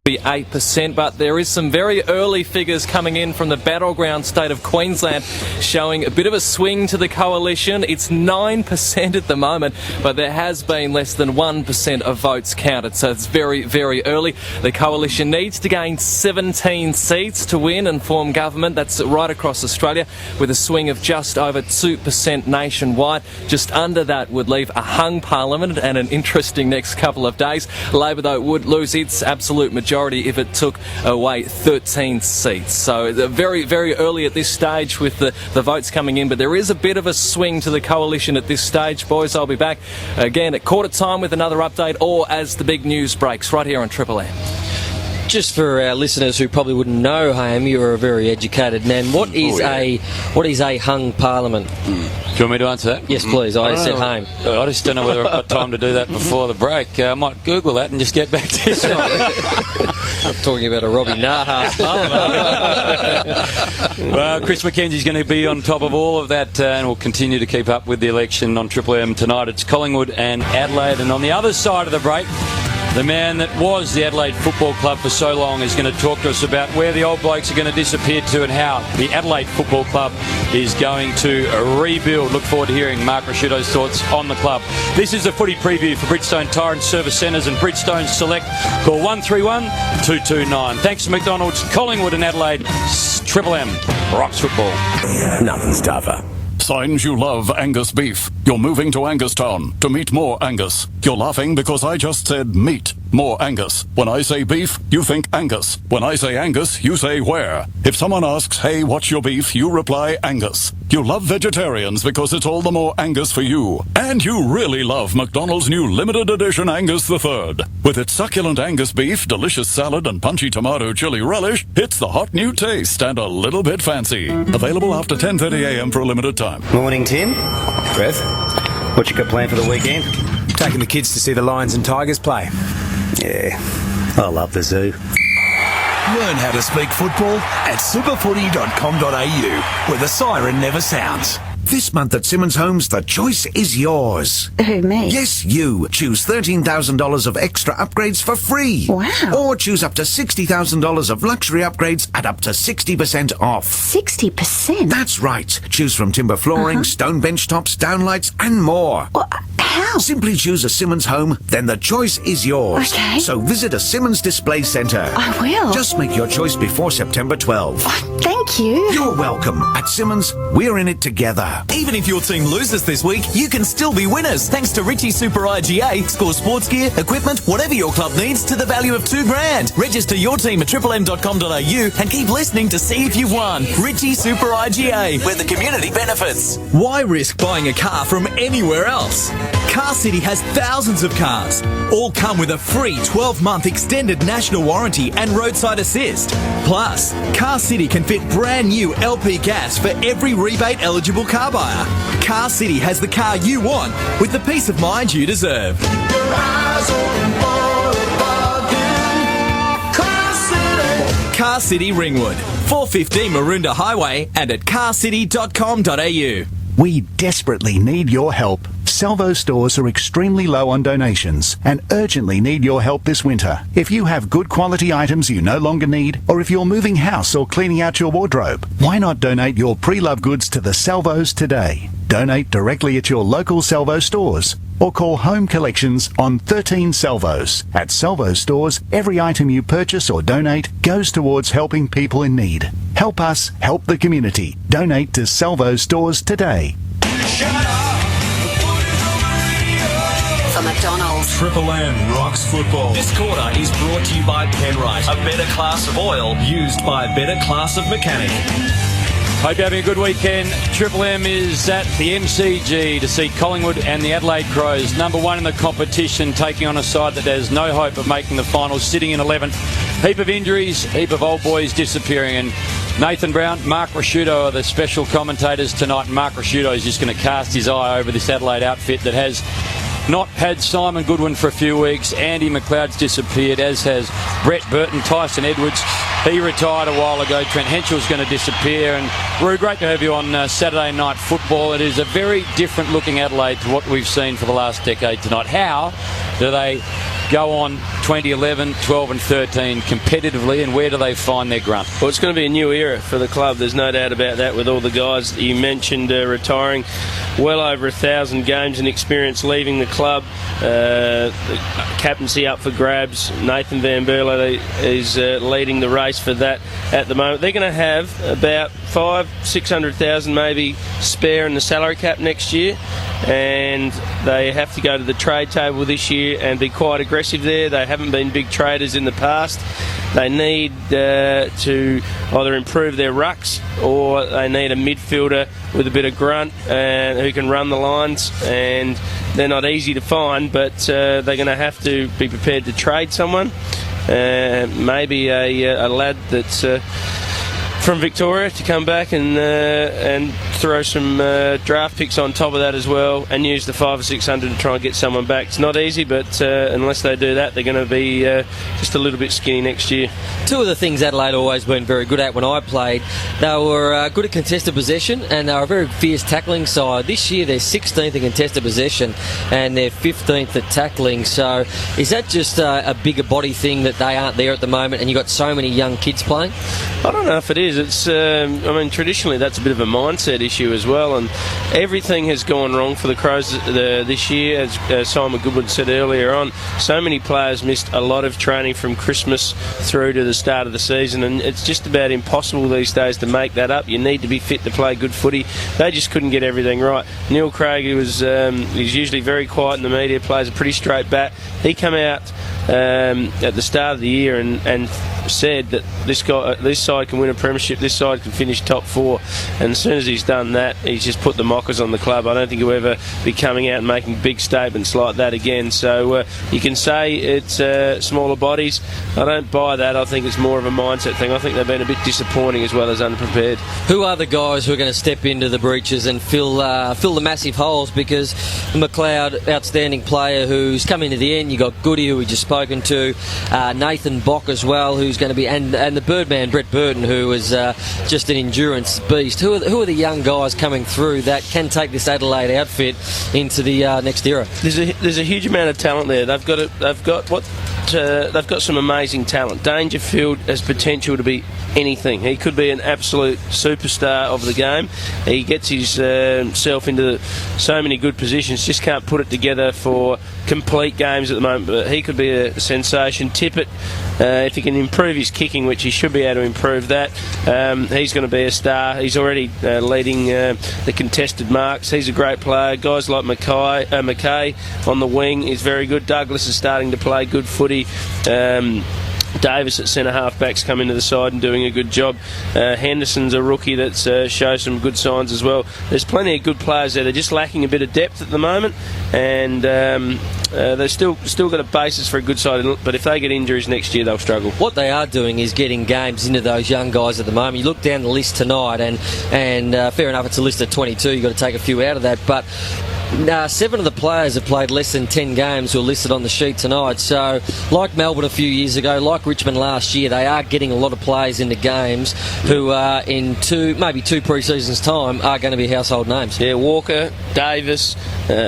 be 8%, but there is some very early figures coming in from the battleground state of Queensland showing a bit of a swing to the coalition. It's 9% at the moment, but there has been less than 1% of votes counted, so it's very, very early. The coalition needs to gain 17 seats to win and form government. That's right across Australia, with a swing of just over 2% nationwide. Just under that would leave a hung parliament and an interesting next couple of days. Labor, though, would lose its absolute majority if it took away 13 seats. So very, very early at this stage with the votes coming in, but there is a bit of a swing to the coalition at this stage. Boys, I'll be back again at quarter time with another update, or as the big news breaks right here on Triple M. Just for our listeners who probably wouldn't know, Hayam, you're a very educated man. What is a hung parliament? Do you want me to answer that? Yes, please. I said Hayam. I just don't know whether I've got time to do that before the break. I might Google that and just get back to you. I'm talking about a Robbie Nahas parliament. Well, Chris Mackenzie's going to be on top of all of that and will continue to keep up with the election on Triple M tonight. It's Collingwood and Adelaide, and on the other side of the break, the man that was the Adelaide Football Club for so long is going to talk to us about where the old blokes are going to disappear to and how the Adelaide Football Club is going to rebuild. Look forward to hearing Mark Rasciuto's thoughts on the club. This is a footy preview for Bridgestone Tyre and Service Centres and Bridgestone Select. Call 131 229. Thanks to McDonald's, Collingwood and Adelaide. Triple M rocks football. Nothing's tougher. Signs you love Angus beef. You're moving to Angustown to meet more Angus. You're laughing because I just said meet more Angus. When I say beef, you think Angus. When I say Angus, you say where. If someone asks, hey, what's your beef? You reply Angus. You love vegetarians because it's all the more Angus for you. And you really love McDonald's new limited edition Angus III. With its succulent Angus beef, delicious salad and punchy tomato chili relish, it's the hot new taste and a little bit fancy. Available after 10:30 a.m. for a limited time. Morning, Tim. Trev, what you got planned for the weekend? Taking the kids to see the Lions and Tigers play. Yeah, I love the zoo. Learn how to speak football at superfooty.com.au, where the siren never sounds. This month at Simmons Homes, the choice is yours. Who, me? Yes, you. Choose $13,000 of extra upgrades for free. Wow. Or choose up to $60,000 of luxury upgrades at up to 60% off. 60%? That's right. Choose from timber flooring, stone bench tops, downlights, and more. Well, how? Simply choose a Simmons home, then the choice is yours. Okay. So visit a Simmons display centre. I will. Just make your choice before September 12. Oh, thank you. You're welcome. At Simmons, we're in it together. Even if your team loses this week, you can still be winners thanks to Richie Super IGA. Score sports gear, equipment, whatever your club needs to the value of $2,000. Register your team at triplem.com.au and keep listening to see if you've won. Richie Super IGA, where the community benefits. Why risk buying a car from anywhere else? Car City has thousands of cars. All come with a free 12-month extended national warranty and roadside assist. Plus, Car City can fit brand new LP gas for every rebate-eligible car buyer. Car City has the car you want with the peace of mind you deserve. Car City Ringwood, 415 Maroondah Highway and at carcity.com.au. We desperately need your help. Salvo stores are extremely low on donations and urgently need your help this winter. If you have good quality items you no longer need, or if you're moving house or cleaning out your wardrobe, why not donate your pre-loved goods to the Salvos today? Donate directly at your local Salvo stores or call Home Collections on 13 Salvos. At Salvo stores, every item you purchase or donate goes towards helping people in need. Help us help the community. Donate to Salvo stores today. For McDonald's. Triple M rocks football. This quarter is brought to you by Penrite, a better class of oil used by a better class of mechanic. Hope you're having a good weekend. Triple M is at the MCG to see Collingwood and the Adelaide Crows, number one in the competition, taking on a side that has no hope of making the finals, sitting in 11th. Heap of injuries, heap of old boys disappearing, and Nathan Brown, Mark Rasciuto are the special commentators tonight, and Mark Rasciuto is just going to cast his eye over this Adelaide outfit that has not had Simon Goodwin for a few weeks. Andy McLeod's disappeared, as has Brett Burton, Tyson Edwards. He retired a while ago. Trent Henschel's going to disappear. And Roo, great to have you on Saturday Night Football. It is a very different looking Adelaide to what we've seen for the last decade tonight. How do they go on 2011, 12 and 13 competitively, and where do they find their grunt? Well, it's going to be a new era for the club, there's no doubt about that, with all the guys that you mentioned retiring. Well over 1,000 games and experience leaving the club. The captaincy up for grabs. Nathan Van Berlo is leading the race for that at the moment. They're going to have about 500,000-600,000 maybe spare in the salary cap next year, and they have to go to the trade table this year and be quite aggressive there. They haven't been big traders in the past. They need to either improve their rucks, or they need a midfielder with a bit of grunt and who can run the lines, and they're not easy to find, but they're going to have to be prepared to trade someone, maybe a lad that's from Victoria to come back and throw some draft picks on top of that as well, and use the 500 or 600 to try and get someone back. It's not easy, but unless they do that, they're going to be just a little bit skinny next year. Two of the things Adelaide always been very good at when I played, they were good at contested possession, and they were a very fierce tackling side. This year they're 16th in contested possession and they're 15th at tackling. So is that just a bigger body thing that they aren't there at the moment, and you've got so many young kids playing? I don't know if it is. It's I mean, traditionally that's a bit of a mindset issue as well, and everything has gone wrong for the Crows this year. As Simon Goodwin said earlier on, so many players missed a lot of training from Christmas through to the start of the season, and it's just about impossible these days to make that up. You need to be fit to play good footy. They just couldn't get everything right. Neil Craig, who was he's usually very quiet in the media, plays a pretty straight bat. He came out at the start of the year and said that this side can win a premiership, this side can finish top four, and as soon as he's done that, he's just put the mockers on the club. I don't think he'll ever be coming out and making big statements like that again. So you can say it's smaller bodies. I don't buy that. I think it's more of a mindset thing. I think they've been a bit disappointing as well as unprepared. Who are the guys who are going to step into the breaches and fill the massive holes? Because McLeod, outstanding player who's come into the end. You got Goody, who we just spoken to, Nathan Bock as well, who's going to be, and the Birdman Brett Burton, who is just an endurance beast. Who are the young guys coming through that can take this Adelaide outfit into the next era? There's a huge amount of talent there. They've got some amazing talent. Dangerfield has potential to be anything. He could be an absolute superstar of the game. He gets himself into so many good positions, just can't put it together for complete games at the moment, but he could be a sensation. Tippett, if he can improve his kicking, which he should be able to improve that, he's going to be a star. He's already leading the contested marks. He's a great player. Guys like McKay on the wing is very good. Douglas is starting to play good footy. Davis at centre half-back's come into the side and doing a good job. Henderson's a rookie that's shows some good signs as well. There's plenty of good players there. They're just lacking a bit of depth at the moment, and they've still got a basis for a good side, but if they get injuries next year, they'll struggle. What they are doing is getting games into those young guys at the moment. You look down the list tonight, and fair enough, it's a list of 22. You've got to take a few out of that, but 7 of the players have played less than 10 games who are listed on the sheet tonight. So, like Melbourne a few years ago, like Richmond last year, they are getting a lot of players into games who in maybe two pre-seasons' time are going to be household names. Yeah, Walker, Davis,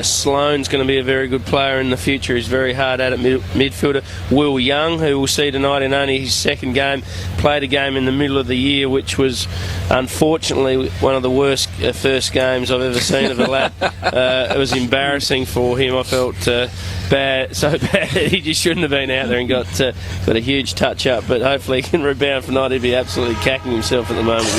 Sloane's going to be a very good player in the future. He's very hard at midfielder. Will Young, who we'll see tonight in only his second game, played a game in the middle of the year, which was unfortunately one of the worst first games I've ever seen of a lad. It was embarrassing for him. I felt bad, so bad. He just shouldn't have been out there and got a huge touch up. But hopefully he can rebound from tonight. He'd be absolutely cacking himself at the moment.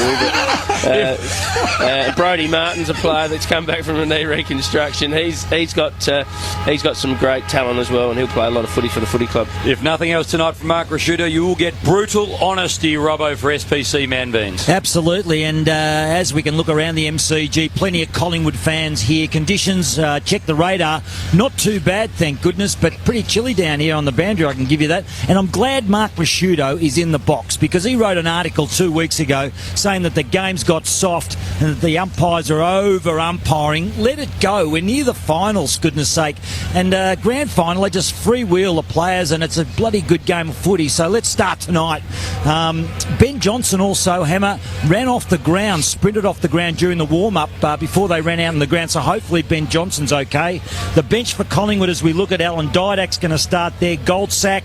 Brodie Martin's a player that's come back from a knee reconstruction. He's got some great talent as well, and he'll play a lot of footy for the footy club. If nothing else tonight from Mark Rashuda, you will get brutal honesty, Robbo, for SPC Man Beans. Absolutely, and as we can look around the MCG, plenty of Collingwood fans here. Conditions, check the radar, not too bad, thank goodness, but pretty chilly down here on the boundary, I can give you that. And I'm glad Mark Rashudo is in the box, because he wrote an article 2 weeks ago saying that the game's got soft and that the umpires are over-umpiring. Let it go. We're near the finals, goodness sake. And grand final, they just freewheel the players, and it's a bloody good game of footy. So let's start tonight. Ben Johnson also, Hammer, ran off the ground, sprinted off the ground during the warm-up before they ran out on the ground. So hopefully Ben Johnson's okay. The bench for Collingwood, as we look look at Alan Didak's going to start there. Goldsack,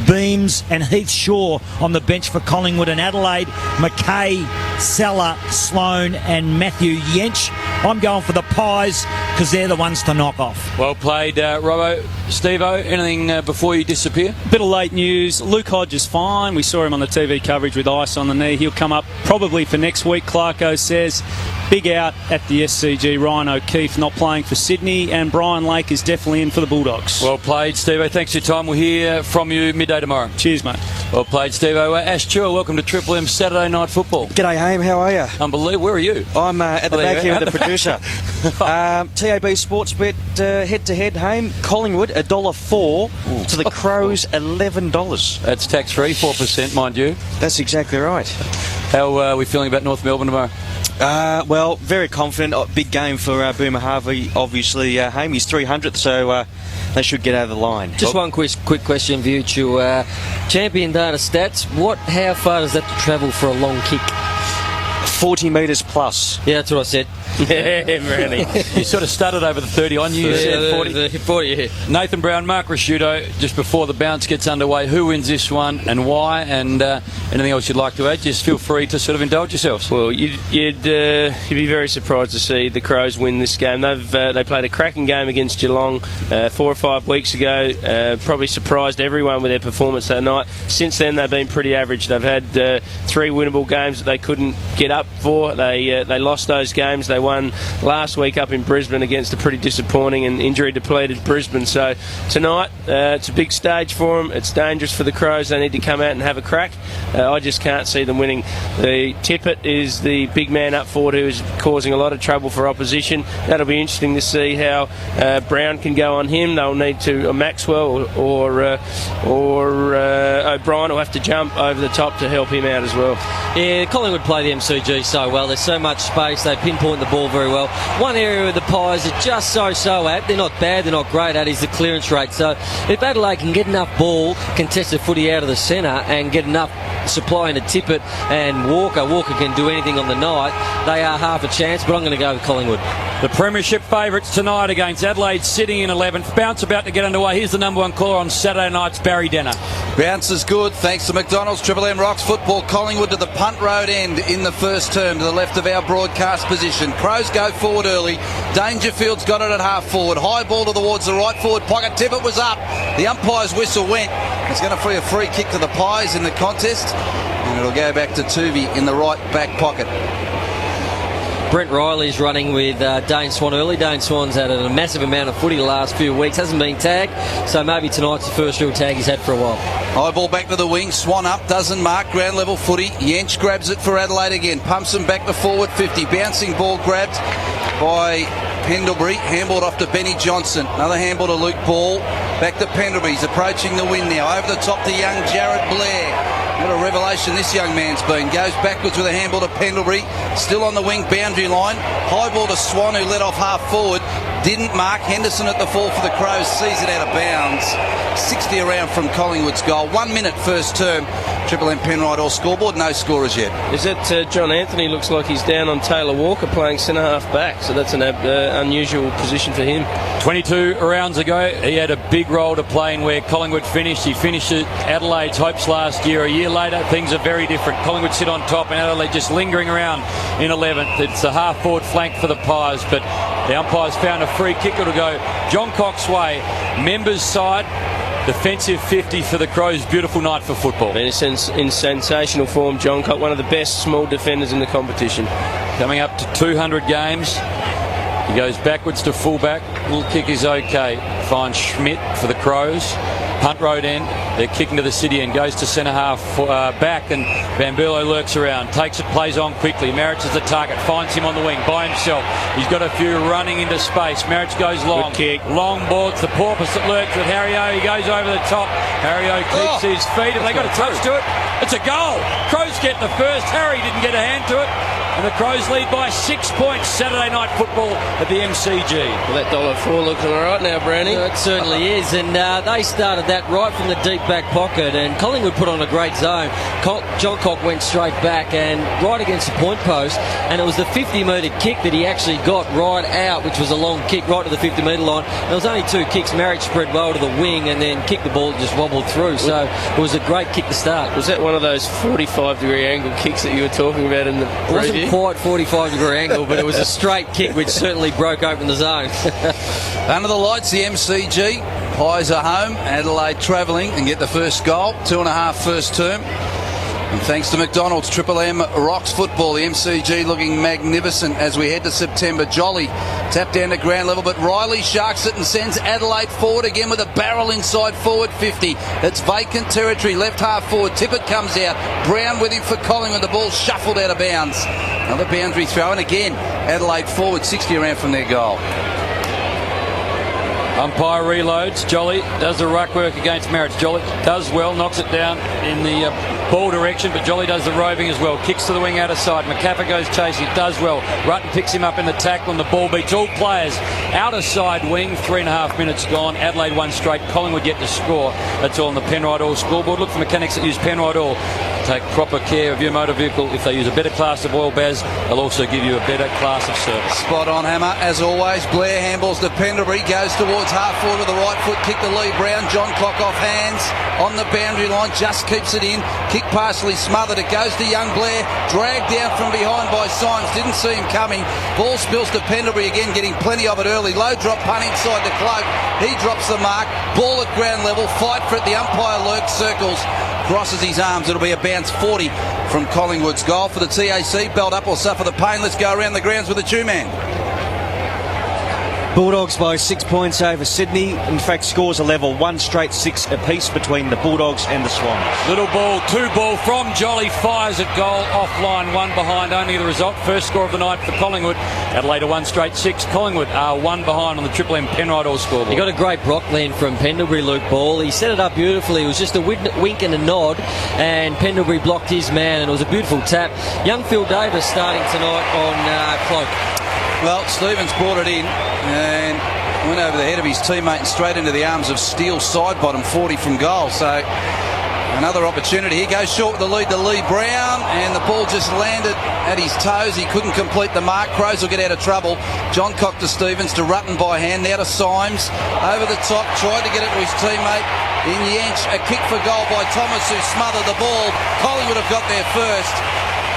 Beams and Heath Shaw on the bench for Collingwood and Adelaide. McKay, Salah, Sloan and Matthew Yench. I'm going for the Pies because they're the ones to knock off. Well played, Robbo. Steve-O, anything before you disappear? Bit of late news. Luke Hodge is fine. We saw him on the TV coverage with ice on the knee. He'll come up probably for next week, Clarko says. Big out at the SCG. Ryan O'Keefe not playing for Sydney, and Brian Lake is definitely in for the Bulldogs. Well played, Steve-O. Thanks for your time. We'll hear from you midday tomorrow. Cheers, mate. Well played, Steve-O. Ash Chua, welcome to Triple M Saturday Night Football. G'day, Haim. How are you? Unbelievable. Where are you? I'm at the back here with the producer. TAB Sportsbet head-to-head, Haim. Collingwood, $1.04 to the Crows, $11. That's tax-free, 4%, mind you. That's exactly right. How are we feeling about North Melbourne tomorrow? Well, very confident. Big game for Boomer Harvey, obviously. Haim, he's 300th, so they should get over the line. Just one quick question for you, Chu. Champion Data Stats, how far does that travel for a long kick? 40 metres plus. Yeah, that's what I said. Yeah, really. You sort of stuttered over the 30 on you. Said 40. 40, yeah. Nathan Brown, Mark Rasciuto, just before the bounce gets underway, who wins this one and why? And anything else you'd like to add, just feel free to sort of indulge yourselves. Well, you'd be very surprised to see the Crows win this game. They played a cracking game against Geelong 4 or 5 weeks ago. Probably surprised everyone with their performance that night. Since then, they've been pretty average. They've had 3 winnable games that they couldn't get up for. They lost those games. They won last week up in Brisbane against a pretty disappointing and injury-depleted Brisbane. So tonight, it's a big stage for them. It's dangerous for the Crows. They need to come out and have a crack. I just can't see them winning. The Tippett is the big man up forward who is causing a lot of trouble for opposition. That'll be interesting to see how Brown can go on him. They'll need to Maxwell or O'Brien will have to jump over the top to help him out as well. Yeah, Collingwood play the MCG so well. There's so much space. They pinpoint the ball very well. One area where the Pies are just so at, they're not bad, they're not great at, is the clearance rate. So if Adelaide can get enough ball, contest the footy out of the centre and get enough supply into Tippett and Walker can do anything on the night, they are half a chance, but I'm going to go with Collingwood. The Premiership favourites tonight against Adelaide, sitting in 11th. Bounce about to get underway. Here's the number one caller on Saturday nights, Barry Denner. Bounce is good, thanks to McDonald's. Triple M rocks football. Collingwood to the punt road end in the first term to the left of our broadcast position. Crows go forward early. Dangerfield's got it at half forward. High ball towards the right forward pocket. Tippett was up. The umpire's whistle went. It's going to free a free kick to the Pies in the contest, and it'll go back to Tuvey in the right back pocket. Brent Riley's running with Dane Swan early. Dane Swan's had a massive amount of footy the last few weeks, hasn't been tagged, so maybe tonight's the first real tag he's had for a while. High ball back to the wing. Swan up, doesn't mark, ground level footy. Yench grabs it for Adelaide again, pumps him back to forward 50. Bouncing ball grabbed by Pendlebury, handballed off to Benny Johnson. Another handball to Luke Ball. Back to Pendlebury. He's approaching the win now. Over the top to young Jared Blair. What a revelation this young man's been. Goes backwards with a handball to Pendlebury. Still on the wing, boundary line. High ball to Swan, who led off half forward. Didn't mark. Henderson at the fall for the Crows. Sees it out of bounds. 60 around from Collingwood's goal. 1 minute first term. Triple M Penrite all scoreboard. No scorers yet. Is that John Anthony? Looks like he's down on Taylor Walker playing centre half back. So that's an unusual position for him. 22 rounds ago, he had a big role to play in where Collingwood finished. He finished at Adelaide's hopes last year. A year later, things are very different. Collingwood sit on top and Adelaide just lingering around in 11th. It's a half-forward flank for the Pies, but the umpires found a free kick. It'll go John Cox way. Members side, defensive 50 for the Crows. Beautiful night for football. In sensational form, John Cox, one of the best small defenders in the competition. Coming up to 200 games. He goes backwards to fullback. Little kick is okay. Finds Schmidt for the Crows. Punt road end. They're kicking to the city and goes to centre half back, and Van Berlo lurks around, takes it, plays on quickly. Marich is the target, finds him on the wing by himself. He's got a few running into space. Marich goes long. Good kick. Long ball. It's the porpoise that lurks with Harry O. He goes over the top. Harry O keeps his feet. Have they got a touch to it? It's a goal. Crows get the first. Harry didn't get a hand to it. and the Crows lead by 6 points. Saturday night football at the MCG. Well, that $1.04 looking all right now, Brownie. It certainly is, and they started that right from the deep back pocket, and Collingwood put on a great zone. John Cock went straight back and right against the point post, and it was the 50-metre kick that he actually got right out, which was a long kick right to the 50-metre line. There was only 2 kicks. Marriage spread well to the wing and then kicked the ball and just wobbled through, so it was a great kick to start. Was that one of those 45-degree angle kicks that you were talking about in the preview? It wasn't quite 45-degree angle, but it was a straight kick which certainly broke open the zone. Under the lights, the MCG. Pies are home. Adelaide travelling and get the first goal. 2.5 first term. And thanks to McDonald's, Triple M rocks football. The MCG looking magnificent as we head to September. Jolly tapped down to ground level, but Riley sharks it and sends Adelaide forward again with a barrel inside forward 50. It's vacant territory, left half forward. Tippett comes out. Brown with him for Collingwood. The ball shuffled out of bounds. Another boundary throw, and again, Adelaide forward 60 around from their goal. Umpire reloads. Jolly does the ruck work against Marriage. Jolly does well, knocks it down in the ball direction, but Jolly does the roving as well. Kicks to the wing out of side. McCaffer goes chasing. Does well. Rutten picks him up in the tackle, and the ball beats all players. Out of side wing. 3.5 minutes gone. Adelaide 1 straight. Collingwood yet to score. That's all on the Penrite Oil scoreboard. Look for mechanics that use Penrite Oil. Take proper care of your motor vehicle. If they use a better class of oil, Baz, they'll also give you a better class of service. Spot on, Hammer. As always, Blair handballs to Pendlebury. Goes towards half forward with the right foot. Kick to Lee Brown. John Cock off hands on the boundary line. Just keeps it in. Kick partially smothered. It goes to young Blair. Dragged down from behind by Symes. Didn't see him coming. Ball spills to Pendlebury again, getting plenty of it early. Low drop punt inside the cloak. He drops the mark. Ball at ground level. Fight for it. The umpire lurks, circles. Crosses his arms. It'll be a bounce 40 from Collingwood's goal for the TAC. Belt up or suffer the pain. Let's go around the grounds with the two-man. Bulldogs by 6 points over Sydney. In fact, scores are level. 1 straight 6 apiece between the Bulldogs and the Swans. Little ball, 2 ball from Jolly. Fires at goal. Offline, 1 behind. Only the result. First score of the night for Collingwood. Adelaide are 1 straight 6. Collingwood are 1 behind on the Triple M Penrite All scoreboard. He got a great block then from Pendlebury, Luke Ball. He set it up beautifully. It was just a wink and a nod, and Pendlebury blocked his man, and it was a beautiful tap. Young Phil Davis starting tonight on cloak. Well, Stevens brought it in and went over the head of his teammate and straight into the arms of Steele, side bottom 40 from goal. So another opportunity. He goes short with the lead to Lee Brown, and the ball just landed at his toes. He couldn't complete the mark. Crows will get out of trouble. John Cock to Stevens, to Rutten by hand, now to Symes. Over the top, tried to get it to his teammate in Yench. A kick for goal by Thomas, who smothered the ball. Collingwood have got there first.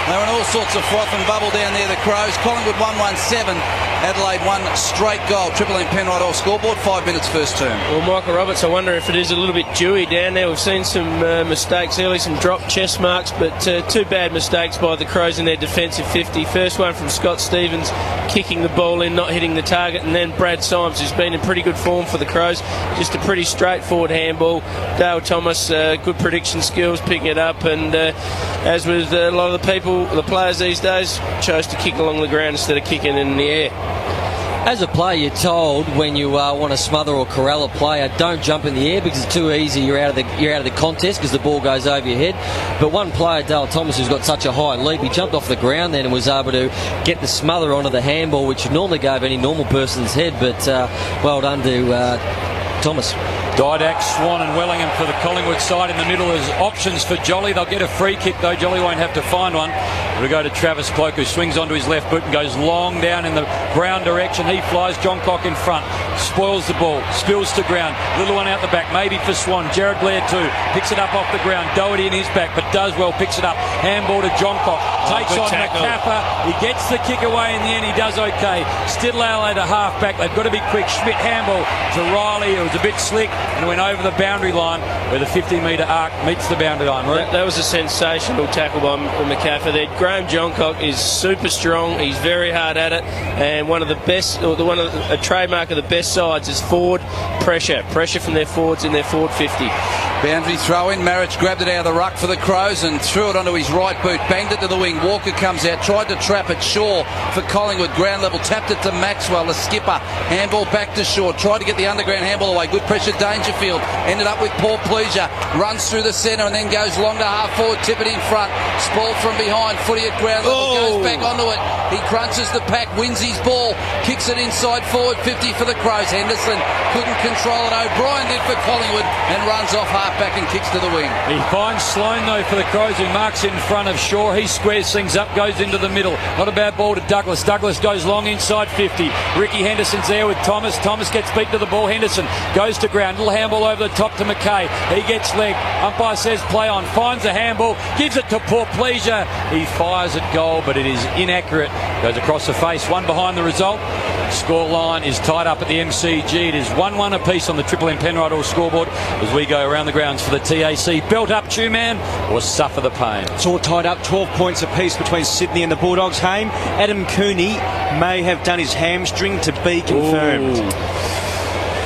They're in all sorts of froth and bubble down there, the Crows. Collingwood 1-1-7. Adelaide 1 straight goal. Triple M Penrite Oil scoreboard. 5 minutes first term. Well, Michael Roberts, I wonder if it is a little bit dewy down there. We've seen some mistakes early, some dropped chest marks, but 2 bad mistakes by the Crows in their defensive 50. First one from Scott Stevens, kicking the ball in, not hitting the target, and then Brad Symes, who's been in pretty good form for the Crows. Just a pretty straightforward handball. Dale Thomas, good prediction skills, picking it up, and as with a lot of the people, the players these days, chose to kick along the ground instead of kicking in the air. As a player, you're told when you want to smother or corral a player, don't jump in the air because it's too easy. You're out of the contest because the ball goes over your head. But one player, Dale Thomas, who's got such a high leap, he jumped off the ground then and was able to get the smother onto the handball, which would normally go over any normal person's head. But well done to Thomas. Didak, Swan and Wellingham for the Collingwood side. In the middle is options for Jolly. They'll get a free kick though. Jolly won't have to find one. It'll go to Travis Cloak, who swings onto his left boot and goes long down in the ground direction. He flies. John Cock in front. Spoils the ball. Spills to ground. Little one out the back. Maybe for Swan. Jared Blair too. Picks it up off the ground. Doherty in his back, but does well. Picks it up. Handball to John Cock. Takes on McCaffer. He gets the kick away in the end. He does okay. Still Adelaide a half back. They've got to be quick. Schmidt handball to Riley. It was a bit slick and went over the boundary line where the 50-metre arc meets the boundary line. That was a sensational tackle by McCaffer there. Graham Johncock is super strong. He's very hard at it, and one of the best, or a trademark of the best sides is forward pressure from their forwards in their forward 50. Boundary throw in. Marriage grabbed it out of the ruck for the Crows and threw it onto his right boot. Banged it to the wing. Walker comes out. Tried to trap it. Shaw for Collingwood. Ground level. Tapped it to Maxwell, the skipper. Handball back to Shaw. Tried to get the underground handball away. Good pressure. Dangerfield. Ended up with Paul Pleasure. Runs through the centre and then goes long to half forward. Tip it in front. Spall from behind. Footy at ground level. Goes back onto it. He crunches the pack. Wins his ball. Kicks it inside forward. 50 for the Crows. Henderson couldn't control it. O'Brien did for Collingwood and runs off half-back and kicks to the wing. He finds Sloane though for the Crows, who marks in front of Shaw. He squares things up, goes into the middle. Not a bad ball to Douglas. Douglas goes long inside 50. Ricky Henderson's there with Thomas. Thomas gets beat to the ball. Henderson goes to ground. Little handball over the top to McKay. He gets leg. Umpire says play on. Finds a handball. Gives it to Poor Pleasure. He fires at goal, but it is inaccurate. Goes across the face. One behind the result. Score line is tied up at the MCG. It is 1-1 apiece on the Triple M Penrite All scoreboard as we go around the grounds for the TAC. Belt up, Two-Man, or suffer the pain. It's all tied up, 12 points apiece between Sydney and the Bulldogs. Haim, Adam Cooney may have done his hamstring to be confirmed. Ooh.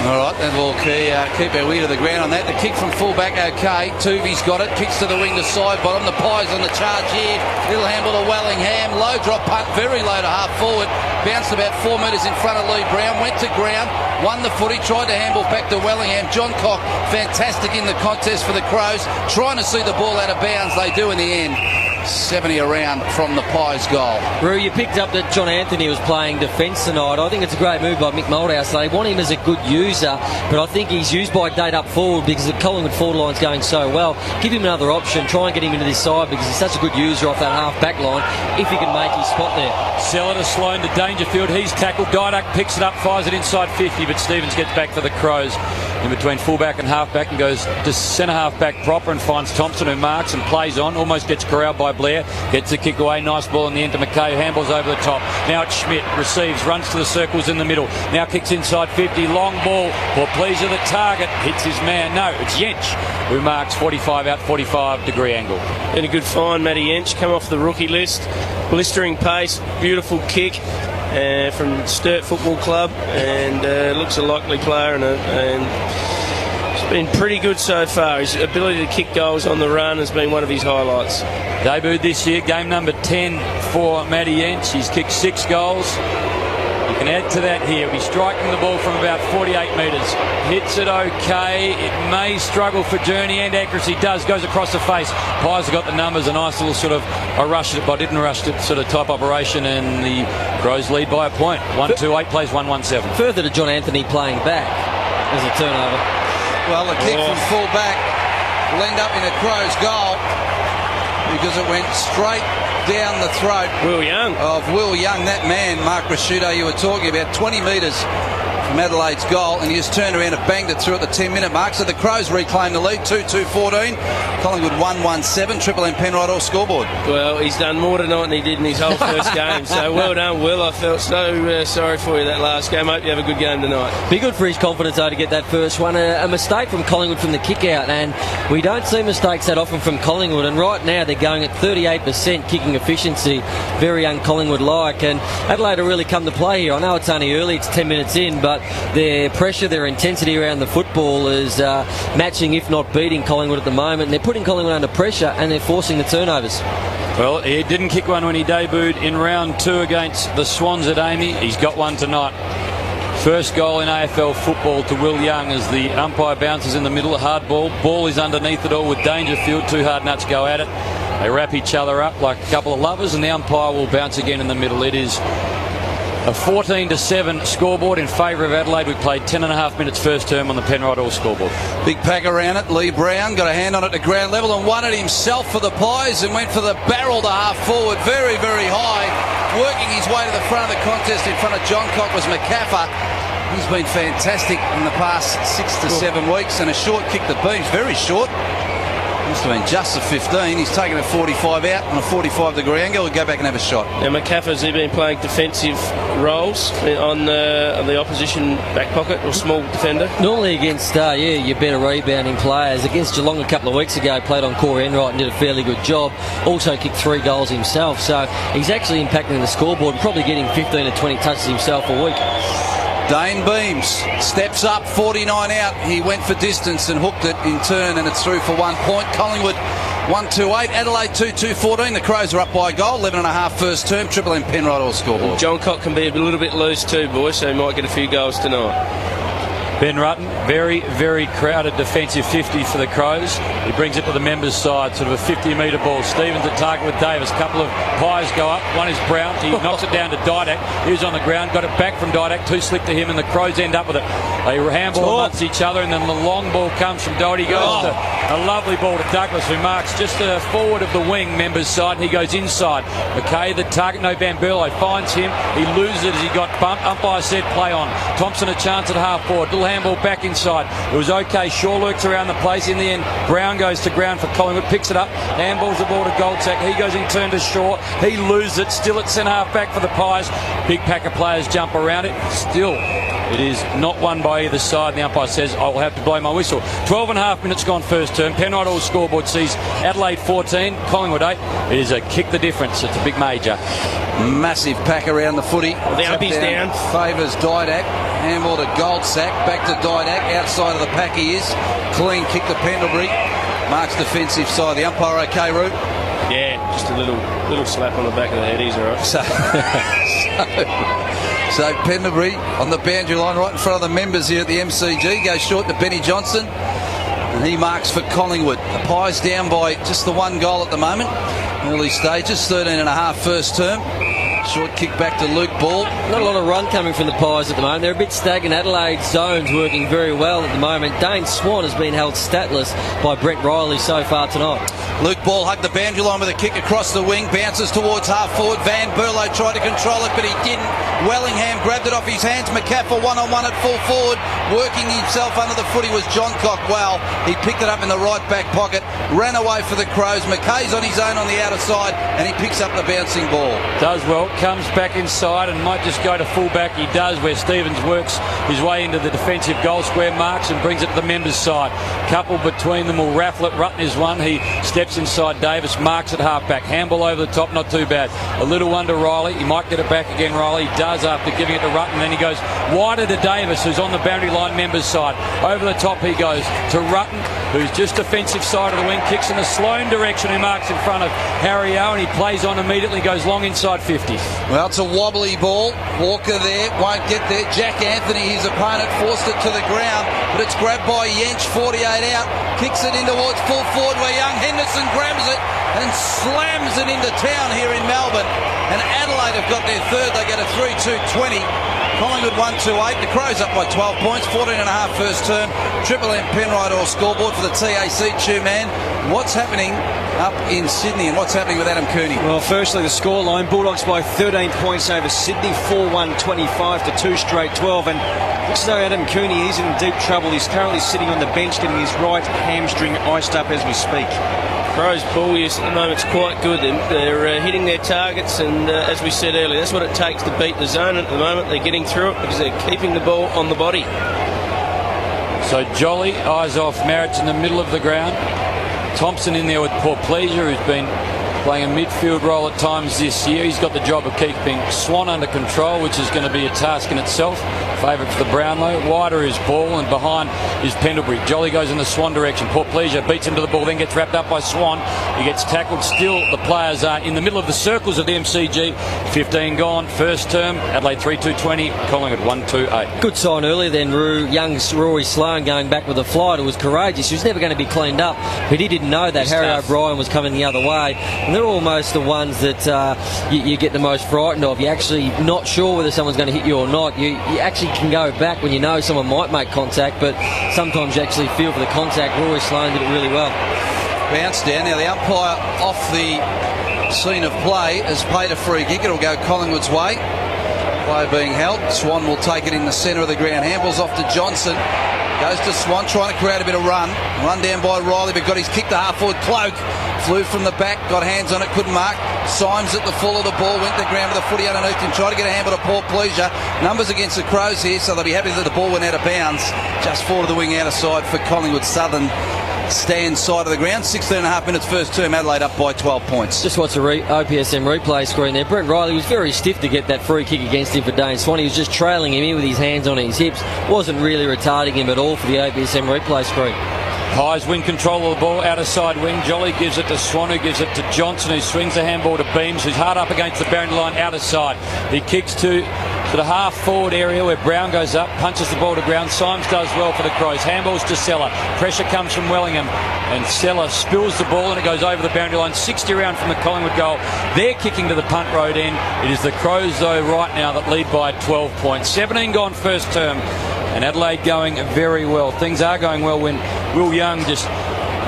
All right, then we'll keep our ear to the ground on that. The kick from fullback, okay. Tuvi's got it. Kicks to the wing to side bottom. The Pies on the charge here. Little handball to Wellingham. Low drop punt, very low to half forward. Bounced about 4 metres in front of Lee Brown. Went to ground. Won the footy. Tried to handball back to Wellingham. John Cock, fantastic in the contest for the Crows. Trying to see the ball out of bounds. They do in the end. 70 around from the Pies goal. Roo, you picked up that John Anthony was playing defence tonight. I think it's a great move by Mick Moldhouse. They want him as a good user, but I think he's used by date up forward because the Collingwood forward line's going so well. Give him another option. Try and get him into this side because he's such a good user off that half-back line if he can make his spot there. Sell it to Sloane to Dangerfield. He's tackled. Didak picks it up, fires it inside 50, but Stevens gets back for the Crows in between fullback and halfback and goes to centre halfback proper and finds Thompson, who marks and plays on. Almost gets corralled by Blair. Gets the kick away. Nice ball in the end to McKay. Handballs over the top. Now it's Schmidt. Receives. Runs to the circles in the middle. Now kicks inside 50. Long ball. For Pleasure the target. Hits his man. No, it's Yench who marks 45 out 45 degree angle. And a good find, Matty Yench. Come off the rookie list. Blistering pace. Beautiful kick. From Sturt Football Club, and looks a likely player, and he's been pretty good so far. His ability to kick goals on the run has been one of his highlights. Debuted this year, game number 10 for Matty Yench. He's kicked 6 goals. You can add to that here. He'll be striking the ball from about 48 metres. Hits it okay. It may struggle for journey and accuracy. Does. Goes across the face. Pies have got the numbers. A nice little sort of, I rushed it, but I didn't rush it sort of type operation, and the Crows lead by a point. 1-2-8 plays 1-1-7. Further to John Anthony playing back as a turnover. Well, the kick from full back will end up in a Crows goal because it went straight down the throat of Will Young. That man, Mark Rashudo, you were talking about, 20 metres from Adelaide's goal, and he just turned around and banged it through at the 10-minute mark. So the Crows reclaim the lead, 2-2-14. Collingwood 1-1-7. Triple M Penrite All scoreboard. Well, he's done more tonight than he did in his whole first game. So well done, Will. I felt so sorry for you that last game. Hope you have a good game tonight. Be good for his confidence, though, to get that first one. A mistake from Collingwood from the kick-out, and we don't see mistakes that often from Collingwood, and right now they're going at 38% kicking efficiency, very un-Collingwood-like, and Adelaide have really come to play here. I know it's only early, it's 10 minutes in, but their pressure, their intensity around the football is matching, if not beating, Collingwood at the moment, and they're putting Collingwood under pressure, and they're forcing the turnovers. Well, he didn't kick one when he debuted in round 2 against the Swans at Amy. He's got one tonight. First goal in AFL football to Will Young as the umpire bounces in the middle. A hard ball. Ball is underneath it all with Dangerfield. 2 hard nuts go at it. They wrap each other up like a couple of lovers, and the umpire will bounce again in the middle. It is a 14-7 scoreboard in favour of Adelaide. We played 10.5 minutes first term on the Penrite All scoreboard. Big pack around it. Lee Brown got a hand on it to ground level and won it himself for the Pies and went for the barrel to half forward. Very, very high. Working his way to the front of the contest in front of John Cock was McCaffer. He's been fantastic in the past 6 to 7 weeks, and a short kick to beams. Very short. Must have been just a 15. He's taken a 45 out on a 45-degree angle. He'll go back and have a shot. Now, McCaffer's been playing defensive roles on the opposition back pocket or small defender. Normally against your better rebounding players. Against Geelong a couple of weeks ago, played on Corey Enright and did a fairly good job. Also kicked 3 goals himself. So he's actually impacting the scoreboard, probably getting 15 to 20 touches himself a week. Dane Beams steps up, 49 out. He went for distance and hooked it in turn, and it's through for 1 point. Collingwood 1-2-8, Adelaide 2-2-14. The Crows are up by a goal, 11.5 first term. Triple M Penrite all scoreboard. John Cock can be a little bit loose too, boys, so he might get a few goals tonight. Ben Rutten, very, very crowded defensive 50 for the Crows. He brings it to the members' side, sort of a 50-metre ball. Stevens at target with Davis. Couple of pies go up. One is Brown. He knocks it down to Didak. He was on the ground, got it back from Didak. Two slip to him, and the Crows end up with it. They handball amongst each other, and then the long ball comes from Doherty. Goes to a lovely ball to Douglas, who marks just forward of the wing, members' side. He goes inside. McKay, the target, no Bamburlo, finds him. He loses it as he got bumped. Umpire said play on. Thompson a chance at half forward. Handball back inside. It was okay. Shaw lurks around the place. In the end, Brown goes to ground for Collingwood, picks it up, handballs the ball to Goldsack. He goes in turn to Shaw. He loses it. Still at centre half back for the Pies. Big pack of players jump around it. Still, it is not won by either side. The umpire says, I will have to blow my whistle. 12.5 minutes gone first term. Penrite all scoreboard sees Adelaide 14, Collingwood 8. It is a kick the difference. It's a big major. Massive pack around the footy. The umpy's down. Favours Didak. Handball to Goldsack. Back to Didak. Outside of the pack he is. Clean kick to Pendlebury. Marks defensive side. The umpire okay, Root? Yeah, just a little slap on the back of the head. He's all right. So Pendlebury on the boundary line right in front of the members here at the MCG. Goes short to Benny Johnson. And he marks for Collingwood. The Pies down by just the one goal at the moment. Early stages, 13.5 first term. Short kick back to Luke Ball. Not a lot of run coming from the Pies at the moment. They're a bit stagnant. Adelaide zone's working very well at the moment. Dane Swan has been held statless by Brent Riley so far tonight. Luke Ball hugged the boundary line with a kick across the wing. Bounces towards half forward. Van Berlo tried to control it, but he didn't. Wellingham grabbed it off his hands. McCaffrey one-on-one at full forward. Working himself under the footy was John Cock. Well, he picked it up in the right back pocket. Ran away for the Crows. McKay's on his own on the outer side, and he picks up the bouncing ball. Does well. Comes back inside and might just go to full back. He does, where Stevens works his way into the defensive goal square, marks and brings it to the members' side. Couple between them will raffle it. Rutten is one. He steps inside Davis, marks at half back. Handball over the top, not too bad. A little one to Riley. He might get it back again, Riley. He does after giving it to Rutten. Then he goes wider to Davis, who's on the boundary line members' side. Over the top he goes to Rutten, who's just defensive side of the wing. Kicks in the Sloane direction, who marks in front of Harry O, and he plays on immediately, goes long inside 50. Well, it's a wobbly ball. Walker there, won't get there. Jack Anthony, his opponent, forced it to the ground, but it's grabbed by Yench, 48 out. Kicks it in towards full forward where young Henderson grabs it and slams it into town here in Melbourne. And Adelaide have got their third. They get a 3-2-20. Collingwood 1-2-8. The Crows up by 12 points. 14.5 first term. Triple M Penrite all scoreboard for the TAC. Two-man. What's happening up in Sydney and what's happening with Adam Cooney? Well, firstly, the scoreline. Bulldogs by 13 points over Sydney. 4-1-25 to 2 straight 12. And looks as though Adam Cooney is in deep trouble. He's currently sitting on the bench getting his right hamstring iced up as we speak. Crows' ball use at the moment's quite good. They're hitting their targets, and as we said earlier, that's what it takes to beat the zone at the moment. They're getting through it because they're keeping the ball on the body. So Jolly eyes off Marriott in the middle of the ground. Thompson in there with poor pleasure, who's been playing a midfield role at times this year. He's got the job of keeping Swan under control, which is going to be a task in itself. Favourite for the Brownlow. Wider is Ball, and behind is Pendlebury. Jolly goes in the Swan direction. Poor pleasure beats him to the ball, then gets wrapped up by Swan. He gets tackled. Still, the players are in the middle of the circles of the MCG. 15 gone. First term. Adelaide 3-2-20. Collingwood 1-2-8. Good sign earlier then, young Rory Sloane going back with a flight. It was courageous. He was never going to be cleaned up, but he didn't know that Harry O'Brien was coming the other way. And they're almost the ones that you get the most frightened of. You're actually not sure whether someone's going to hit you or not. You actually can go back when you know someone might make contact, but sometimes you actually feel for the contact. Rory Sloane did it really well. Bounce down. Now the umpire off the scene of play has paid a free kick. It'll go Collingwood's way. Player being held. Swan will take it in the centre of the ground. Handballs off to Johnson. Goes to Swan, trying to create a bit of run. Run down by Riley, but got his kick to half-forward. Cloak flew from the back, got hands on it, couldn't mark. Symes at the full of the ball, went to the ground with a footy underneath him, tried to get a handball to Paul Pleasure. Numbers against the Crows here, so they'll be happy that the ball went out of bounds. Just forward of the wing, out of side for Collingwood. Southern stand side of the ground. 16.5 minutes first term, Adelaide up by 12 points. Just watch the OPSM replay screen there. Brent Riley was very stiff to get that free kick against him for Dane Swan. He was just trailing him in with his hands on his hips. Wasn't really retarding him at all for the OPSM replay screen. Pies win control of the ball, outer side wing. Jolly gives it to Swan, who gives it to Johnson, who swings the handball to Beams, who's hard up against the boundary line, outer side. He kicks to the half forward area where Brown goes up, punches the ball to ground. Symes does well for the Crows. Handballs to Seller. Pressure comes from Wellingham, and Seller spills the ball and it goes over the boundary line. 60 around from the Collingwood goal. They're kicking to the punt road end. It is the Crows, though, right now that lead by 12 points. 17 gone first term. And Adelaide going very well. Things are going well when Will Young just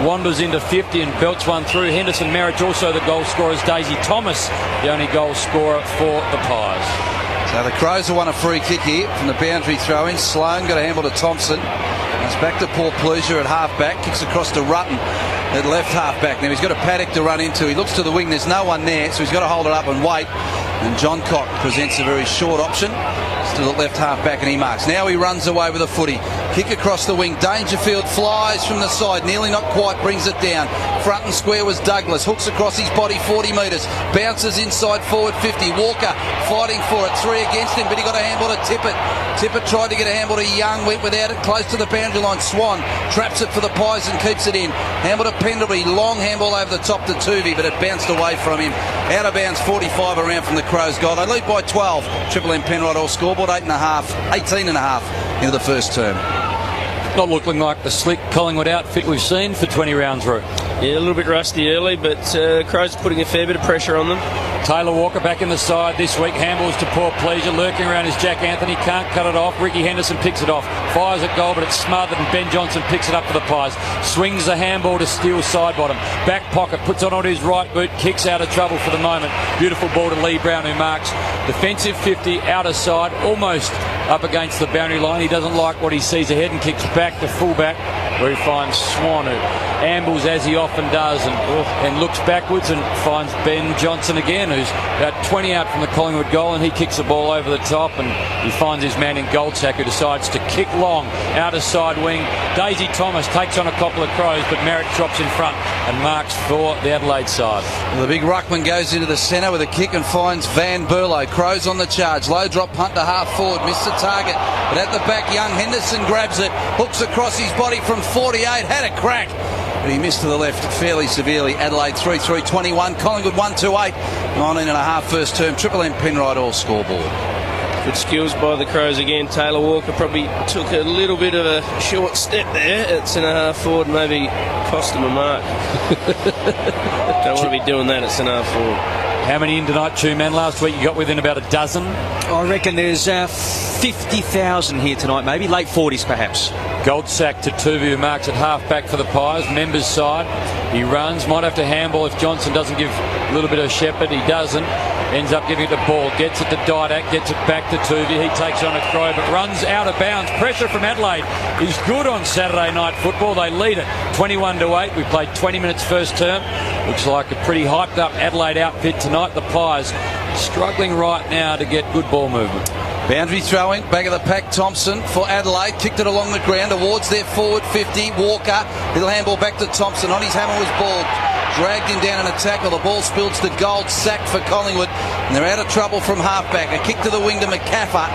wanders into 50 and belts one through. Henderson Merritt also the goal scorers. Daisy Thomas the only goal scorer for the Pies. So the Crows have won a free kick here from the boundary throw-in. Sloan got a handball to Thompson. It's back to Paul Pleasure at half-back. Kicks across to Rutten at left half-back. Now he's got a paddock to run into. He looks to the wing. There's no one there, so he's got to hold it up and wait. And John Cock presents a very short option. Still at left half-back and he marks. Now he runs away with a footy. Kick across the wing. Dangerfield flies from the side. Nearly not quite brings it down. Front and square was Douglas. Hooks across his body 40 metres. Bounces inside forward 50. Walker fighting for it. 3 against him, but he got a handball to Tippett. Tippett tried to get a handball to Young. Went without it. Close to the boundary line. Swan traps it for the Pies and keeps it in. Handball to Pendlebury. Long handball over the top to Tuvey, but it bounced away from him. Out of bounds 45 around from the Crows goal. They lead by 12. Triple M Penrite all scoreboard 18.5 into the first term. Not looking like the slick Collingwood outfit we've seen for 20 rounds through. Yeah, a little bit rusty early, but Crows putting a fair bit of pressure on them. Taylor Walker back in the side this week. Handballs to Paul Pleasure. Lurking around is Jack Anthony. Can't cut it off. Ricky Henderson picks it off. Fires at goal, but it's smothered, and Ben Johnson picks it up for the Pies. Swings the handball to Steele side bottom. Back pocket. Puts it on his right boot. Kicks out of trouble for the moment. Beautiful ball to Lee Brown, who marks. Defensive 50, outer side. Almost up against the boundary line. He doesn't like what he sees ahead and kicks back to fullback, where he finds Swan, who ambles as he often does and looks backwards and finds Ben Johnson again, who's about 20 out from the Collingwood goal, and he kicks the ball over the top and he finds his man in Goldsack, who decides to kick long outer side wing. Daisy Thomas takes on a couple of Crows, but Merritt drops in front and marks for the Adelaide side. Well, the big ruckman goes into the centre with a kick and finds Van Berlo. Crows on the charge. Low drop punt to half forward. Missed the target, but at the back Young Henderson grabs it. Hooks across his body from 48. Had a crack, but he missed to the left fairly severely. Adelaide 3-3-21. Collingwood 1-2-8. 19.5 first term. Triple M Penrite all scoreboard. Good skills by the Crows again. Taylor Walker probably took a little bit of a short step there at centre half forward, maybe cost him a mark. Don't want to be doing that at centre half forward. How many in tonight, 2 men? Last week you got within about a dozen. I reckon there's 50,000 here tonight, maybe late 40s perhaps. Goldsack to Tuvey, who marks at half back for the Pies. Members side. He runs. Might have to handball if Johnson doesn't give a little bit of shepherd. He doesn't. Ends up giving it to Ball. Gets it to Didak. Gets it back to Tuvey. He takes on a Crow, but runs out of bounds. Pressure from Adelaide is good on Saturday night football. They lead it 21-8. We played 20 minutes first term. Looks like a pretty hyped up Adelaide outfit tonight. The Pies struggling right now to get good ball movement. Boundary throw-in, back of the pack, Thompson for Adelaide. Kicked it along the ground towards their forward 50. Walker, little handball back to Thompson. On his hammer was Ball. Dragged him down in a tackle. The ball spills to Gold. Sacked for Collingwood. And they're out of trouble from halfback. A kick to the wing to McCaffer.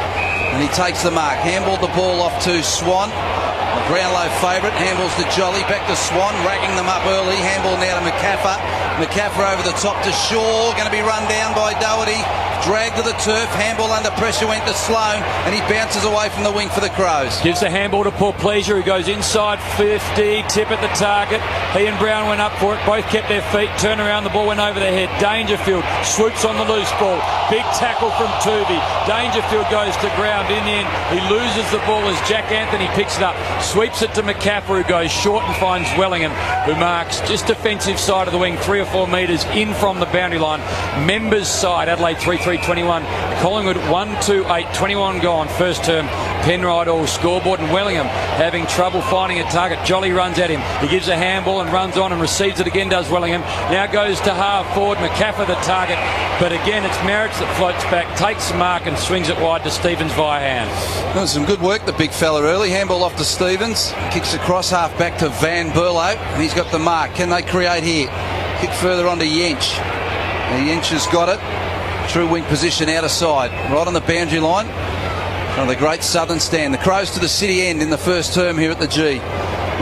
And he takes the mark. Handballed the ball off to Swan. A Brownlow favourite. Handballs to Jolly. Back to Swan. Ragging them up early. Handball now to McCaffer. McCaffer over the top to Shaw. Going to be run down by Doherty. Dragged to the turf. Handball under pressure went to Sloan. And he bounces away from the wing for the Crows. Gives the handball to Paul Pleasure, who goes inside 50. Tip at the target. He and Brown went up for it. Both kept their feet. Turn around. The ball went over their head. Dangerfield swoops on the loose ball. Big tackle from Tuvey. Dangerfield goes to ground. In the end, he loses the ball as Jack Anthony picks it up. Sweeps it to McCaffer, who goes short and finds Wellingham, who marks just defensive side of the wing. 3 or 4 metres in from the boundary line. Members side, Adelaide 3-3-21. Collingwood 1-2-8, 21 gone. First term, Penrite all scoreboard, and Wellingham having trouble finding a target. Jolly runs at him. He gives a handball and runs on and receives it again, does Wellingham. Now goes to half forward. McCaffer the target. But again, it's Marriage that floats back, takes the mark and swings it wide to Stevens via hand. Well, some good work, the big fella early. Handball off to Stevens. Kicks across half back to Van Berlo. And he's got the mark. Can they create here? Kick further on to Yench. Now Yench has got it. True wing position out of side. Right on the boundary line. One of the great southern stand. The Crows to the city end in the first term here at the G.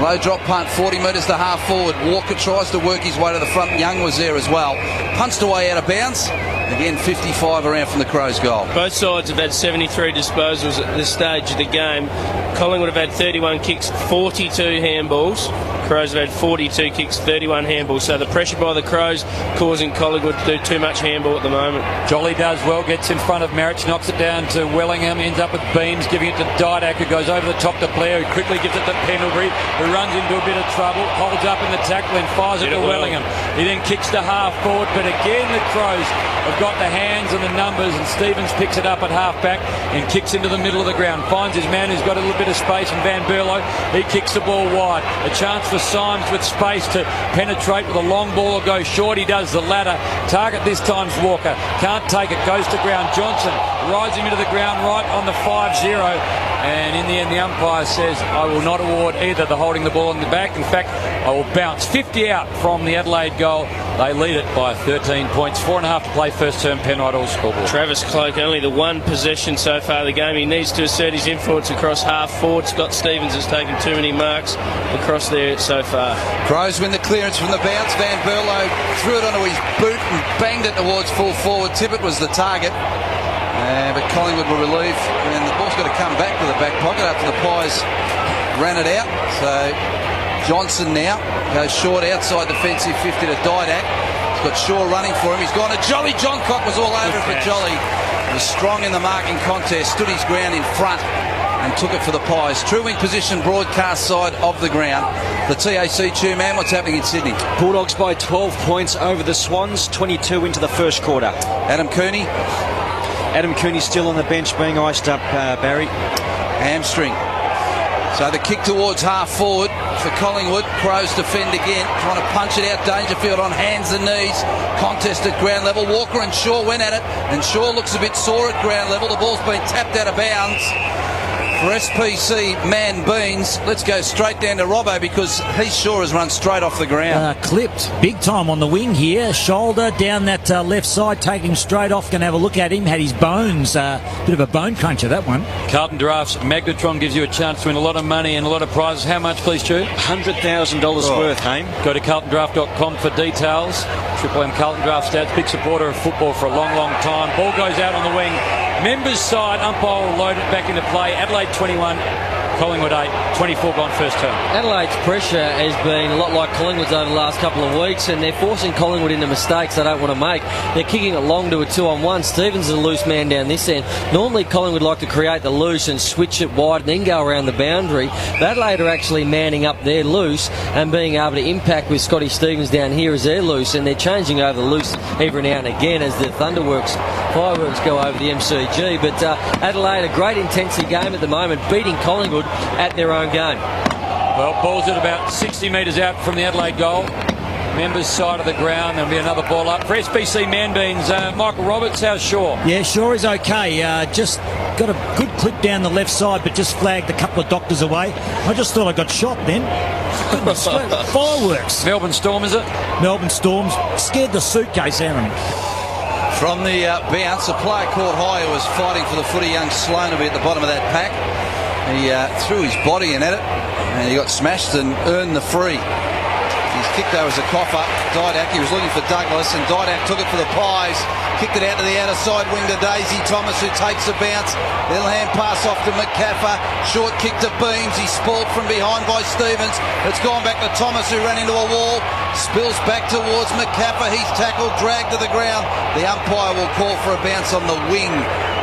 Low drop punt, 40 metres to half forward. Walker tries to work his way to the front. Young was there as well. Punched away out of bounds. Again, 55 around from the Crows' goal. Both sides have had 73 disposals at this stage of the game. Collingwood have had 31 kicks, 42 handballs. Crows have had 42 kicks, 31 handballs. So the pressure by the Crows causing Collingwood to do too much handball at the moment. Jolly does well, gets in front of Marriage, knocks it down to Wellingham, ends up with Beams, giving it to Didak, who goes over the top to Blair, who quickly gives it to Pendlebury, who runs into a bit of trouble, holds up in the tackle and fires it to Wellingham. He then kicks to half forward, but again the Crows have got the hands and the numbers, and Stevens picks it up at half back and kicks into the middle of the ground. Finds his man who's got a little bit of space, and Van Berlo, he kicks the ball wide. A chance for Symes with space to penetrate with a long ball or go short. He does the latter. Target this time's Walker. Can't take it. Goes to ground. Johnson rides him into the ground right on the 5-0. And in the end, the umpire says, I will not award either the holding the ball in the back. In fact, I will bounce 50 out from the Adelaide goal. They lead it by 13 points. 4.5 to play first term. Penrite all scoreboard. Travis Cloak, only the one possession so far of the game. He needs to assert his influence across half forward. Scott Stevens has taken too many marks across there so far. Crows win the clearance from the bounce. Van Berlo threw it onto his boot and banged it towards full forward. Tippett was the target. But Collingwood were relieved, and the ball's got to come back to the back pocket after the Pies ran it out. So Johnson now goes short outside defensive 50 to Didak. He's got Shaw running for him. He's gone to Jolly. John Cock was all over it, but Jolly was strong in the marking contest, stood his ground in front and took it for the Pies. True wing position, broadcast side of the ground. The TAC two-man, what's happening in Sydney? Bulldogs by 12 points over the Swans, 22 into the first quarter. Adam Cooney still on the bench being iced up, Barry. Hamstring. So the kick towards half forward for Collingwood. Crows defend again, trying to punch it out. Dangerfield on hands and knees. Contest at ground level. Walker and Shaw went at it, and Shaw looks a bit sore at ground level. The ball's been tapped out of bounds. For SPC Man Beans, let's go straight down to Robbo, because he sure has run straight off the ground. Clipped big time on the wing here. Shoulder down that left side, taking him straight off. Going to have a look at him. Had his bones. Bit of a bone cruncher, that one. Carlton Drafts Magnetron gives you a chance to win a lot of money and a lot of prizes. How much, please, Stu? $100,000 worth, Haim. Go to carltondraft.com for details. Triple M Carlton Draft Stats, big supporter of football for a long, long time. Ball goes out on the wing. Members side, umpire will load it back into play. Adelaide 21, Collingwood 8, 24 gone first term. Adelaide's pressure has been a lot like Collingwood's over the last couple of weeks, and they're forcing Collingwood into mistakes they don't want to make. They're kicking it long to a 2-on-1. Stevens is a loose man down this end. Normally Collingwood like to create the loose and switch it wide and then go around the boundary. But Adelaide are actually manning up their loose and being able to impact with Scotty Stevens down here as they're loose, and they're changing over the loose every now and again as the fireworks go over the MCG. But Adelaide, a great intensity game at the moment, beating Collingwood at their own game. Well, ball's at about 60 metres out from the Adelaide goal. Members side of the ground. There'll be another ball up for SBC Manbeans. Michael Roberts, how's Shaw? Yeah, Shaw is okay. Just got a good clip down the left side, but just flagged a couple of doctors away. I just thought I got shot then. Fireworks. Melbourne Storm, is it? Melbourne Storms scared the suitcase out of me. From the bounce, a player caught high who was fighting for the footy, young Sloan, to be at the bottom of that pack. He threw his body in at it, and he got smashed and earned the free. He's kicked over as a coffer. Didak, he was looking for Douglas, and Didak took it for the Pies. Kicked it out to the outer side wing to Daisy Thomas, who takes the bounce. Little hand pass off to McCaffer. Short kick to Beams. He's spoiled from behind by Stevens. It's gone back to Thomas, who ran into a wall. Spills back towards McCaffer. He's tackled, dragged to the ground. The umpire will call for a bounce on the wing.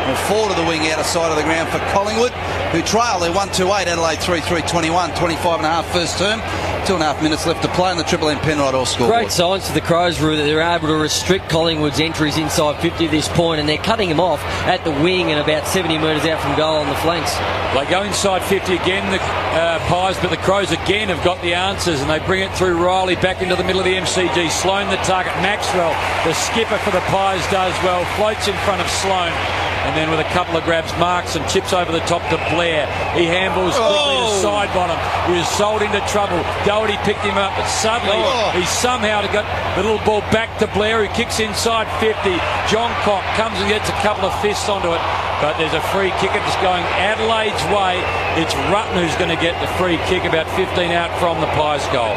Or forward of the wing, outer side of the ground for Collingwood, who trail. They're 1-2-8, Adelaide 3-3-21, 25.5 first term. 2.5 minutes left to play on the Triple M Penrite All scoreboard. Great signs for the Crows, Roo, that they're able to restrict Collingwood's entries inside 50 at this point, and they're cutting him off at the wing and about 70 metres out from goal on the flanks. They go inside 50 again, the Pies, but the Crows again have got the answers, and they bring it through Riley back into the middle of the MCG. Sloan the target. Maxwell, the skipper for the Pies, does well. Floats in front of Sloan. And then with a couple of grabs, marks and chips over the top to Blair. He handballs quickly to side bottom. He was sold into trouble. Doherty picked him up, but suddenly he somehow got the little ball back to Blair, who kicks inside 50. John Cock comes and gets a couple of fists onto it. But there's a free kick. It's going Adelaide's way. It's Rutten who's going to get the free kick about 15 out from the Pies goal.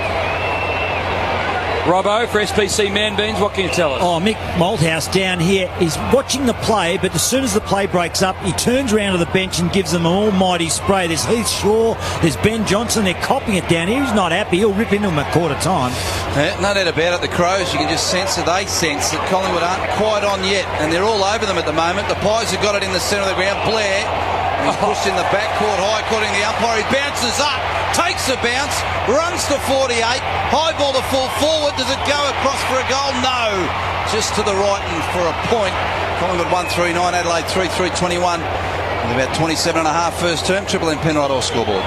Robbo for SPC Man Beans, what can you tell us? Oh, Mick Malthouse down here is watching the play, but as soon as the play breaks up, he turns around to the bench and gives them an almighty spray. There's Heath Shaw, there's Ben Johnson, they're copying it down here. He's not happy. He'll rip into him at quarter time. Yeah, no doubt about it. The Crows, you can just sense that they sense that Collingwood aren't quite on yet, and they're all over them at the moment. The Pies have got it in the centre of the ground. Blair, he's pushed in the backcourt, high courting the umpire. He bounces up, takes a bounce, runs to 48, high ball to full forward. Does it go across for a goal? No. Just to the right and for a point. Collingwood 1-3-9, Adelaide 3-3-21. With about 27 and a half first term. Triple M Penrite All scoreboard.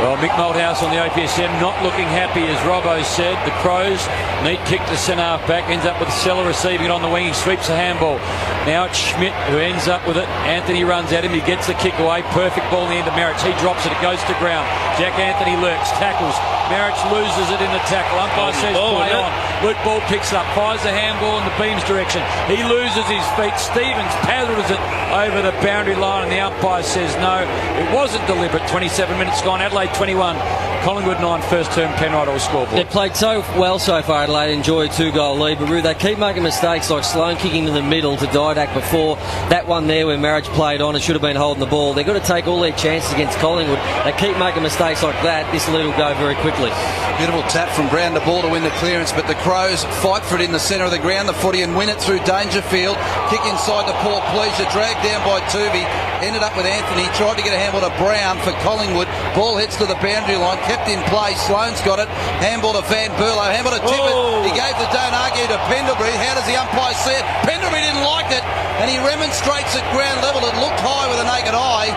Well, Mick Malthouse on the OPSM not looking happy, as Robbo said. The Crows, neat kick to centre half back, ends up with Seller receiving it on the wing. He sweeps a handball. Now it's Schmidt who ends up with it. Anthony runs at him. He gets the kick away. Perfect ball in the end of Marich. He drops it. It goes to ground. Jack Anthony lurks, tackles. Marich loses it in the tackle. Umpire says play on. Luke Ball picks it up, fires the handball in the Beams direction. He loses his feet. Stevens paddles it over the boundary line, and the umpire says no, it wasn't deliberate. 27 minutes gone. Adelaide 21, Collingwood 9, first term Penrite All scoreboard. They've played so well so far, Adelaide. Enjoy a 2-goal lead, but they keep making mistakes like Sloan kicking to the middle to Didak before. That one there where Marich played on, it should have been holding the ball. They've got to take all their chances against Collingwood. They keep making mistakes like that. This lead will go very quickly. Beautiful tap from Brown to Ball to win the clearance, but the Crows fight for it in the centre of the ground, the footy, and win it through Dangerfield. Kick inside to Paul Pleasure, dragged down by Tuvey, ended up with Anthony, tried to get a handball to Brown for Collingwood. Ball hits to the boundary line, kept in play. Sloan's got it. Handball to Van Berlo, handball to Tippett. He gave the don't argue to Pendlebury. How does the umpire see it? Pendlebury didn't like it, and he remonstrates at ground level. It looked high with a naked eye.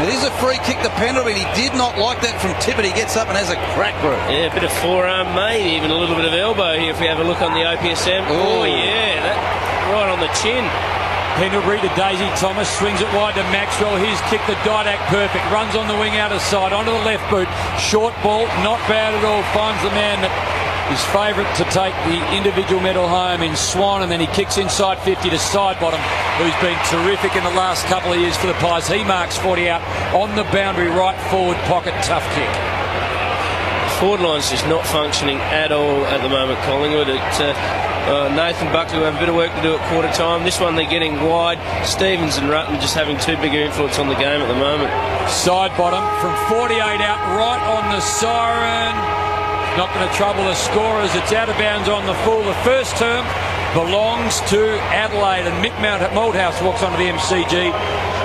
It is a free kick to Pendlebury. He did not like that from Tippett. He gets up and has a crack for it. Yeah, a bit of forearm, maybe even a little bit of elbow here if we have a look on the OPSM. Oh yeah, that right on the chin. Pendlebury to Daisy Thomas, swings it wide to Maxwell. Here's kicked the Didak perfect, runs on the wing out of side, onto the left boot. Short ball, not bad at all. Finds the man that is favourite to take the individual medal home in Swan, and then he kicks inside 50 to Sidebottom, who's been terrific in the last couple of years for the Pies. He marks 40 out on the boundary, right forward pocket, tough kick. Forward line's just not functioning at all at the moment, Collingwood. Nathan Buckley will have a bit of work to do at quarter time. This one they're getting wide. Stevens and Rutten just having too big an influence on the game at the moment. Sidebottom from 48 out, right on the siren. Not going to trouble the scorers. It's out of bounds on the full. The first term belongs to Adelaide, and Mick Malthouse walks onto the MCG.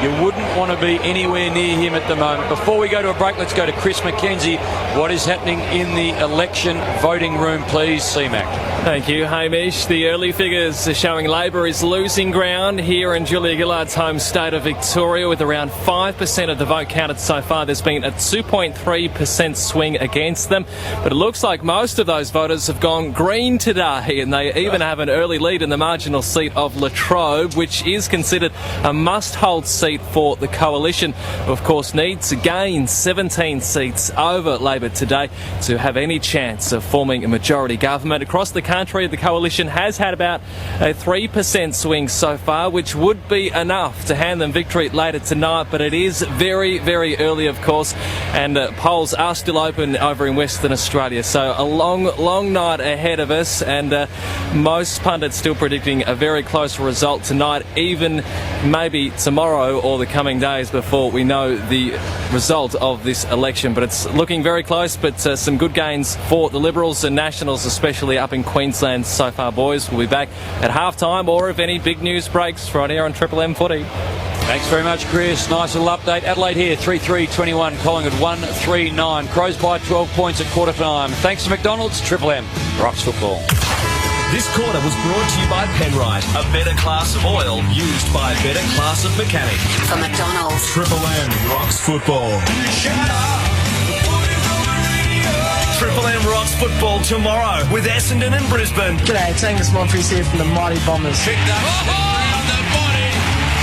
You wouldn't want to be anywhere near him at the moment. Before we go to a break, let's go to Chris McKenzie. What is happening in the election voting room, please, C-Mac? Thank you, Hamish. The early figures are showing Labor is losing ground here in Julia Gillard's home state of Victoria, with around 5% of the vote counted so far. There's been a 2.3% swing against them, but it looks like most of those voters have gone green today, and they even have an early lead in the marginal seat of Latrobe, which is considered a must-hold seat for the coalition. Of course, needs to gain 17 seats over Labor today to have any chance of forming a majority government. Across the country, the coalition has had about a 3% swing so far, which would be enough to hand them victory later tonight, but it is very, very early, of course, and polls are still open over in Western Australia, so a long night ahead of us, and most pundits still predicting a very close result tonight, even maybe tomorrow or the coming days before we know the result of this election. But it's looking very close, but some good gains for the Liberals and Nationals, especially up in Queensland so far, boys. We'll be back at half-time, or if any big news breaks, right here on Triple M Footy. Thanks very much, Chris. Nice little update. Adelaide here, 3-3-21. Collingwood 1-3-9. Crows by 12 points at quarter time. Thanks to McDonald's. Triple M rocks football. This quarter was brought to you by Penrite, a better class of oil used by a better class of mechanic. For McDonald's. Triple M rocks football. Triple M rocks football tomorrow with Essendon and Brisbane. G'day, it's Angus Monfries here from the Mighty Bombers. Picked up on the body.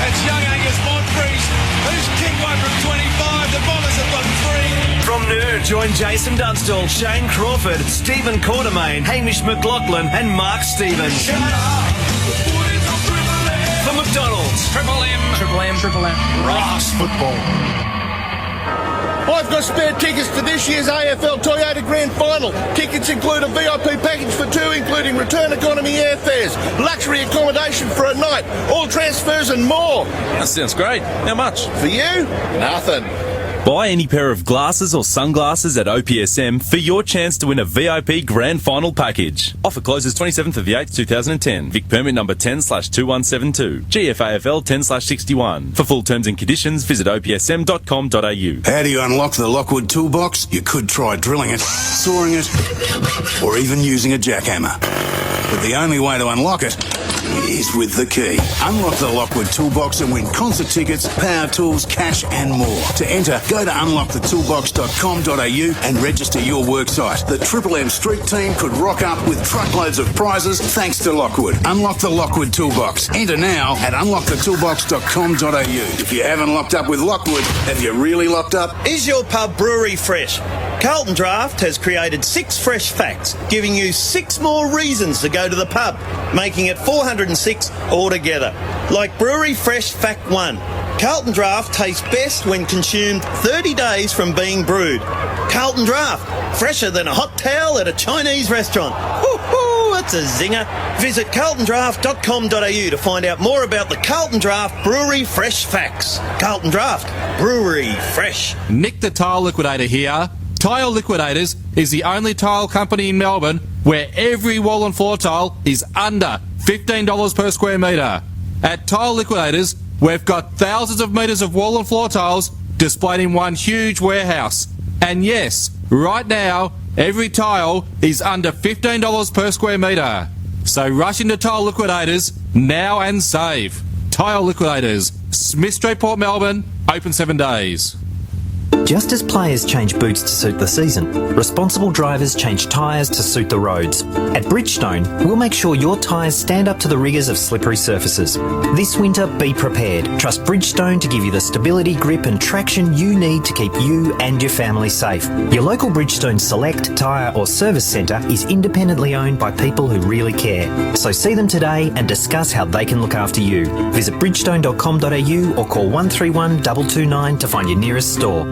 It's young Angus Monfries who's kicked one from 25. The Bombers have got 3. From noon, join Jason Dunstall, Shane Crawford, Stephen Quartermain, Hamish McLaughlin and Mark Stevens. Shut up. For McDonald's. Triple M. Triple M. Triple M. Rocks football. I've got spare tickets to this year's AFL Toyota Grand Final. Tickets include a VIP package for 2, including return economy airfares, luxury accommodation for a night, all transfers and more. That sounds great. How much? For you? Nothing. Buy any pair of glasses or sunglasses at OPSM for your chance to win a VIP Grand Final package. Offer closes 27th of the 8th, 2010. Vic permit number 10/2172. GFAFL 10/61. For full terms and conditions, visit opsm.com.au. How do you unlock the Lockwood toolbox? You could try drilling it, sawing it, or even using a jackhammer. But the only way to unlock it is with the key. Unlock the Lockwood toolbox and win concert tickets, power tools, cash and more. To enter, go to unlockthetoolbox.com.au and register your worksite. The Triple M Street team could rock up with truckloads of prizes thanks to Lockwood. Unlock the Lockwood toolbox. Enter now at unlockthetoolbox.com.au. If you haven't locked up with Lockwood, have you really locked up? Is your pub brewery fresh? Carlton Draft has created 6 fresh facts, giving you 6 more reasons to go to the pub, making it 406 altogether. Like Brewery Fresh Fact 1. Carlton Draft tastes best when consumed 30 days from being brewed. Carlton Draft, fresher than a hot towel at a Chinese restaurant. Woo-hoo, that's a zinger. Visit carltondraft.com.au to find out more about the Carlton Draft Brewery Fresh Facts. Carlton Draft, Brewery Fresh. Nick the Tile Liquidator here. Tile Liquidators is the only tile company in Melbourne where every wall and floor tile is under $15 per square metre. At Tile Liquidators, we've got thousands of metres of wall and floor tiles displayed in one huge warehouse. And yes, right now, every tile is under $15 per square metre. So rush into Tile Liquidators now and save. Tile Liquidators, Smith Street, Port Melbourne, open 7 days. Just as players change boots to suit the season, responsible drivers change tyres to suit the roads. At Bridgestone, we'll make sure your tyres stand up to the rigours of slippery surfaces. This winter, be prepared. Trust Bridgestone to give you the stability, grip and traction you need to keep you and your family safe. Your local Bridgestone Select, tyre or service centre is independently owned by people who really care. So see them today and discuss how they can look after you. Visit bridgestone.com.au or call 131 229 to find your nearest store.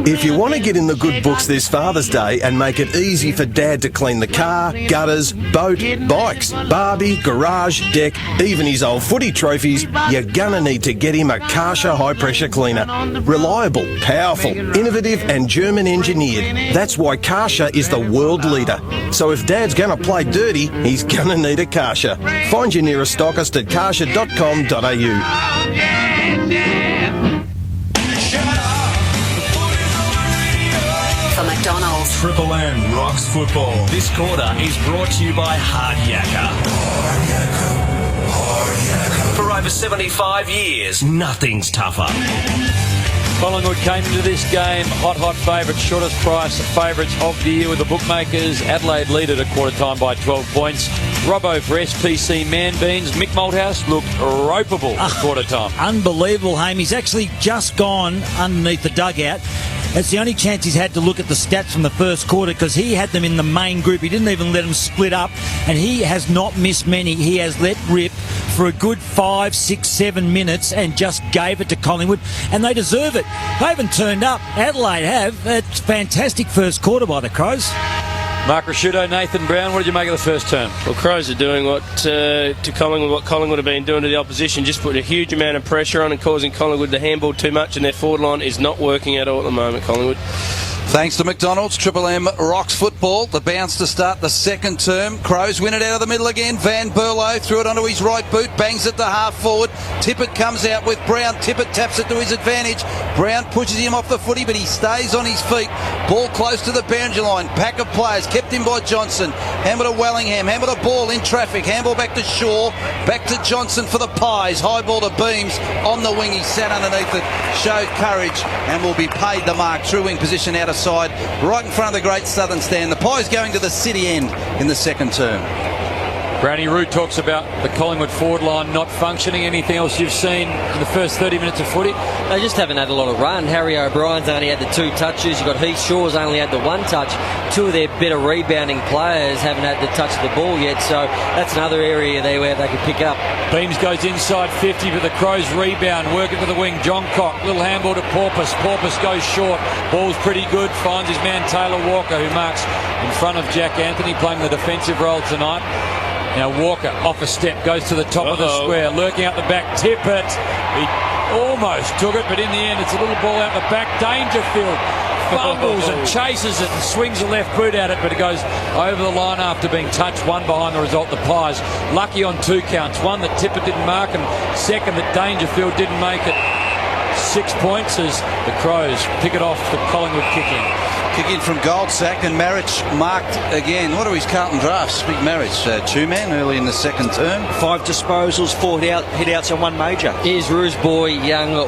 If you want to get in the good books this Father's Day and make it easy for Dad to clean the car, gutters, boat, bikes, Barbie, garage, deck, even his old footy trophies, you're gonna need to get him a Karsha high pressure cleaner. Reliable, powerful, innovative and German engineered. That's why Karsha is the world leader. So if Dad's gonna play dirty, he's gonna need a Karsha. Find your nearest stockist at karsha.com.au. For McDonald's. Triple M rocks football. This quarter is brought to you by Hard Yakka. For over 75 years, nothing's tougher. Collingwood came into this game hot favourites, shortest price favourites of the year with the bookmakers. Adelaide leaded at quarter time by 12 points. Robbo for SPC Manbeans. Mick Malthouse looked ropeable at quarter time. Unbelievable, Haim. He's actually just gone underneath the dugout. It's the only chance he's had to look at the stats from the first quarter because he had them in the main group. He didn't even let them split up, and he has not missed many. He has let rip for a good 5, 6, 7 minutes and just gave it to Collingwood, and they deserve it. They haven't turned up. Adelaide have. It's fantastic first quarter by the Crows. Mark Rasciuto, Nathan Brown, what did you make of the first term? Well, Crows are doing what Collingwood have been doing to the opposition, just putting a huge amount of pressure on and causing Collingwood to handball too much, and their forward line is not working at all at the moment, Collingwood. Thanks to McDonald's, Triple M rocks football. The bounce to start the second term. Crows win it out of the middle again. Van Berlo threw it onto his right boot, bangs it to half forward. Tippett comes out with Brown. Tippett taps it to his advantage. Brown pushes him off the footy, but he stays on his feet. Ball close to the boundary line. Pack of players kept in by Johnson. Handball to Wellingham. Handball to Ball in traffic. Handball back to Shaw. Back to Johnson for the Pies. High ball to Beams on the wing. He sat underneath it, showed courage, and will be paid the mark. True wing position out of side, right in front of the Great Southern Stand. The Pies going to the city end in the second term. Brownie Root talks about the Collingwood forward line not functioning. Anything else you've seen in the first 30 minutes of footy? They just haven't had a lot of run. Harry O'Brien's only had the 2 touches. You've got Heath Shaw's only had the 1 touch. 2 of their better rebounding players haven't had the touch of the ball yet, so that's another area there where they could pick up. Beams goes inside 50, but the Crows rebound, working to the wing. John Cock, little handball to Porpoise. Porpoise goes short. Ball's pretty good. Finds his man Taylor Walker, who marks in front of Jack Anthony, playing the defensive role tonight. Now Walker off a step, goes to the top of the square, lurking out the back. Tippett, he almost took it, but in the end it's a little ball out the back. Dangerfield fumbles and chases it and swings the left boot at it, but it goes over the line after being touched. 1 behind the result, the Pies lucky on 2 counts. 1 that Tippett didn't mark, and 2nd that Dangerfield didn't make it. 6 points as the Crows pick it off the Collingwood kick-in. Kick in from Goldsack, and Marich marked again. What are his Carlton drafts? Big Marich, 2-man early in the second term. 5 disposals, 4 hit-outs and 1 major. Here's Roos boy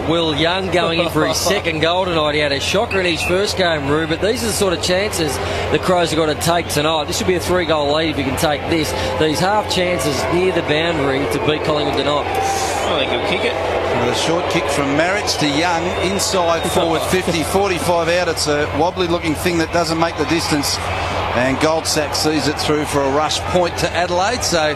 Will Young going in for his 2nd goal tonight. He had a shocker in his first game, Roo, but these are the sort of chances the Crows have got to take tonight. This should be a 3-goal lead if you can take this. These half chances near the boundary to beat Collingwood tonight. I think he'll kick it. With a short kick from Marich to Young, inside forward 50, 45 out. It's a wobbly looking thing that doesn't make the distance, and Goldsack sees it through for a rush point to Adelaide. So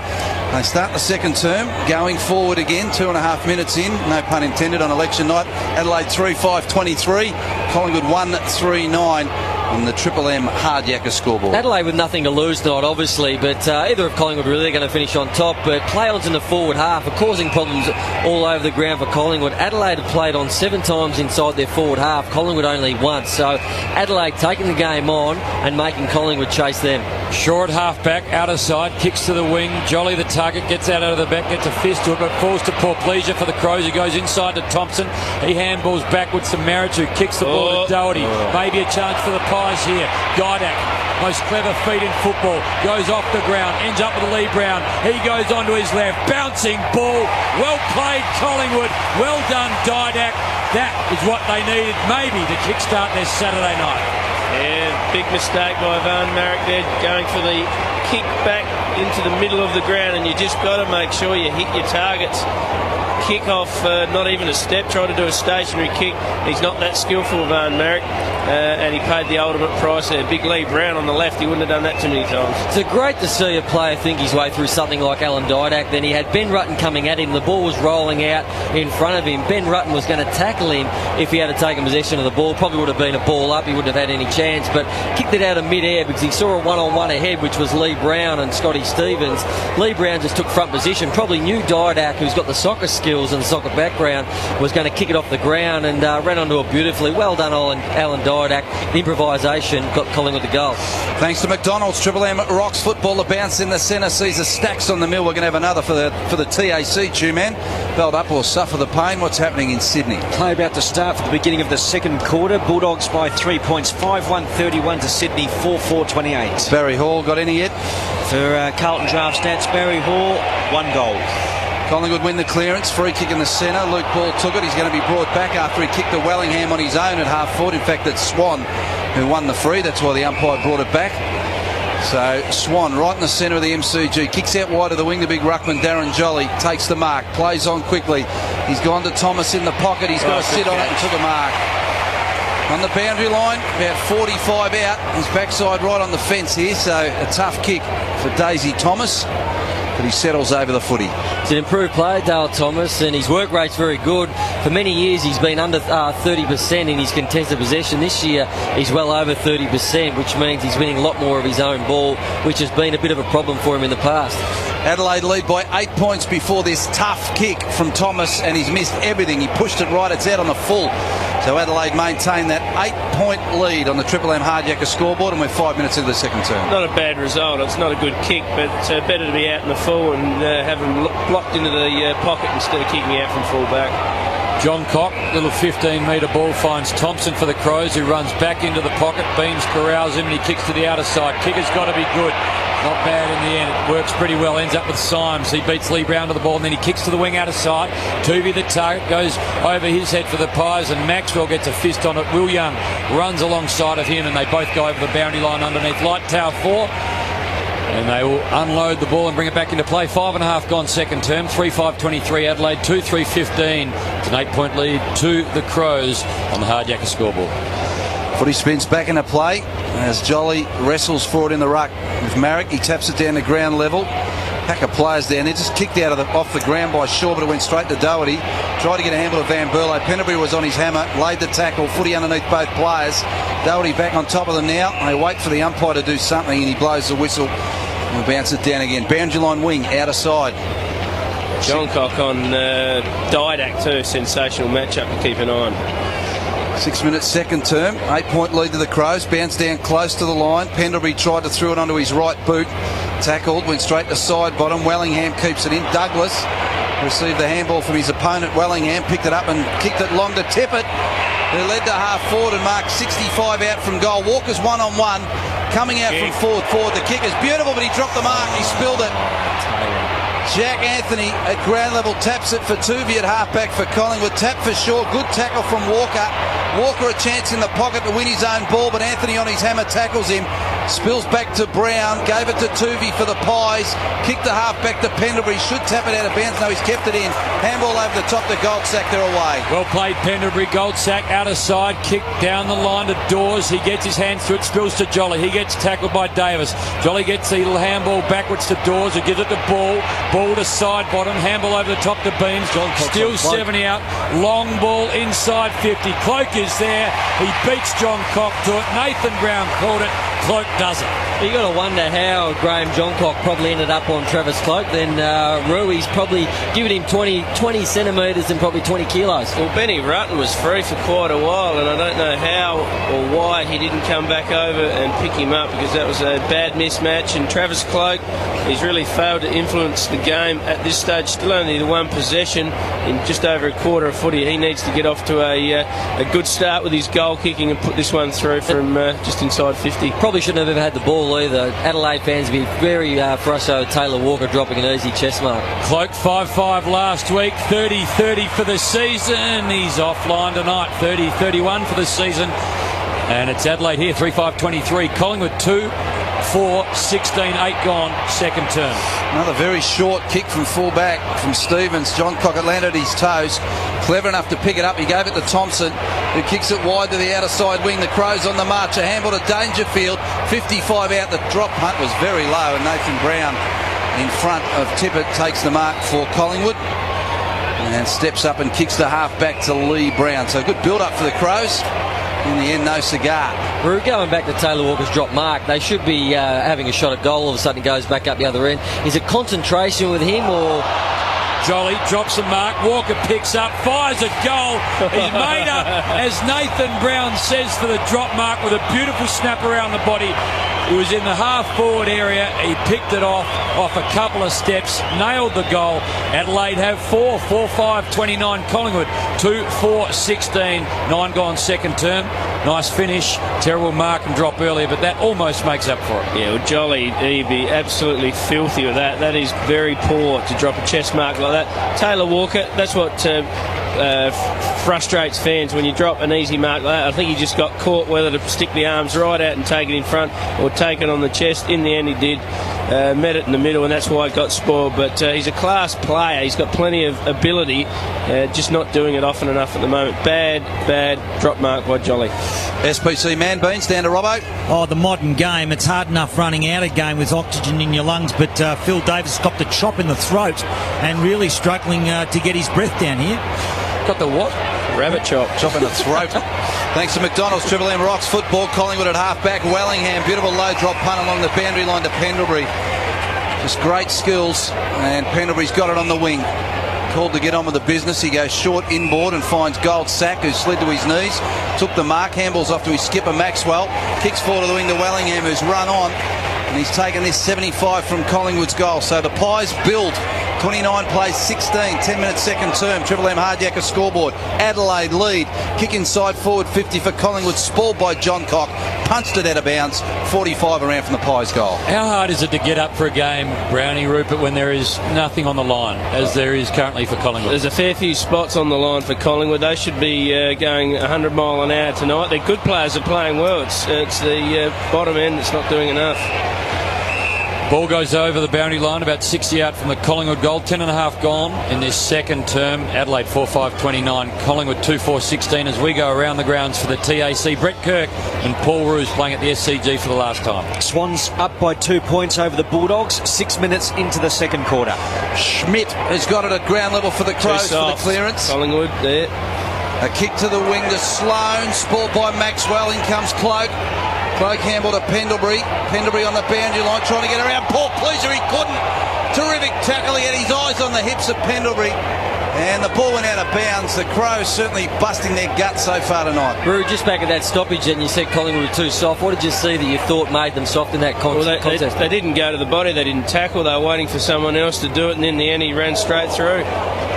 they start the second term going forward again, 2.5 minutes in, no pun intended, on election night. Adelaide 3-5-23, Collingwood 1-3-9 on the Triple M hard yakka scoreboard. Adelaide with nothing to lose tonight, obviously, but either of Collingwood really going to finish on top. But play-ons in the forward half are causing problems all over the ground for Collingwood. Adelaide have played on 7 times inside their forward half, Collingwood only once. So Adelaide taking the game on and making Collingwood chase them. Short half-back, out of side, kicks to the wing. Jolly the target, gets out of the back, gets a fist to it, but falls to poor pleasure for the Crows, who goes inside to Thompson. He handballs backwards to Marich, who kicks the ball to Doherty. Maybe a chance for the Pies here. Gaidak, most clever feet in football, goes off the ground, ends up with Lee Brown. He goes onto his left, bouncing ball. Well played, Collingwood. Well done, Gaidak. That is what they needed, maybe, to kickstart their Saturday night. Yeah, big mistake by Van Marek there, going for the kick back into the middle of the ground, and you just got to make sure you hit your targets. Kick off, not even a step, try to do a stationary kick. He's not that skillful, Van Marek, and he paid the ultimate price there. Big Lee Brown on the left, he wouldn't have done that too many times. It's great to see a player think his way through something like Alan Didak. Then he had Ben Rutten coming at him, the ball was rolling out in front of him. Ben Rutten was going to tackle him if he had taken possession of the ball. Probably would have been a ball up, he wouldn't have had any chance, but kicked it out of mid-air because he saw a one-on-one ahead, which was Lee Brown and Scotty Stevens. Lee Brown just took front position, probably knew Didak, who's got the soccer skills and the soccer background, was going to kick it off the ground, and ran onto it beautifully. Well done, Alan Didak. The improvisation got Collingwood the goal. Thanks to McDonald's, Triple M rocks football. The bounce in the centre sees the stacks on the mill. We're going to have another for the TAC, two-man. Belt up or suffer the pain. What's happening in Sydney? Play about to start for the beginning of the second quarter. Bulldogs by 3 points, 5-1-31 to Sydney, 4-4-28. Barry Hall got any yet? For Carlton draft stats, Barry Hall, 1 goal. Collingwood win the clearance, free kick in the centre. Luke Ball took it. He's going to be brought back after he kicked the Wellingham on his own at half forward. In fact, it's Swan who won the free. That's why the umpire brought it back. So Swan right in the centre of the MCG, kicks out wide of the wing. The big ruckman Darren Jolly takes the mark, plays on quickly. He's gone to Thomas in the pocket. He's got to sit on it and took a mark. On the boundary line, about 45 out. His backside right on the fence here, so a tough kick for Daisy Thomas. But he settles over the footy. He's an improved player, Dale Thomas, and his work rate's very good. For many years, he's been under 30% in his contested possession. This year, he's well over 30%, which means he's winning a lot more of his own ball, which has been a bit of a problem for him in the past. Adelaide lead by 8 points before this tough kick from Thomas, and he's missed everything. He pushed it right, it's out on the full. So Adelaide maintain that 8-point lead on the Triple M Hardjacker scoreboard, and we're 5 minutes into the second term. Not a bad result. It's not a good kick, but better to be out in the full and have him blocked into the pocket instead of kicking out from full back. John Cock, little 15-metre ball, finds Thompson for the Crows, who runs back into the pocket. Beams corrals him and he kicks to the outer side. Kicker's got to be good. Not bad in the end. It works pretty well. Ends up with Symes. He beats Lee Brown to the ball and then he kicks to the wing outer side. Tuvey, the target, goes over his head for the Pies and Maxwell gets a fist on it. Will Young runs alongside of him and they both go over the boundary line underneath. Light Tower 4. And they will unload the ball and bring it back into play. 5.5 gone second term. 3-5-23 Adelaide. 2-3-15. It's an 8-point lead to the Crows on the Hardjacker scoreboard. Footy spins back into play as Jolly wrestles for it in the ruck with Marrick. He taps it down to ground level. Pack of players down there, just kicked out off the ground by Shaw, but it went straight to Doherty. Tried to get a handle of Van Berlo. Penderbury was on his hammer, laid the tackle, footy underneath both players. Doherty back on top of them now. They wait for the umpire to do something and he blows the whistle and we bounce it down again. Boundary line wing, outer side. John Cock on Didac too. Sensational matchup to keep an eye on. 6 minutes second term, 8-point lead to the Crows. Bounce down close to the line. Penderbury tried to throw it onto his right boot. Tackled, went straight to side bottom. Wellingham keeps it in. Douglas received the handball from his opponent. Wellingham picked it up and kicked it long to Tippett, who led to half forward and marked 65 out from goal. Walker's one-on-one, coming out from forward. The kick is beautiful, but he dropped the mark. He spilled it. Jack Anthony at ground level taps it for Tuvey at halfback for Collingwood. Tap for Shaw. Good tackle from Walker. Walker a chance in the pocket to win his own ball, but Anthony on his hammer tackles him. Spills back to Brown. Gave it to Tuvey for the Pies. Kicked the halfback to Penderbury. Should tap it out of bounds. No, he's kept it in. Handball over the top to Goldsack. They're away. Well played, Penderbury. Goldsack outer side. Kick down the line to Dawes. He gets his hands through it. Spills to Jolly. He gets tackled by Davis. Jolly gets the little handball backwards to Dawes, who gives it to Ball. Ball to side bottom. Handball over the top to Beams. Still 70 out. Long ball inside 50. Cloak is there. He beats John Cock to it. Nathan Brown called it. Cloak doesn't. You got to wonder how Graham Johncock probably ended up on Travis Cloak. Then Rui's probably given him 20 centimetres and probably 20 kilos. Well, Benny Rutten was free for quite a while, and I don't know how or why he didn't come back over and pick him up, because that was a bad mismatch. And Travis Cloak, he's really failed to influence the game at this stage. Still only the one possession in just over a quarter of footy. He needs to get off to a good start with his goal kicking and put this one through from just inside 50. Probably shouldn't have ever had the ball either. Adelaide fans would be very frustrated with Taylor Walker dropping an easy chest mark. Cloak 5-5 last week, 30-30 for the season. He's offline tonight, 30-31 for the season. And it's Adelaide here, 3-5-23. Collingwood 2-4-16, 8 gone, second term. Another very short kick from full-back from Stevens. John Cockett landed his toes. Clever enough to pick it up. He gave it to Thompson, who kicks it wide to the outer side wing. The Crows on the march. A handball to Dangerfield. 55 out. The drop punt was very low, and Nathan Brown in front of Tippett takes the mark for Collingwood and steps up and kicks the half back to Lee Brown. So good build-up for the Crows. In the end, no cigar. We're going back to Taylor Walker's drop mark. They should be having a shot at goal. All of a sudden, it goes back up the other end. Is it concentration with him or... Jolly drops the mark. Walker picks up, fires a goal. He's made up, as Nathan Brown says, for the drop mark with a beautiful snap around the body. It was in the half-forward area. He picked it off a couple of steps, nailed the goal. Adelaide have 4-5-29. Collingwood 2-4-16. 9 gone second term. Nice finish. Terrible mark and drop earlier, but that almost makes up for it. Yeah, well, Jolly, he'd be absolutely filthy with that. That is very poor to drop a chest mark like that. Taylor Walker, that's what frustrates fans when you drop an easy mark like that. I think he just got caught whether to stick the arms right out and take it in front or take it on the chest. In the end, he did. Met it in the middle, and that's why it got spoiled. But he's a class player. He's got plenty of ability, just not doing it often enough at the moment. Bad drop mark by Jolly. SPC man beans down to Robbo. Oh, the modern game. It's hard enough running out a game with oxygen in your lungs, but Phil Davis got the chop in the throat and really struggling to get his breath down here. Got the what? Rabbit chop. Chop in the throat. Thanks to McDonald's. Triple M rocks football. Collingwood at half-back. Wellingham. Beautiful low drop punt along the boundary line to Pendlebury. Just great skills, and Pendlebury's got it on the wing. Called to get on with the business. He goes short inboard and finds Goldsack, who slid to his knees. Took the mark, handballs off to his skipper Maxwell. Kicks forward to the wing to Wellingham, who's run on. And he's taken this 75 from Collingwood's goal. So the Pies build. 29 plays 16, 10 minutes second term. Triple M hard yakka scoreboard. Adelaide lead. Kick inside forward 50 for Collingwood. Spoiled by John Cock. Punched it out of bounds. 45 around from the Pies goal. How hard is it to get up for a game, Brownie, Rupert, when there is nothing on the line, as there is currently for Collingwood? There's a fair few spots on the line for Collingwood. They should be going 100 mile an hour tonight. Their good players are playing well. It's the bottom end that's not doing enough. Ball goes over the boundary line, about 60 out from the Collingwood goal. 10.5 gone in this second term. Adelaide 4-5-29. Collingwood 2-4-16 as we go around the grounds for the TAC. Brett Kirk and Paul Roos playing at the SCG for the last time. Swans up by 2 points over the Bulldogs. 6 minutes into the second quarter. Schmidt has got it at ground level for the Crows for the clearance. Collingwood there. A kick to the wing to Sloane. Sport by Maxwell. In comes Cloak. Cloak handball to Pendlebury. Pendlebury on the boundary line trying to get around Paul Pleasure. He couldn't. Terrific tackle. He had his eyes on the hips of Pendlebury. And the ball went out of bounds. The Crows certainly busting their guts so far tonight. Brew, just back at that stoppage and you said Collingwood were too soft. What did you see that you thought made them soft in that contest? They didn't go to the body. They didn't tackle. They were waiting for someone else to do it. And in the end, he ran straight through.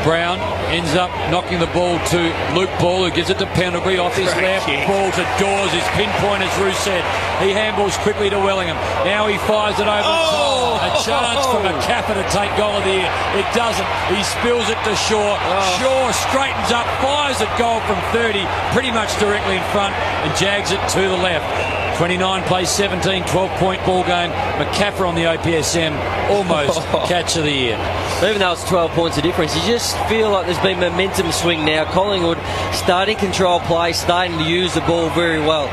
Brown ends up knocking the ball to Luke Ball, who gives it to Pendlebury off his left. Ball to Dawes, his pinpoint, as Roos said. He handballs quickly to Wellingham. Now he fires it over the top. A chance for McCaffer to take goal of the year. It doesn't. He spills it to Shaw. Shaw straightens up, fires at goal from 30, pretty much directly in front, and jags it to the left. 29 plays 17, 12-point ball game. McCaffer on the OPSM, almost catch of the year. Even though it's 12 points of difference, you just feel like there's been momentum swing now. Collingwood starting control play, starting to use the ball very well.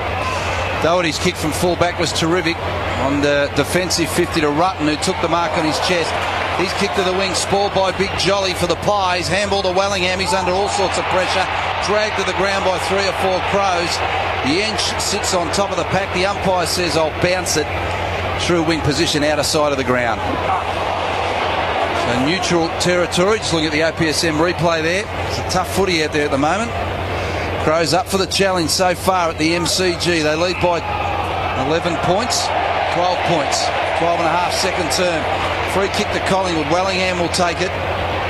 Doherty's kick from full back was terrific on the defensive 50 to Rutten, who took the mark on his chest. He's kicked to the wing, spoiled by Big Jolly for the Pies. Handball to Wellingham, he's under all sorts of pressure. Dragged to the ground by 3 or 4 Crows. Yench sits on top of the pack. The umpire says, I'll bounce it through wing position out of sight of the ground. So neutral territory. Just looking at the OPSM replay there. It's a tough footy out there at the moment. Crows up for the challenge so far at the MCG. They lead by 11 points, 12 points, 12 and a half second term. Free kick to Collingwood. Wellingham will take it.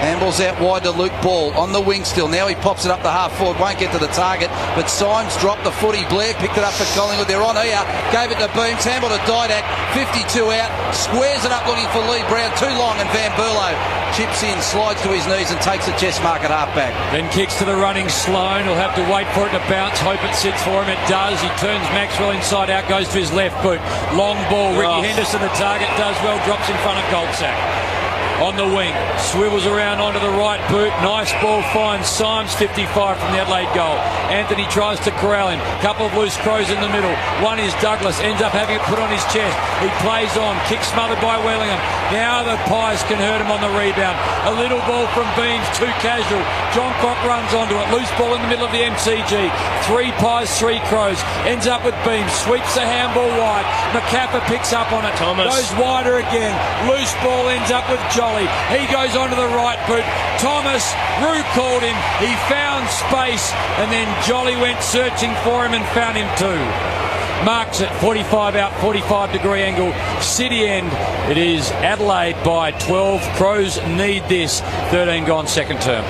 Handballs out wide to Luke Ball. On the wing still. Now he pops it up the half forward. Won't get to the target. But Symes dropped the footy. Blair picked it up for Collingwood. They're on here. Gave it to Beams. Handball to Didak. 52 out. Squares it up looking for Lee Brown. Too long, and Van Berlo chips in, slides to his knees and takes the chest mark at half back. Then kicks to the running Sloane. He'll have to wait for it to bounce. Hope it sits for him. It does. He turns Maxwell inside out. Goes to his left boot. Long ball. Ricky Henderson, the target, does well. Drops in front of Goldsack. On the wing, swivels around onto the right boot. Nice ball, finds Symes, 55 from the Adelaide goal. Anthony tries to corral him. Couple of loose Crows in the middle. One is Douglas, ends up having it put on his chest. He plays on, kick smothered by Wellingham. Now the Pies can hurt him on the rebound. A little ball from Beams, too casual. John Cock runs onto it. Loose ball in the middle of the MCG. 3 Pies, 3 Crows. Ends up with Beams, sweeps the handball wide. McCaffer picks up on it. Thomas goes wider again. Loose ball ends up with Jolly. He goes onto the right boot. Thomas, Rue called him. He found space, and then Jolly went searching for him and found him too. Marks it, 45 out, 45 degree angle. City end. It is Adelaide by 12. Crows need this. 13 gone second term.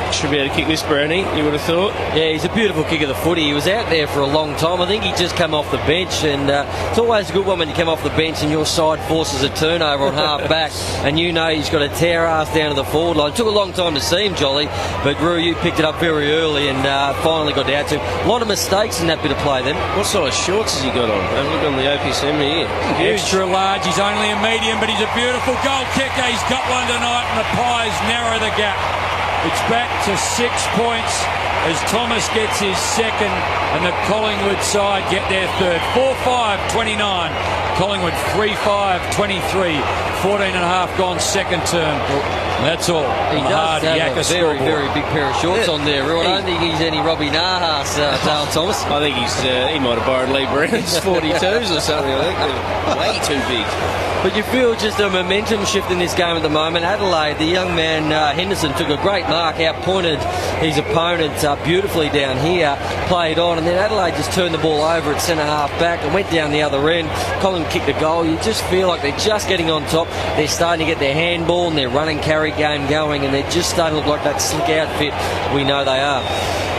Should be able to kick this, Brownie, you would have thought. Yeah, he's a beautiful kick of the footy. He was out there for a long time. I think he just come off the bench, and it's always a good one when you come off the bench and your side forces a turnover on half back, and you know he's got to tear ass down to the forward line. It took a long time to see him, Jolly, but Rue, you picked it up very early and finally got out to him. A lot of mistakes in that bit of play then. What size shorts has he got on? Have a look on the OPSM here. Extra large. He's only a medium, but he's a beautiful goal kicker. He's got one tonight, and the Pies narrow the gap. It's back to 6 points as Thomas gets his second and the Collingwood side get their third. 4-5-29. Collingwood 3-5-23. 14 and a half gone second term. That's all. He does have a very, very big pair of shorts on there. I don't think he's any Robbie Nahas, Dale Thomas. I think he might have borrowed Lee Brown's 42s or something. I think they're way too big. But you feel just a momentum shift in this game at the moment. Adelaide, the young man Henderson, took a great mark, outpointed his opponent beautifully down here, played on, and then Adelaide just turned the ball over at centre half back and went down the other end. Collingwood kicked a goal. You just feel like they're just getting on top. They're starting to get their handball and their running carry game going, and they're just starting to look like that slick outfit we know they are.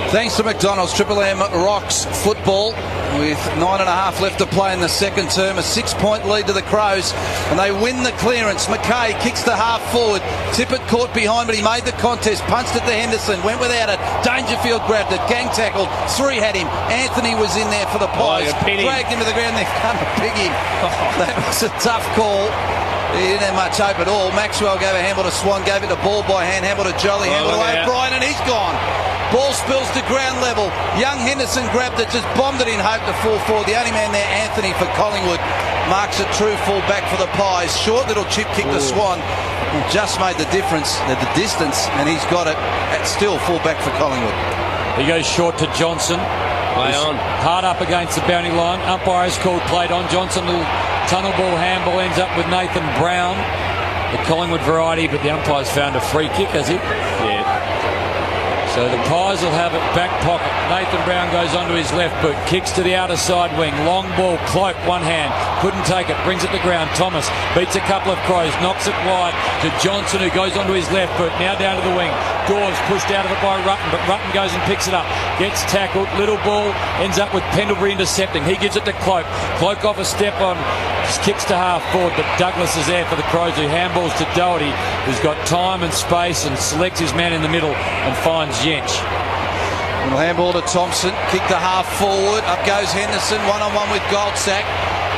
Thanks to McDonald's, Triple M rocks football with 9.5 left to play in the second term. A 6-point lead to the Crows, and they win the clearance. McKay kicks to half forward. Tippett caught behind, but he made the contest. Punched it to Henderson, went without it. Dangerfield grabbed it, gang tackled. 3 had him. Anthony was in there for the Pies. Dragged him to the ground. They've come to pig him. That was a tough call. He didn't have much hope at all. Maxwell gave a handball to Swan, gave it the ball by hand, handball to Jolly, handball to O'Brien, and he's gone. Ball spills to ground level. Young Henderson grabbed it, just bombed it in hope to fall forward. The only man there, Anthony, for Collingwood, marks a true full back for the Pies. Short little chip kick to Swan. Just made the difference at the distance, and he's got it. At still full back for Collingwood. He goes short to Johnson. Play on. Hard up against the boundary line. Umpire has called played on. Johnson, little tunnel ball handball, ends up with Nathan Brown. The Collingwood variety, but the umpire's found a free kick, has he? Yeah. So the Pies will have it back pocket. Nathan Brown goes onto his left boot, kicks to the outer side wing. Long ball, Cloak, one hand. Couldn't take it, brings it to ground. Thomas beats a couple of Crows, knocks it wide to Johnson, who goes onto his left boot. Now down to the wing. Dawes pushed out of it by Rutten, but Rutten goes and picks it up. Gets tackled. Little ball ends up with Pendlebury intercepting. He gives it to Cloak. Cloak off a step on. Kicks to half forward, but Douglas is there for the Crows, who handballs to Doherty, who's got time and space and selects his man in the middle and finds Jench. Little handball to Thompson, kick to half forward. Up goes Henderson, one-on-one with Goldsack.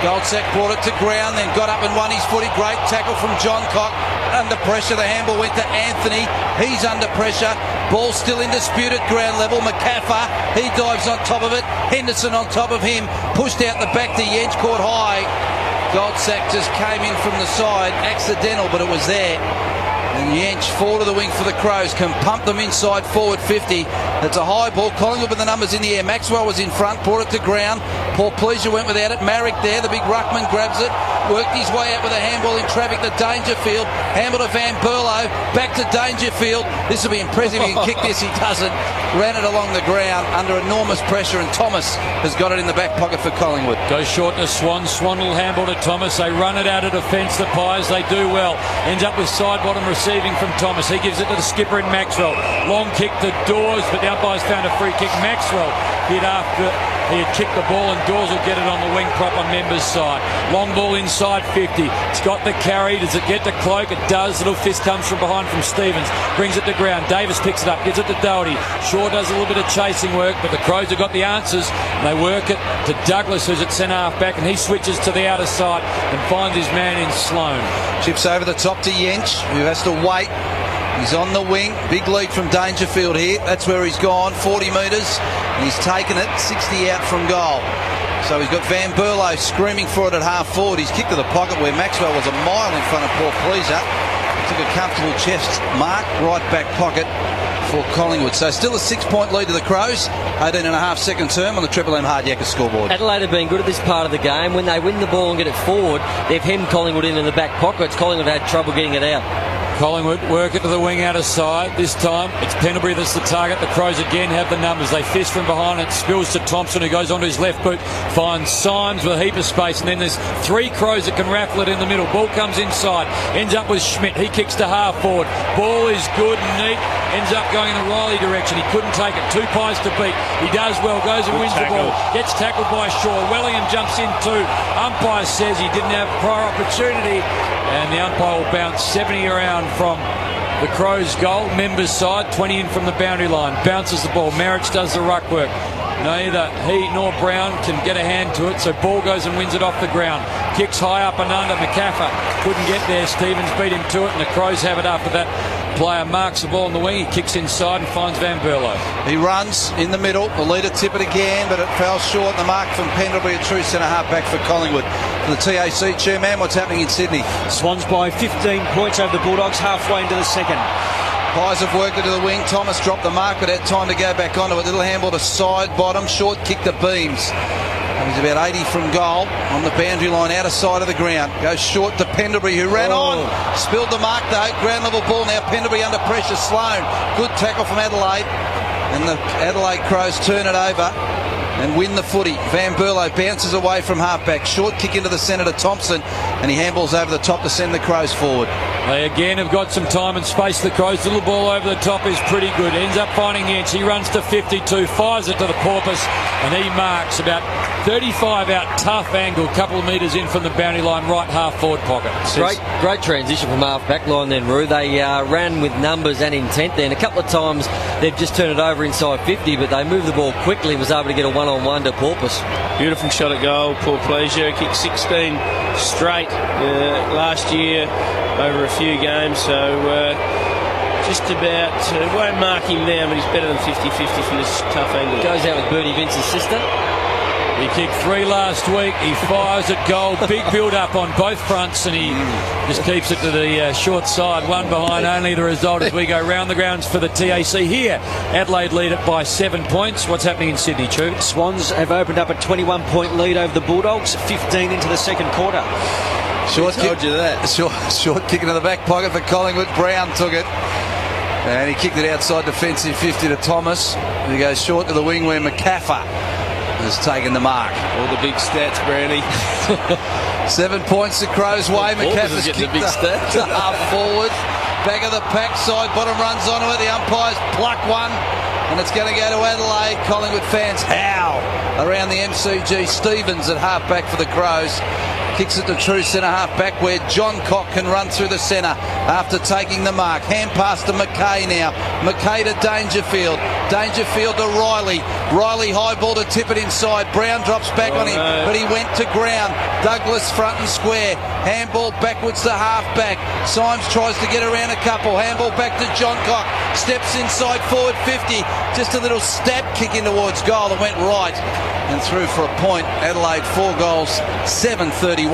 Goldsack brought it to ground, then got up and won his footy. Great tackle from John Cock. Under pressure, the handball went to Anthony. He's under pressure. Ball still in dispute at ground level. McCaffer, he dives on top of it. Henderson on top of him. Pushed out the back to Jench, caught high. Goldsack just came in from the side, accidental, but it was there. And Jench, forward of the wing for the Crows, can pump them inside forward 50. It's a high ball. Collingwood with the numbers in the air. Maxwell was in front, brought it to ground. Paul Pleasure went without it. Marrick there, the big ruckman grabs it, worked his way out with a handball in traffic to Dangerfield. Handball to Van Berlo, back to Dangerfield. This will be impressive. He can kick this, he doesn't. Ran it along the ground under enormous pressure, and Thomas has got it in the back pocket for Collingwood. Goes short to Swan. Swan will handball to Thomas. They run it out of defence, the Pies. They do well. Ends up with side bottom receiving from Thomas. He gives it to the skipper in Maxwell. Long kick to Dawes, but the umpire's found a free kick. Maxwell hit after he had kicked the ball, and Dawes will get it on the wing prop on Members' side. Long ball inside 50. It's got the carry. Does it get to Cloak? It does. Little fist comes from behind from Stevens. Brings it to ground. Davis picks it up. Gives it to Doherty. Shaw does a little bit of chasing work, but the Crows have got the answers. And they work it to Douglas, who's at centre half back, and he switches to the outer side and finds his man in Sloane. Chips over the top to Jench, who has to wait. He's on the wing. Big lead from Dangerfield here. That's where he's gone. 40 metres. And he's taken it 60 out from goal. So he's got Van Berlo screaming for it at half forward. He's kicked to the pocket where Maxwell was a mile in front of Paul Pleaser. Took a comfortable chest mark, right back pocket for Collingwood. So still a 6-point lead to the Crows. 18.5 second term on the Triple M Hard Yakka scoreboard. Adelaide have been good at this part of the game. When they win the ball and get it forward, they've hemmed Collingwood in the back pockets. Collingwood had trouble getting it out. Collingwood work it to the wing outer side. This time it's Pendlebury that's the target. The Crows again have the numbers. They fist from behind. It spills to Thompson, who goes onto his left boot. Finds Symes with a heap of space. And then there's 3 Crows that can raffle it in the middle. Ball comes inside. Ends up with Schmidt. He kicks to half forward. Ball is good and neat. Ends up going in the Riley direction. He couldn't take it. 2 Pies to beat. He does well. Goes and wins the ball. Gets tackled by Shaw. Wellingham jumps in too. Umpire says he didn't have prior opportunity. And the umpire will bounce 70 around from the Crows' goal. Members' side, 20 in from the boundary line. Bounces the ball. Marich does the ruck work. Neither he nor Brown can get a hand to it, so ball goes and wins it off the ground. Kicks high up and under. McCaffer couldn't get there. Stevens beat him to it, and the Crows have it after that player marks the ball on the wing. He kicks inside and finds Van Berlo. He runs in the middle. The leader tip it again, but it fell short. The mark from Pendlebury, a true centre half back for Collingwood. For the TAC chairman, what's happening in Sydney? Swans by 15 points over the Bulldogs halfway into the second. Pies have worked it to the wing. Thomas dropped the mark, but had time to go back onto it. Little handball to side bottom. Short kick to Beams. He's about 80 from goal on the boundary line, outer side of the ground. Goes short to Pendlebury, who ran on. Spilled the mark though. Ground level ball now. Pendlebury under pressure. Sloan. Good tackle from Adelaide. And the Adelaide Crows turn it over and win the footy. Van Berlo bounces away from halfback. Short kick into the centre to Thompson. And he handballs over the top to send the Crows forward. They again have got some time and space. The Crows, little ball over the top is pretty good. Ends up finding Yance. He runs to 52, fires it to the Porpoise, and he marks about 35 out, tough angle, couple of metres in from the boundary line, right half forward pocket. Great transition from half back line then, Roo. They ran with numbers and intent there, and a couple of times they've just turned it over inside 50, but they moved the ball quickly and was able to get a one-on-one to Porpoise. Beautiful shot at goal, Paul Pleasure. Kicked 16 straight last year over a few games, so just about won't mark him down, but he's better than 50-50 from this tough angle. Goes out with Bertie Vince's sister. He kicked 3 last week. He fires at goal. Big build-up on both fronts, and he just keeps it to the short side. One behind only. The result as we go round the grounds for the TAC here. Adelaide lead it by 7 points. What's happening in Sydney, Chu? Swans have opened up a 21-point lead over the Bulldogs. 15 into the second quarter. Short kick into the back pocket for Collingwood. Brown took it. And he kicked it outside defensive 50 to Thomas. He goes short to the wing where McCaffer has taken the mark. All the big stats, Brownie. 7 points the Crows' way. McCaffer's kicked the half forward. Back of the pack, side bottom runs onto it. The umpires pluck one. And it's going to go to Adelaide. Collingwood fans howl around the MCG. Stevens at half back for the Crows. Kicks it to true centre half back where John Cock can run through the centre after taking the mark. Hand pass to McKay now. McKay to Dangerfield. Dangerfield to Riley. Riley high ball to tip it inside. Brown drops back on him, but he went to ground. Douglas front and square. Handball backwards to half back. Symes tries to get around a couple. Handball back to John Cock. Steps inside forward 50. Just a little stab kick in towards goal and went right and through for a point. Adelaide 4 goals, 7-31.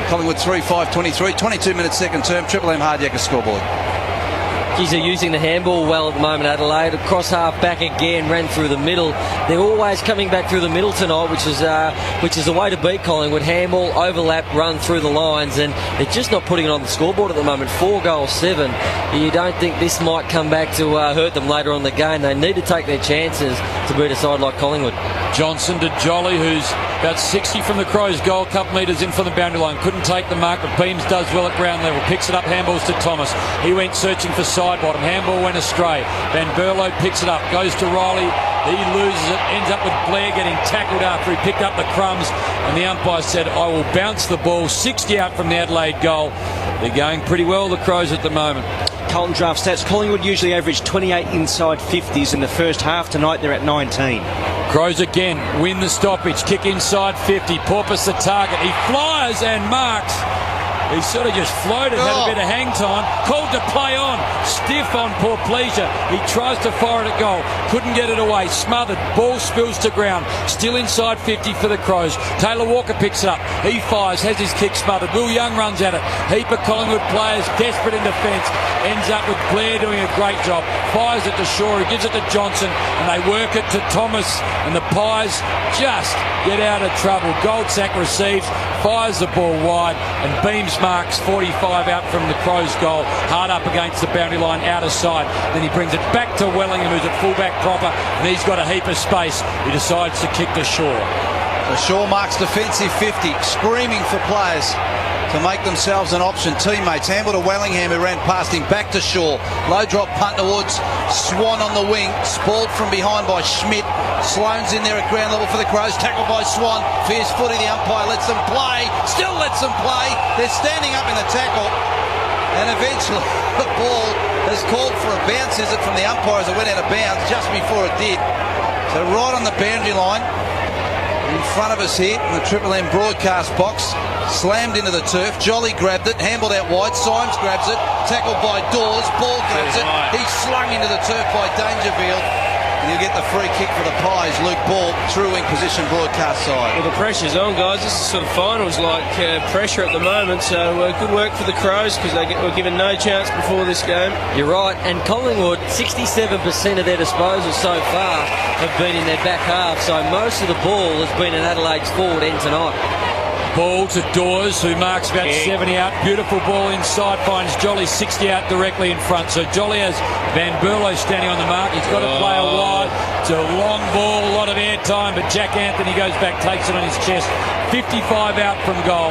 Collingwood 3-5-23. 22 minutes second term. Triple M Hardyacker scoreboard. Geez, they're using the handball well at the moment, Adelaide. Across half back again, ran through the middle. They're always coming back through the middle tonight, which is the way to beat Collingwood. Handball, overlap, run through the lines, and they're just not putting it on the scoreboard at the moment. 4 goals, 7. You don't think this might come back to hurt them later on in the game. They need to take their chances to beat a side like Collingwood. Johnson to Jolly, who's about 60 from the Crows' goal, couple metres in from the boundary line. Couldn't take the mark, but Beams does well at ground level. Picks it up, handballs to Thomas. He went searching for side bottom. Handball went astray. Van Berlo picks it up, goes to Riley. He loses it, ends up with Blair getting tackled after he picked up the crumbs. And the umpire said, I will bounce the ball. 60 out from the Adelaide goal. They're going pretty well, the Crows, at the moment. Carlton draft stats. Collingwood usually average 28 inside 50s in the first half. Tonight they're at 19. Crows again win the stoppage. Kick inside 50. Porpoise the target. He flies and marks. He sort of just floated, had a bit of hang time. Called to play on. Stiff on poor Pleasure. He tries to fire it at goal. Couldn't get it away. Smothered. Ball spills to ground. Still inside 50 for the Crows. Taylor Walker picks it up. He fires. Has his kick smothered. Will Young runs at it. Heap of Collingwood players desperate in defence. Ends up with Blair doing a great job. Fires it to Shaw. He gives it to Johnson. And they work it to Thomas. And the Pies just get out of trouble. Goldsack receives. Fires the ball wide. And Beams marks 45 out from the Crows' goal. Hard up against the boundary line, out of sight. Then he brings it back to Wellingham, who's at fullback proper, and he's got a heap of space. He decides to kick to Shaw. So Shaw marks defensive 50, screaming for players to make themselves an option. Teammates, handball to Wellingham, who ran past him, back to Shaw. Low drop punt towards Swan on the wing, spalled from behind by Schmidt. Sloan's in there at ground level for the Crows, tackled by Swan. Fierce footy, the umpire lets them play, still lets them play. They're standing up in the tackle, and eventually the ball has called for a bounce, is it, from the umpire as it went out of bounds just before it did. So right on the boundary line, in front of us here in the Triple M broadcast box, slammed into the turf. Jolly grabbed it, handballed out wide. Symes grabs it, tackled by Dawes. Ball grabs it. He's slung into the turf by Dangerfield. And you get the free kick for the Pies. Luke Ball, true wing position broadcast side. Well, the pressure's on, guys. This is sort of finals-like pressure at the moment. So good work for the Crows because they were given no chance before this game. You're right. And Collingwood, 67% of their disposals so far have been in their back half. So most of the ball has been in Adelaide's forward end tonight. Ball to Dawes, who marks about 70 out. Beautiful ball inside, finds Jolly 60 out directly in front. So Jolly has Van Berlo standing on the mark. He's got to play a wide. It's a long ball, a lot of air time, but Jack Anthony goes back, takes it on his chest. 55 out from goal.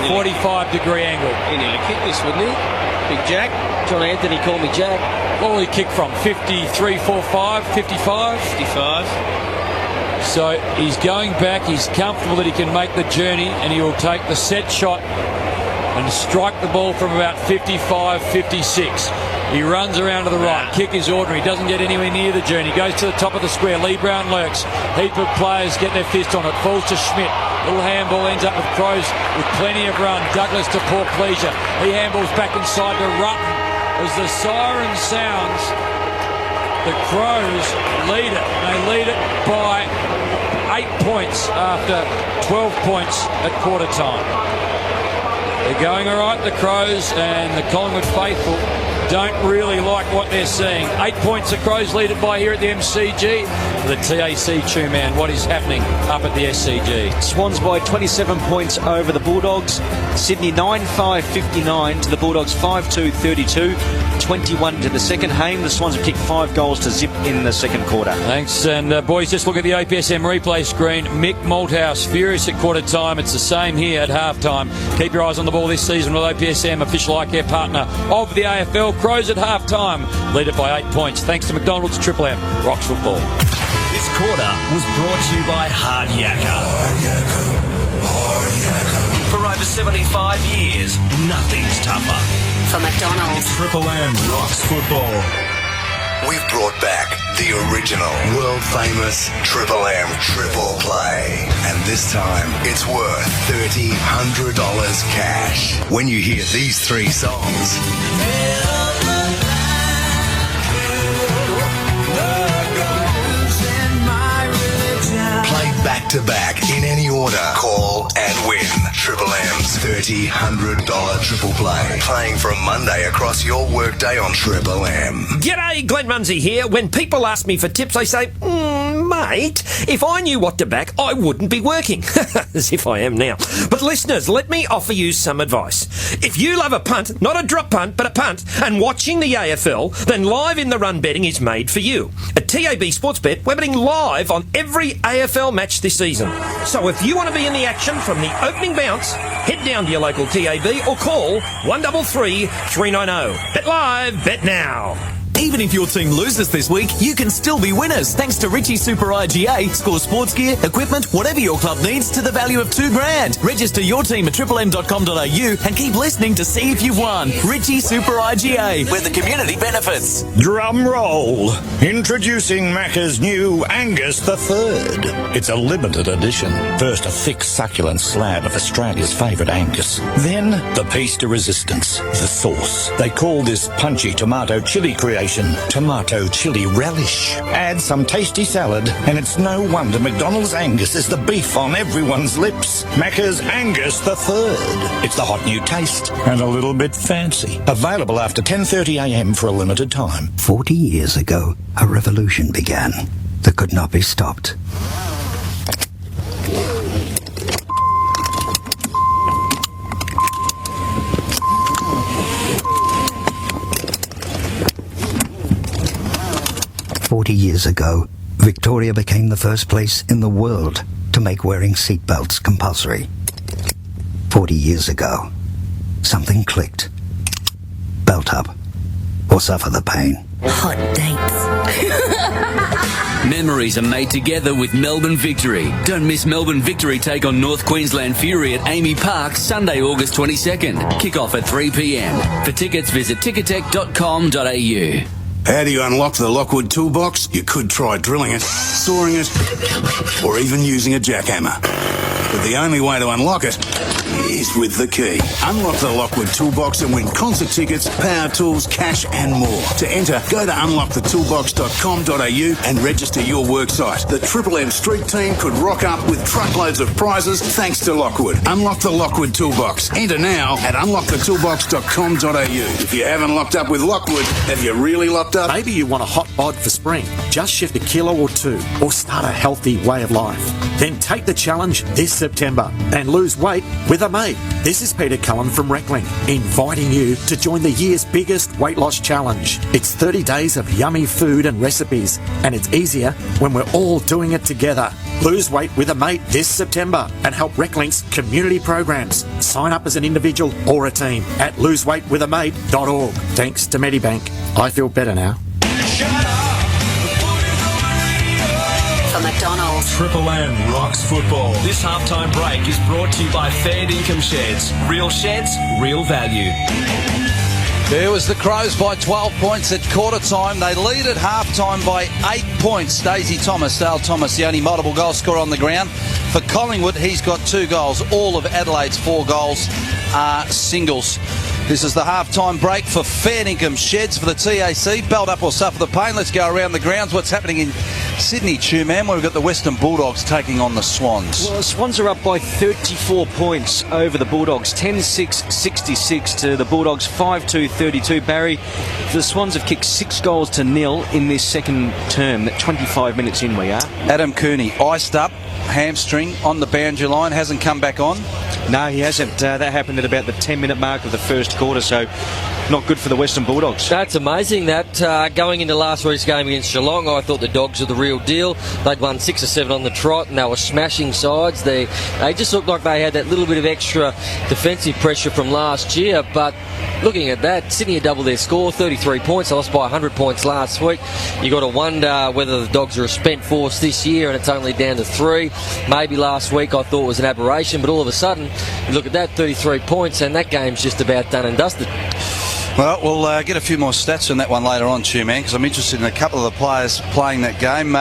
45-degree angle. He nearly kicked this, wouldn't he? Big Jack. John Anthony called me Jack. What will he kick from? 53, 45, 55? 55. So he's going back. He's comfortable that he can make the journey, and he will take the set shot and strike the ball from about 55, 56. He runs around to the right. Kick is ordinary. He doesn't get anywhere near the journey. Goes to the top of the square. Lee Brown lurks. Heap of players get their fist on it. Falls to Schmidt. Little handball ends up with Crows with plenty of run. Douglas to Port Pleasure. He handballs back inside to Rutten. As the siren sounds, the Crows lead it. They lead it by 8 points after 12 points at quarter time. They're going all right, the Crows, and the Collingwood faithful don't really like what they're seeing. 8 points the Crows lead it by here at the MCG. The TAC Chew Man, what is happening up at the SCG? Swans by 27 points over the Bulldogs. Sydney 9-5-59 to the Bulldogs 5-2-32. 21 to the second. Haim, the Swans have kicked 5 goals to zip in the second quarter. Thanks, and boys, just look at the OPSM replay screen. Mick Malthouse furious at quarter time. It's the same here at half time. Keep your eyes on the ball this season with OPSM, official eye care partner of the AFL. Crows at half time lead it by 8 points. Thanks to McDonald's. Triple M rocks football. This quarter was brought to you by Hard Yakka. For over 75 years, nothing's tougher. For McDonald's. Triple M rocks football. We've brought back the original, world-famous Triple M Triple Play. And this time, it's worth $100 cash. When you hear these 3 songs... Played back-to-back in any order. Call and win Triple M's $100 Triple Play. Playing from Monday across your workday on Triple M. G'day, Glenn Rumsey here. When people ask me for tips, I say, mate, if I knew what to back, I wouldn't be working. As if I am now. But listeners, let me offer you some advice. If you love a punt, not a drop punt, but a punt, and watching the AFL, then Live in the Run betting is made for you. At TAB Sportsbet, we're betting live on every AFL match this season. So if you want to be in the action from the opening bounce, head down to your local TAB or call 133 390. Bet live, bet now. Even if your team loses this week, you can still be winners thanks to Richie Super IGA. Score sports gear, equipment, whatever your club needs to the value of $2,000. Register your team at triplem.com.au and keep listening to see if you've won. Richie Super IGA, where the community benefits. Drum roll. Introducing Macca's new Angus the Third. It's a limited edition. First, a thick, succulent slab of Australia's favourite Angus. Then, the piece de resistance, the sauce. They call this punchy tomato chili creation tomato chili relish. Add some tasty salad, and it's no wonder McDonald's Angus is the beef on everyone's lips. Macca's Angus the Third. It's the hot new taste and a little bit fancy. Available after 10:30 a.m. for a limited time. 40 years ago, a revolution began that could not be stopped. Years ago, Victoria became the first place in the world to make wearing seatbelts compulsory. 40 years ago, something clicked. Belt up, or suffer the pain. Hot dates. Memories are made together with Melbourne Victory. Don't miss Melbourne Victory take on North Queensland Fury at Amy Park, Sunday, August 22nd. Kick off at 3 p.m. For tickets, visit ticketek.com.au. How do you unlock the Lockwood toolbox? You could try drilling it, sawing it, or even using a jackhammer. But the only way to unlock it is with the key. Unlock the Lockwood toolbox and win concert tickets, power tools, cash and more. To enter, go to unlockthetoolbox.com.au and register your worksite. The Triple M Street team could rock up with truckloads of prizes thanks to Lockwood. Unlock the Lockwood toolbox. Enter now at unlockthetoolbox.com.au. If you haven't locked up with Lockwood, have you really locked up? Maybe you want a hot bod for spring. Just shift a kilo or two or start a healthy way of life. Then take the challenge this September and lose weight with a mate. This is Peter Cullen from Reckling, inviting you to join the year's biggest weight loss challenge. It's 30 days of yummy food and recipes, and it's easier when we're all doing it together. Lose weight with a mate this September and help Reckling's community programs. Sign up as an individual or a team at loseweightwithamate.org. Thanks to Medibank. I feel better now. For McDonald's. Triple M rocks football. This halftime break is brought to you by Fair Income Sheds. Real sheds, real value. There was the Crows by 12 points at quarter time. They lead at half time by 8 points. Dale Thomas, the only multiple goal scorer on the ground. For Collingwood, he's got 2 goals. All of Adelaide's 4 goals are singles. This is the half-time break for Fair Income Sheds for the TAC. Belt up or suffer the pain. Let's go around the grounds. What's happening in Sydney, Tuman, where we've got the Western Bulldogs taking on the Swans. Well, the Swans are up by 34 points over the Bulldogs. 10-6-66 to the Bulldogs, 5-2-32. Barry, the Swans have kicked 6 goals to nil in this second term. 25 minutes in we are. Adam Cooney, iced up, hamstring on the boundary line, hasn't come back on. No, he hasn't. That happened at about the 10-minute mark of the first quarter, so not good for the Western Bulldogs. That's amazing. That going into last week's game against Geelong, I thought the Dogs were the real deal. They'd won 6 or 7 on the trot, and they were smashing sides. They just looked like they had that little bit of extra defensive pressure from last year. But looking at that, Sydney had doubled their score, 33 points. They lost by 100 points last week. You got to wonder whether the Dogs are a spent force this year, and it's only down to 3. Maybe last week I thought was an aberration, but all of a sudden, you look at that, 33 points, and that game's just about done and dusted. Well, we'll get a few more stats on that one later on, man, because I'm interested in a couple of the players playing that game.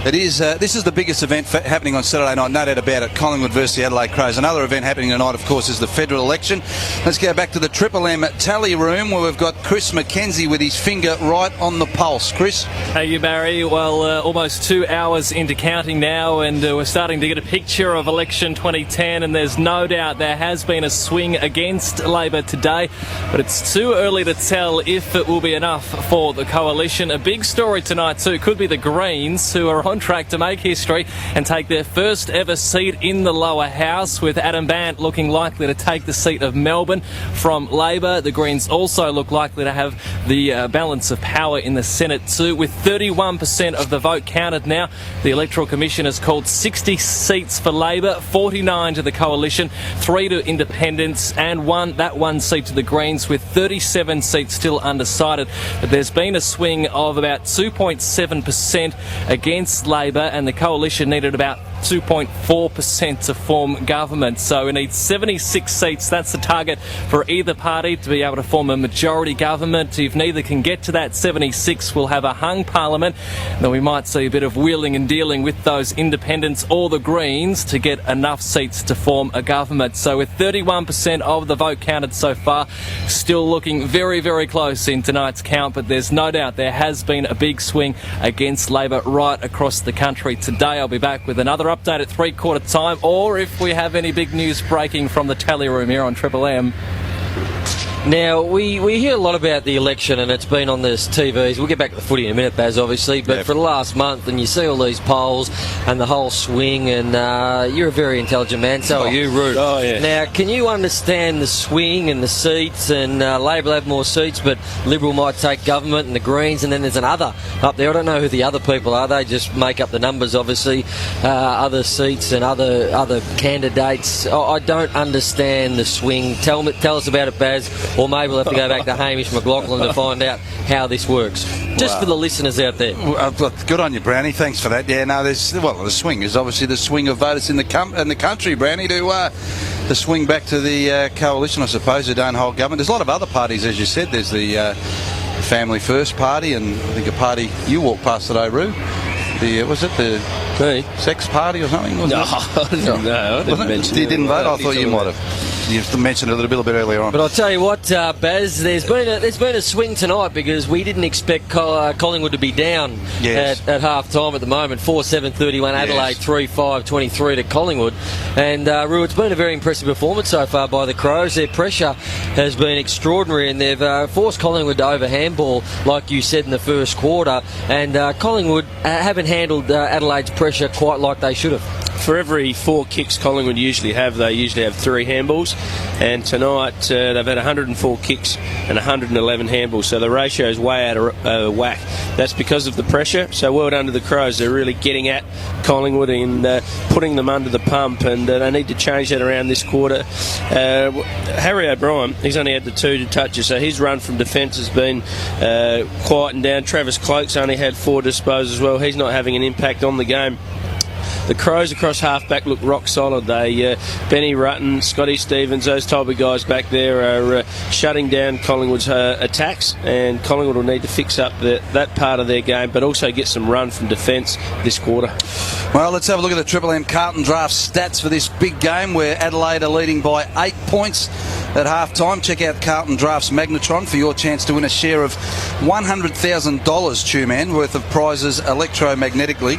This is the biggest event happening on Saturday night, no doubt about it. Collingwood versus the Adelaide Crows. Another event happening tonight, of course, is the federal election. Let's go back to the Triple M tally room, where we've got Chris McKenzie with his finger right on the pulse. Chris? Hey, you, Barry. Well, almost 2 hours into counting now, and we're starting to get a picture of election 2010, and there's no doubt there has been a swing against Labor today, but it's too early to tell if it will be enough for the coalition. A big story tonight too could be the Greens, who are on track to make history and take their first ever seat in the lower house, with Adam Bant looking likely to take the seat of Melbourne from Labor. The Greens also look likely to have the balance of power in the Senate too, with 31% of the vote counted now. The Electoral Commission has called 60 seats for Labor, 49 to the coalition, 3 to independents, and one seat to the Greens, with 37 seats still undecided. But there's been a swing of about 2.7% against Labor, and the coalition needed about 2.4% to form government. So we need 76 seats. That's the target for either party to be able to form a majority government. If neither can get to that 76, we'll have a hung parliament. Then we might see a bit of wheeling and dealing with those independents or the Greens to get enough seats to form a government. So with 31% of the vote counted so far, still looking very, very close in tonight's count, but there's no doubt there has been a big swing against Labor right across the country today. I'll be back with another update at 3/4 time, or if we have any big news breaking from the tally room here on Triple M. Now, we hear a lot about the election, and it's been on the TVs. We'll get back to the footy in a minute, Baz, obviously, but for the last month, and you see all these polls and the whole swing, and you're a very intelligent man, so are you, Root. Oh, yeah. Now, can you understand the swing and the seats, and Labor will have more seats, but Liberal might take government, and the Greens, and then there's another up there. I don't know who the other people are. They just make up the numbers, obviously, other seats and other candidates. I don't understand the swing. Tell us about it, Baz. Or maybe we'll have to go back to Hamish McLaughlin to find out how this works. Just for the listeners out there. Good on you, Brownie. Thanks for that. Yeah, no, the swing is obviously the swing of voters in the country, Brownie, to swing back to the coalition, I suppose, who don't hold government. There's a lot of other parties, as you said. There's the family first party, and I think a party you walked past today, Roo. Was it the sex party or something? No, I didn't mention it. You didn't vote? I thought you might have. You mentioned it a little bit earlier on. But I'll tell you what, Baz, there's been a swing tonight because we didn't expect Collingwood to be down at half time at the moment. 4-7-31 Adelaide, 3-5-23 to Collingwood. And Roo, it's been a very impressive performance so far by the Crows. Their pressure has been extraordinary, and they've forced Collingwood to over-handball, like you said, in the first quarter. And Collingwood haven't handled Adelaide's pressure quite like they should have. For every 4 kicks Collingwood they usually have 3 handballs, and tonight they've had 104 kicks and 111 handballs, so the ratio is way out of whack. That's because of the pressure, so well done to the Crows. They're really getting at Collingwood and putting them under the pump, and they need to change that around this quarter. Harry O'Brien, he's only had the 2 touches, so his run from defence has been quietened down. Travis Cloak's only had 4 disposals as well. He's not having an impact on the game. The Crows across half-back look rock solid. They Benny Rutten, Scotty Stevens, those type of guys back there are shutting down Collingwood's attacks, and Collingwood will need to fix up that part of their game, but also get some run from defence this quarter. Well, let's have a look at the Triple M Carlton Draft stats for this big game where Adelaide are leading by 8 points at half-time. Check out Carlton Draft's Magnetron for your chance to win a share of $100,000, Two-Man, worth of prizes electromagnetically.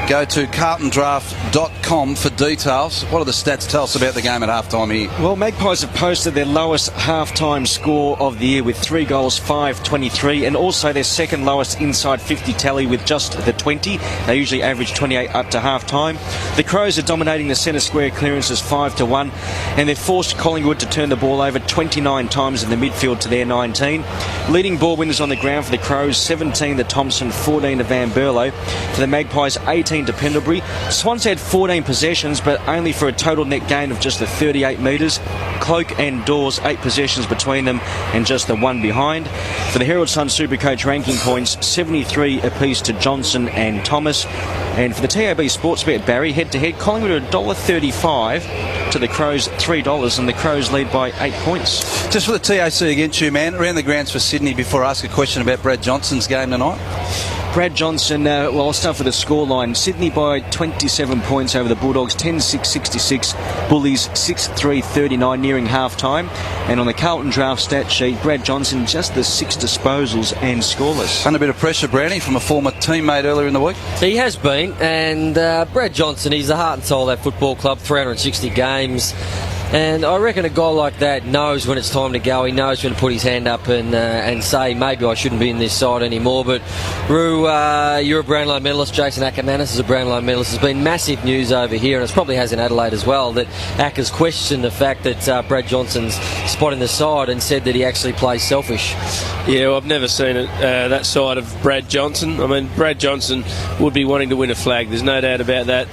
Go to carltondraft.com for details. What do the stats tell us about the game at half-time here? Well, Magpies have posted their lowest half-time score of the year with 3 goals, 5-23, and also their second lowest inside 50 tally with just the 20. They usually average 28 up to half-time. The Crows are dominating the centre square clearances 5-1, and they've forced Collingwood to turn the ball over 29 times in the midfield to their 19. Leading ball winners on the ground for the Crows, 17 to Thompson, 14 to Van Berlo. For the Magpies, 18 to Pendlebury. Swans had 14 possessions, but only for a total net gain of just the 38 metres. Cloak and Dawes, 8 possessions between them and just the 1 behind. For the Herald Sun Supercoach ranking points, 73 apiece to Johnson and Thomas. And for the TAB Sportsbet, Barry, head-to-head, Collingwood are $1.35 to the Crows $3, and the Crows lead by 8 points. Just for the TAC again, Two-Man, around the grounds for Sydney before I ask a question about Brad Johnson's game tonight. Brad Johnson, well, I'll start with the scoreline. Sydney by 27 points over the Bulldogs, 10-6-66. Bullies 6-3-39 nearing half-time. And on the Carlton Draft stat sheet, Brad Johnson just the 6 disposals and scoreless. Under a bit of pressure, Brownie, from a former teammate earlier in the week. He has been, and Brad Johnson, he's the heart and soul of that football club, 360 games. And I reckon a guy like that knows when it's time to go. He knows when to put his hand up and say, maybe I shouldn't be in this side anymore. But, Roo, you're a Brownlow medalist. Jason Ackermanis is a Brownlow medalist. There's been massive news over here, and it probably has in Adelaide as well, that Acker's questioned the fact that Brad Johnson's spotting the side and said that he actually plays selfish. Yeah, well, I've never seen it, that side of Brad Johnson. I mean, Brad Johnson would be wanting to win a flag. There's no doubt about that.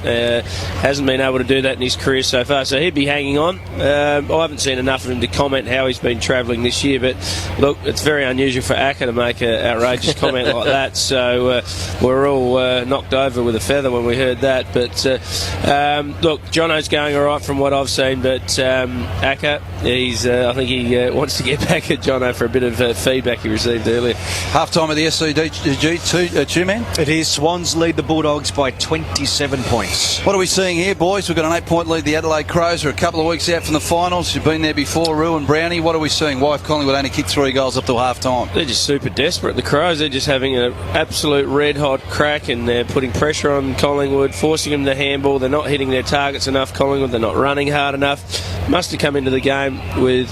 Hasn't been able to do that in his career so far, so he'd be hanging on. I haven't seen enough of him to comment how he's been travelling this year, but look, it's very unusual for Acker to make an outrageous comment like that, so we're all knocked over with a feather when we heard that. But look, Jono's going all right from what I've seen, but Acker, I think he wants to get back at Jono for a bit of feedback he received earlier. Half-time of the SCG, Two-Man? It is. Swans lead the Bulldogs by 27 points. What are we seeing here, boys? We've got an 8-point lead. The Adelaide Crows are a couple of weeks out from the finals. You've been there before, Roo and Brownie. What are we seeing? Why have Collingwood only kicked 3 goals up till half-time? They're just super desperate. The Crows, they're just having an absolute red-hot crack, and they're putting pressure on Collingwood, forcing them to handball. They're not hitting their targets enough, Collingwood. They're not running hard enough. Must have come into the game with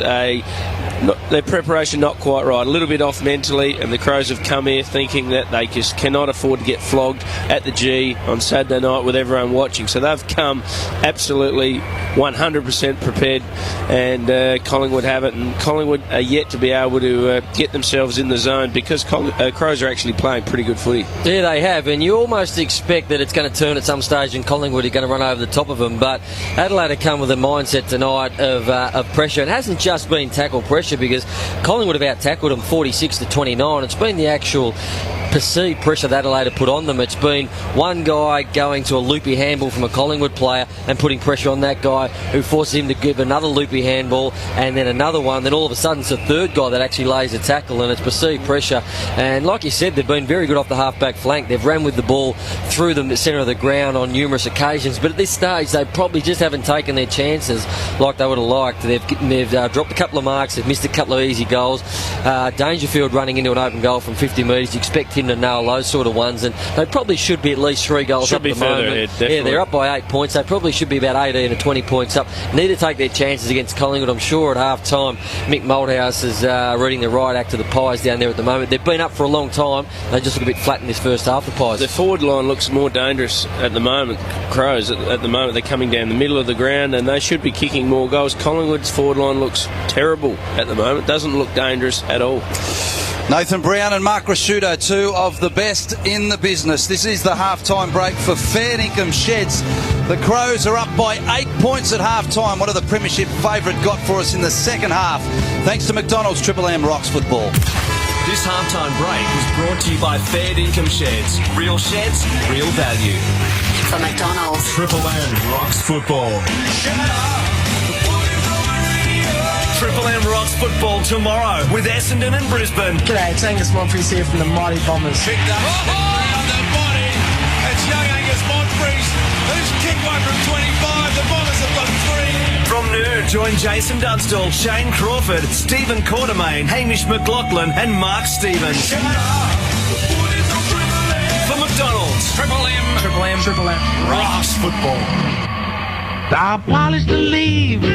their preparation not quite right, a little bit off mentally, and the Crows have come here thinking that they just cannot afford to get flogged at the G on Saturday night with everyone watching. So they've come absolutely 100% prepared, and Collingwood have it, and Collingwood are yet to be able to get themselves in the zone because Crows are actually playing pretty good footy. Yeah, they have, and you almost expect that it's going to turn at some stage and Collingwood are going to run over the top of them, but Adelaide have come with a mindset tonight of pressure. It hasn't just been tackle pressure, because Collingwood have out-tackled them 46-29. It's been the actual perceived pressure that Adelaide have put on them. It's been one guy going to a loopy handball from a Collingwood player and putting pressure on that guy, who forces him to give another loopy handball, and then another one. Then all of a sudden it's the third guy that actually lays a tackle, and it's perceived pressure. And like you said, they've been very good off the half-back flank. They've ran with the ball through the centre of the ground on numerous occasions, but at this stage they probably just haven't taken their chances like they would have liked. They've dropped a couple of marks, they've missed a couple of easy goals. Dangerfield running into an open goal from 50 metres, you expect him to nail those sort of ones, and they probably should be at least 3 goals up at the moment. Yeah, they're up by 8 points. They probably should be about 18 to 20 points up. Need to take their chances against Collingwood. I'm sure at half time Mick Malthouse is reading the right act to the Pies down there at the moment. They've been up for a long time. They just look a bit flat in this first half, the Pies. The forward line looks more dangerous at the moment. Crows at the moment, they're coming down the middle of the ground and they should be kicking more goals. Collingwood's forward line looks terrible at the moment. Doesn't look dangerous at all. Nathan Brown and Mark Rasciuto, two of the best in the business. This is the half-time break for Fair Income Sheds. The Crows are up by 8 points at half-time. What are the premiership favourite got for us in the second half? Thanks to McDonald's, Triple M rocks football. This halftime break was brought to you by Fair Income Sheds. Real sheds, real value. For McDonald's, Triple M rocks football. Triple M rocks football tomorrow with Essendon and Brisbane. G'day, it's Angus Monfries here from the Mighty Bombers. Picked up on the body. It's young Angus Monfries who's kicked one from 25. The Bombers have got 3. From noon, join Jason Dunstall, Shane Crawford, Stephen Quartermain, Hamish McLaughlin and Mark Stevens. For McDonald's, Triple M. Triple M. Triple M. Rocks football. I'll polish the leaves,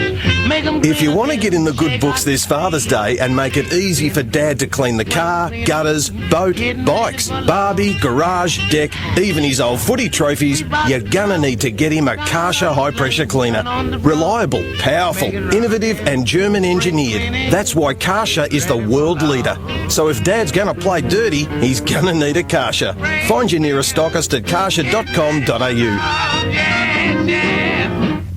make them. If you want to get in the good books this Father's Day and make it easy for Dad to clean the car, gutters, boat, bikes, Barbie, garage, deck, even his old footy trophies, you're gonna need to get him a Karsha high-pressure cleaner. Reliable, powerful, innovative and German engineered. That's why Karsha is the world leader. So if Dad's gonna play dirty, he's gonna need a Karsha. Find your nearest stockist at karsha.com.au.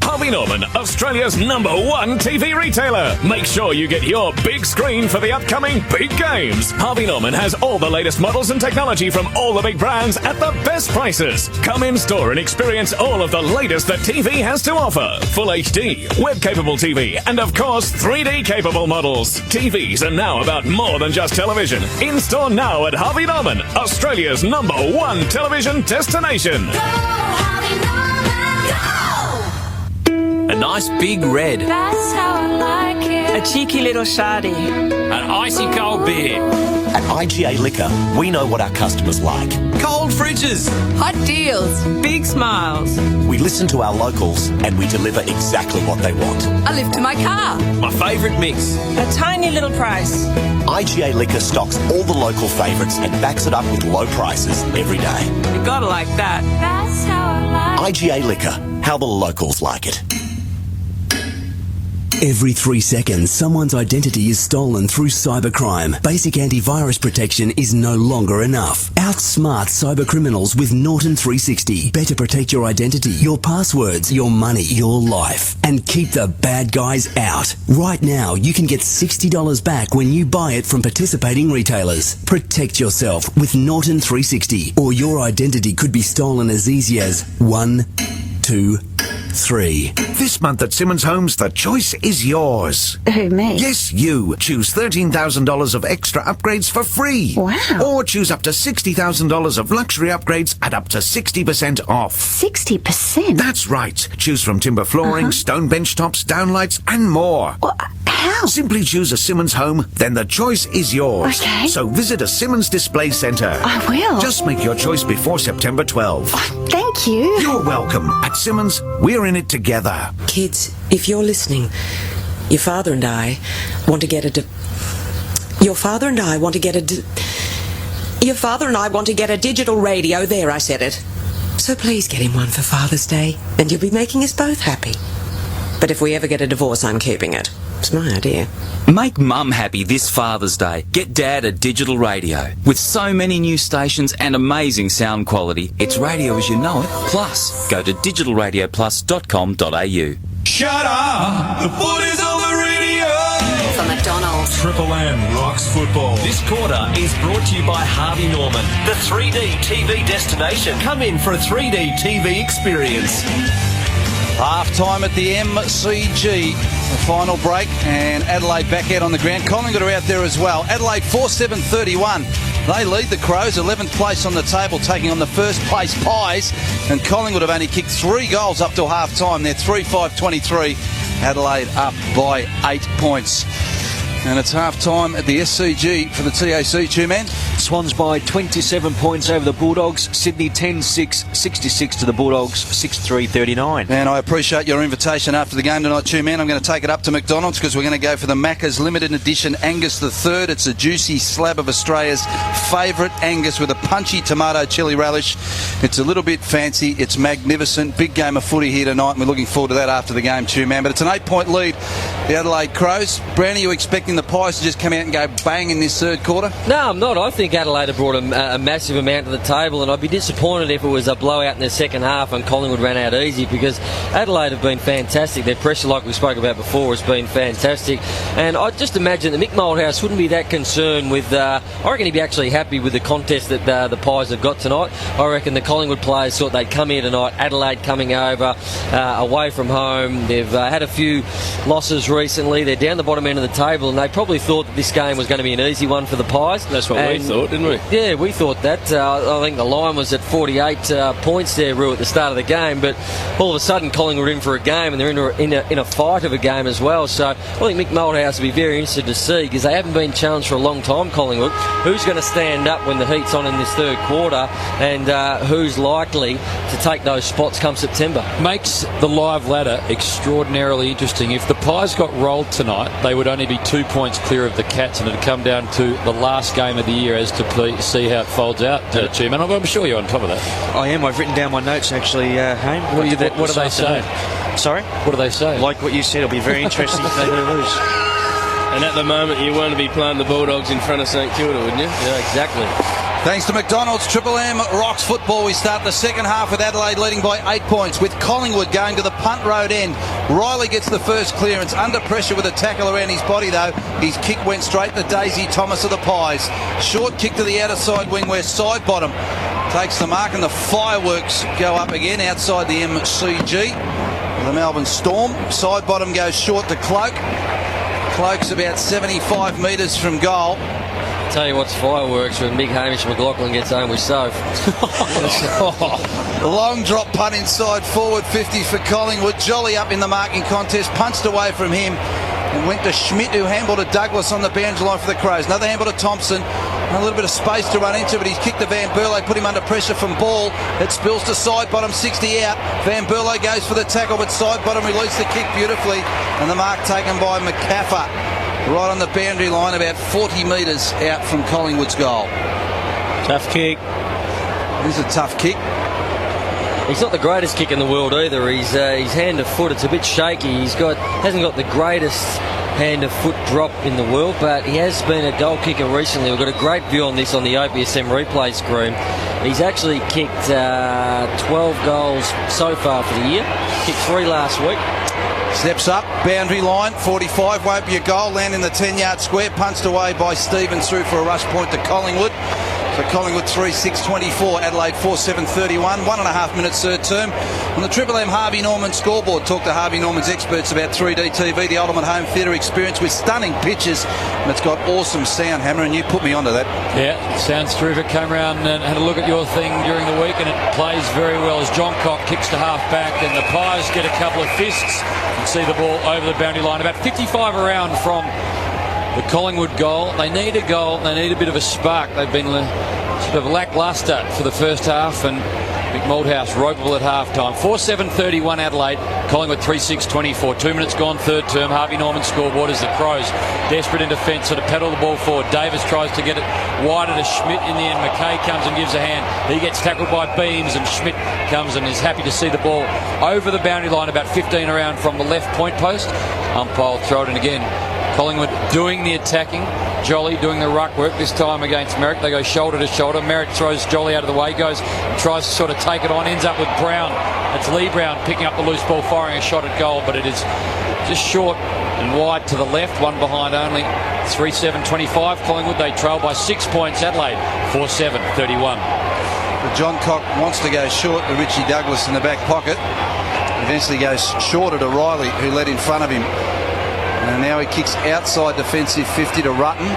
Harvey Norman, Australia's #1 TV retailer. Make sure you get your big screen for the upcoming big games. Harvey Norman has all the latest models and technology from all the big brands at the best prices. Come in store and experience all of the latest that TV has to offer. Full HD, web-capable TV, and of course 3D-capable models. TVs are now about more than just television. In store now at Harvey Norman, Australia's #1 television destination. A nice big red. That's how I like it. A cheeky little shardy. An icy cold beer. At IGA Liquor, we know what our customers like. Cold fridges. Hot deals. Big smiles. We listen to our locals and we deliver exactly what they want. A lift to my car. My favourite mix. A tiny little price. IGA Liquor stocks all the local favourites and backs it up with low prices every day. You gotta like that. That's how I like it. IGA Liquor, how the locals like it. Every 3 seconds, someone's identity is stolen through cybercrime. Basic antivirus protection is no longer enough. Outsmart cybercriminals with Norton 360. Better protect your identity, your passwords, your money, your life. And keep the bad guys out. Right now, you can get $60 back when you buy it from participating retailers. Protect yourself with Norton 360, or your identity could be stolen as easy as 1, 2, 3. This month at Simmons Homes, the choice is yours. Who, me? Yes, you. Choose $13,000 of extra upgrades for free. Wow. Or choose up to $60,000 of luxury upgrades at up to 60% off. 60%? That's right. Choose from timber flooring, stone bench tops, downlights, and more. How? Simply choose a Simmons home, then the choice is yours. Okay. So visit a Simmons display centre. I will. Just make your choice before September 12. Thank you. You're welcome. At Simmons, we're in it together. Kids, if you're listening, your father and I want to get a digital radio. There, I said it. So please get him one for Father's Day, and you'll be making us both happy. But if we ever get a divorce, I'm keeping it. It's my idea. Make Mum happy this Father's Day. Get Dad a digital radio. With so many new stations and amazing sound quality, it's radio as you know it. Plus, go to digitalradioplus.com.au. Shut up! The foot is on the radio! For McDonald's, Triple M rocks football. This quarter is brought to you by Harvey Norman, the 3D TV destination. Come in for a 3D TV experience. Half time at the MCG. The final break, and Adelaide back out on the ground. Collingwood are out there as well. Adelaide 4-7-31. They lead the Crows, 11th place on the table, taking on the first place Pies. And Collingwood have only kicked 3 goals up till half time. They're 3-5-23. Adelaide up by 8 points. And it's half time at the SCG for the TAC, Two-Man. Swans by 27 points over the Bulldogs. Sydney 10-6, 66 to the Bulldogs, 6-3-39. And I appreciate your invitation after the game tonight, Two-Man. I'm going to take it up to McDonald's because we're going to go for the Macca's Limited Edition Angus III. It's a juicy slab of Australia's favourite Angus with a punchy tomato chili relish. It's a little bit fancy. It's magnificent. Big game of footy here tonight, and we're looking forward to that after the game, Two-Man. But it's an 8-point lead, the Adelaide Crows. Brown, are you expecting the Pies to just come out and go bang in this third quarter? No, I'm not. I think Adelaide have brought a massive amount to the table, and I'd be disappointed if it was a blowout in the second half and Collingwood ran out easy, because Adelaide have been fantastic. Their pressure, like we spoke about before, has been fantastic. And I just imagine that Mick Moldhouse wouldn't be that concerned with... I reckon he'd be actually happy with the contest that the Pies have got tonight. I reckon the Collingwood players thought they'd come here tonight. Adelaide coming over, away from home. They've had a few losses recently. They're down the bottom end of the table, and they probably thought that this game was going to be an easy one for the Pies. That's what we thought, didn't we? Yeah, we thought that. I think the line was at 48 points there, Rue, at the start of the game, but all of a sudden Collingwood are in for a game, and they're in a fight of a game as well. So I think Mick Moldhouse will be very interested to see, because they haven't been challenged for a long time, Collingwood, who's going to stand up when the heat's on in this third quarter, and who's likely to take those spots come September. Makes the live ladder extraordinarily interesting. If the Pies got rolled tonight, they would only be 2 points clear of the Cats, and it'd come down to the last game of the year as to see how it folds out, Chairman. I'm sure you're on top of that. I am. I've written down my notes, actually, Hayne. What do they say? Sorry? What do they say? Like what you said, it'll be very interesting if they do lose. And at the moment, you want to be playing the Bulldogs in front of St Kilda, wouldn't you? Yeah, exactly. Thanks to McDonald's, Triple M rocks football. We start the second half with Adelaide leading by 8 points, with Collingwood going to the punt road end. Riley gets the first clearance, under pressure with a tackle around his body though. His kick went straight to Daisy Thomas of the Pies. Short kick to the outer side wing where side bottom takes the mark, and the fireworks go up again outside the MCG. The Melbourne Storm. Side bottom goes short to Cloak. Cloak's about 75 metres from goal. Tell you what's fireworks when big Hamish McLaughlin gets home with Soph. Long drop punt inside forward 50 for Collingwood. Jolly up in the marking contest, punched away from him and went to Schmidt, who handballed to Douglas on the boundary line for the Crows. Another handball to Thompson. A little bit of space to run into, but he's kicked to Van Berlo, put him under pressure from Ball. It spills to side bottom, 60 out. Van Berlo goes for the tackle, but side bottom released the kick beautifully, and the mark taken by McCaffer. Right on the boundary line, about 40 metres out from Collingwood's goal. Tough kick. It is a tough kick. He's not the greatest kick in the world either. His hand to foot, it's a bit shaky. Hasn't got the greatest hand to foot drop in the world, but he has been a goal kicker recently. We've got a great view on this on the OPSM replay screen. He's actually kicked 12 goals so far for the year. Kicked 3 last week. Steps up, boundary line, 45, won't be a goal, land in the 10-yard square, punched away by Stevens through for a rush point to Collingwood. So Collingwood 3-6-24, Adelaide 4-7-31, 1.5 minutes third term. On the Triple M Harvey Norman scoreboard, talk to Harvey Norman's experts about 3D TV, the ultimate home theatre experience with stunning pictures, and it's got awesome sound, Hammer, and you put me onto that. Yeah, sounds terrific. Came around and had a look at your thing during the week, and it plays very well as John Cock kicks to half back, and the Pies get a couple of fists and see the ball over the boundary line. About 55 around from the Collingwood goal. They need a goal. They need a bit of a spark. They've been sort of lacklustre for the first half, and Mick Moldhouse ropeable at half-time. 4-7-31 Adelaide. Collingwood 3-6-24. 2 minutes gone, third term. Harvey Norman scoreboard as the Crows desperate in defence, sort of pedal the ball forward. Davis tries to get it wider to Schmidt in the end. McKay comes and gives a hand. He gets tackled by Beams, and Schmidt comes and is happy to see the ball over the boundary line, about 15 around from the left point post. Umpire throw it in again. Collingwood doing the attacking. Jolly doing the ruck work, this time against Merrick. They go shoulder to shoulder. Merrick throws Jolly out of the way, goes and tries to sort of take it on, ends up with Brown. It's Lee Brown picking up the loose ball, firing a shot at goal, but it is just short and wide to the left, one behind only. 3-7-25 Collingwood. They trail by 6 points. Adelaide 4-7-31. John Cock wants to go short to Richie Douglas in the back pocket. Eventually goes shorter to Riley, who led in front of him. And now he kicks outside defensive 50 to Rutten.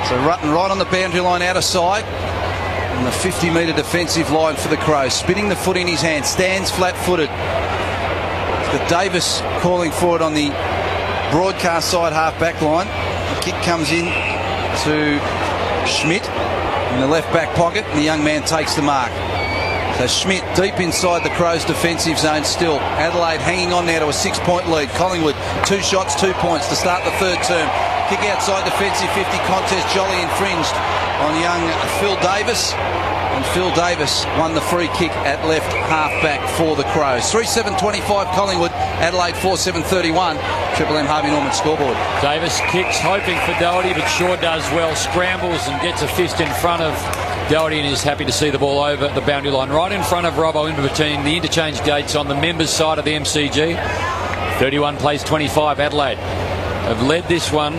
So Rutten right on the boundary line out of sight. And the 50-metre defensive line for the Crows. Spinning the foot in his hand. Stands flat-footed. It's got Davis calling for it on the broadcast side half-back line. The kick comes in to Schmidt in the left-back pocket. And the young man takes the mark. So Schmidt deep inside the Crows' defensive zone still. Adelaide hanging on now to a 6-point lead. Collingwood 2 shots, 2 points to start the third term. Kick outside defensive 50 contest. Jolly infringed on young Phil Davis. And Phil Davis won the free kick at left half-back for the Crows. 3-7-25 Collingwood. Adelaide 4-7-31. Triple M Harvey Norman scoreboard. Davis kicks, hoping for Doherty, but sure does well. Scrambles and gets a fist in front of Doherty, and is happy to see the ball over the boundary line, right in front of Robbo, in between the interchange gates on the members' side of the MCG. 31 plays 25. Adelaide have led this one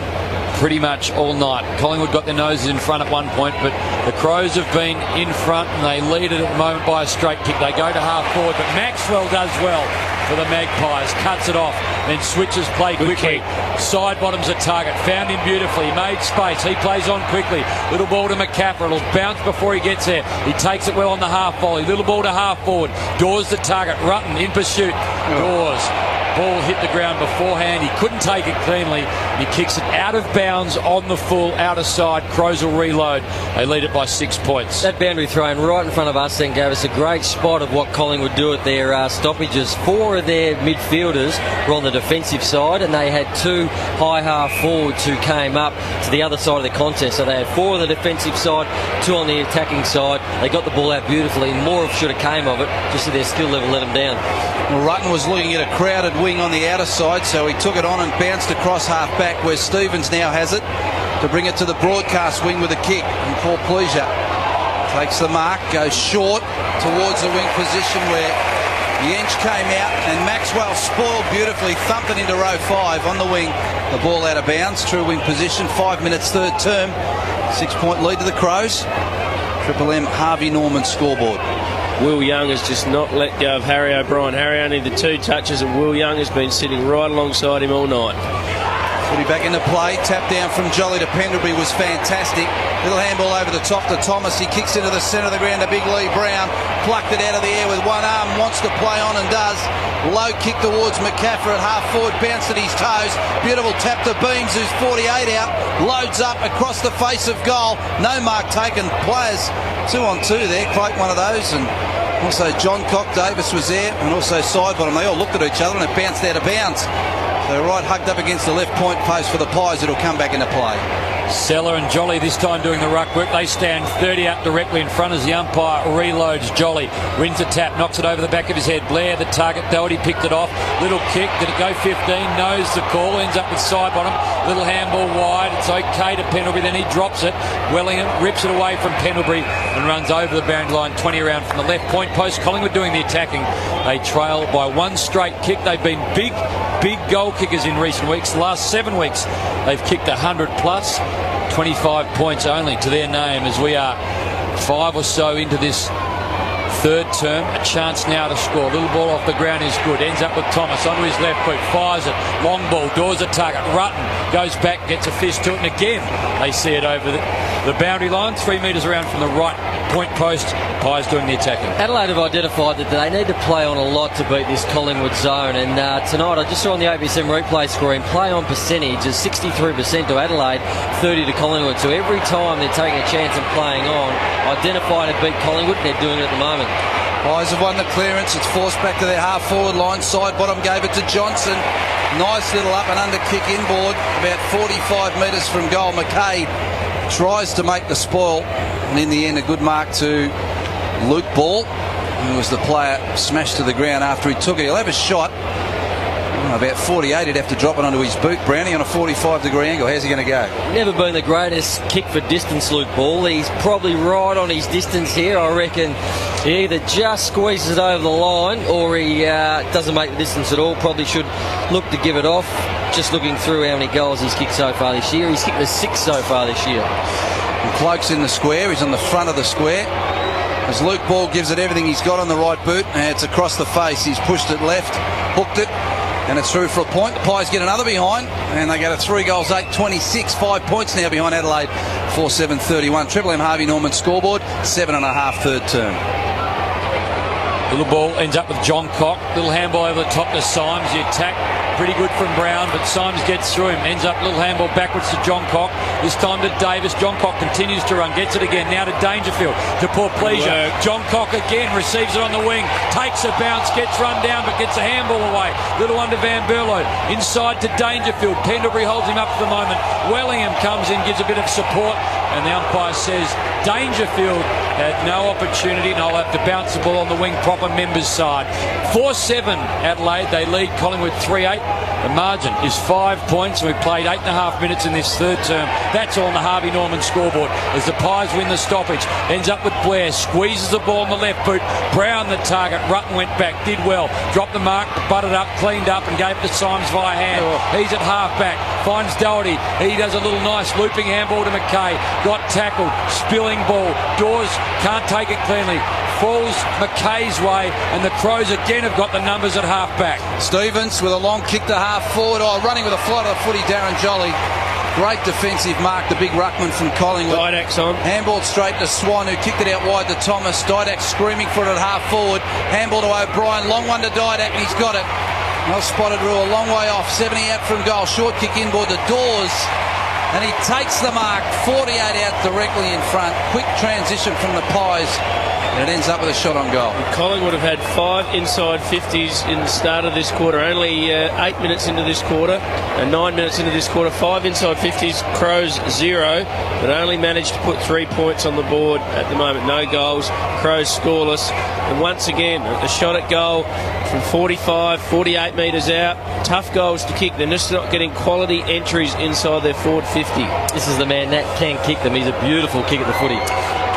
pretty much all night. Collingwood got their noses in front at one point, but the Crows have been in front, and they lead it at the moment by a straight kick. They go to half forward, but Maxwell does well for the Magpies, cuts it off, then switches play quickly. Side bottoms a target, found him beautifully, made space, he plays on quickly. Little ball to McCaffrey, it'll bounce before he gets there. He takes it well on the half volley. Little ball to half forward, Dawes the target, Rutten in pursuit. Dawes, ball hit the ground beforehand, he couldn't take it cleanly. He kicks it out of bounds on the full outer side. Crows will reload. They lead it by 6 points. That boundary throw in right in front of us then gave us a great spot of what Collingwood do at their stoppages. 4 of their midfielders were on the defensive side, and they had 2 high half forwards who came up to the other side of the contest. So they had 4 on the defensive side, 2 on the attacking side. They got the ball out beautifully, and more should have came of it. Just that their skill level let them down. Well, Rutten was looking at a crowded wing on the outer side, so he took it on and bounced across half-back, where Stevens now has it to bring it to the broadcast wing with a kick. And Paul Pleasure takes the mark, goes short towards the wing position where Yench came out, and Maxwell spoiled beautifully, thumped it into row 5 on the wing. The ball out of bounds, true wing position, 5 minutes third term. 6-point lead to the Crows. Triple M Harvey Norman scoreboard. Will Young has just not let go of Harry O'Brien. Harry only the 2 touches, and Will Young has been sitting right alongside him all night. Footy back into play. Tap down from Jolly to Pendlebury was fantastic. Little handball over the top to Thomas. He kicks into the centre of the ground to Big Lee Brown. Plucked it out of the air with one arm. Wants to play on and does. Low kick towards McCaffrey at half forward. Bounced at his toes. Beautiful tap to Beams, who's 48 out. Loads up across the face of goal. No mark taken. Players 2-on-2 there. Cloak one of those, and also John Cock Davis was there, and also Sidebottom. They all looked at each other, and it bounced out of bounds. So right hugged up against the left point post for the Pies. It'll come back into play. Seller and Jolly this time doing the ruck work. They stand 30 up directly in front as the umpire reloads. Jolly wins a tap, knocks it over the back of his head. Blair the target, Doherty picked it off. Little kick, did it go 15? Knows the call, ends up with side bottom. Little handball wide, it's okay to Pendlebury, then he drops it. Wellingham rips it away from Pendlebury and runs over the boundary line, 20 around from the left point post. Collingwood doing the attacking. They trail by 1 straight kick. They've been big goal kickers in recent weeks. The last 7 weeks they've kicked 100 plus. 25 points only to their name as we are 5 or so into this third term. A chance now to score. Little ball off the ground is good. Ends up with Thomas onto his left foot. Fires it. Long ball. Doors a target. Rutten goes back, gets a fist to it, and again they see it over the boundary line. 3 metres around from the right point post. Pies doing the attacking. Adelaide have identified that they need to play on a lot to beat this Collingwood zone, and tonight I just saw on the ABSM replay scoring, play on percentage is 63% to Adelaide, 30 to Collingwood. So every time they're taking a chance and playing on, identify to beat Collingwood, and they're doing it at the moment. Pies have won the clearance. It's forced back to their half forward line. Side bottom gave it to Johnson. Nice little up and under kick inboard, about 45 metres from goal. McKay tries to make the spoil, and in the end a good mark to Luke Ball, who was the player smashed to the ground after he took it. He'll have a shot. About 48, he'd have to drop it onto his boot. Brownie on a 45-degree angle. How's he going to go? Never been the greatest kick for distance, Luke Ball. He's probably right on his distance here. I reckon he either just squeezes it over the line or he doesn't make the distance at all. Probably should look to give it off. just looking through how many goals he's kicked so far this year. He's kicked the 6 so far this year. And Cloak's in the square. He's on the front of the square. As Luke Ball gives it everything he's got on the right boot, and it's across the face. He's pushed it left, hooked it, and it's through for a point. The Pies get another behind, and they go to 3 goals, 8-26. 5 points now behind Adelaide, 4-7-31. Triple M Harvey Norman scoreboard, 7.5 third term. Little ball ends up with John Cock. Little handball over the top to Symes. The attack pretty good from Brown, but Symes gets through him. Ends up little handball backwards to John Cock. This time to Davis. John Cock continues to run. Gets it again. Now to Dangerfield. To Poor Pleasure. John Cock again receives it on the wing. Takes a bounce. Gets run down, but gets a handball away. Little one to Van Berlo. Inside to Dangerfield. Pendlebury holds him up for the moment. Wellingham comes in, gives a bit of support, and the umpire says Dangerfield had no opportunity, and I'll have to bounce the ball on the wing, proper members side. 4-7 Adelaide. They lead Collingwood 3-8. The margin is 5 points, and we've played 8.5 minutes in this third term. That's all on the Harvey Norman scoreboard as the Pies win the stoppage. Ends up with Blair, squeezes the ball on the left boot. Brown the target. Rutten went back, did well. Dropped the mark, butted up, cleaned up, and gave it to Symes via hand. He's at half back. Finds Doherty. He does a little nice looping handball to McKay. Got tackled. Spilling ball. Dawes can't take it cleanly. Falls McKay's way, and the Crows again have got the numbers at half back. Stevens with a long kick to half forward. Running with a flight of the footy, Darren Jolly. Great defensive mark, the big ruckman from Collingwood. Didak's on. Handball straight to Swan, who kicked it out wide to Thomas. Didak screaming for it at half forward. Handball to O'Brien. Long one to Didak, and he's got it. Well spotted, Rule. A long way off. 70 out from goal. Short kick inboard to Dawes. And he takes the mark. 48 out directly in front. Quick transition from the Pies. And it ends up with a shot on goal. Collingwood have had 5 inside 50s in the start of this quarter. Only 8 minutes into this quarter and 9 minutes into this quarter. 5 inside 50s. Crows 0, but only managed to put 3 points on the board at the moment. No goals. Crows scoreless. And once again, a shot at goal from 45, 48 metres out. Tough goals to kick. They're just not getting quality entries inside their forward 50. This is the man that can kick them. He's a beautiful kick at the footy.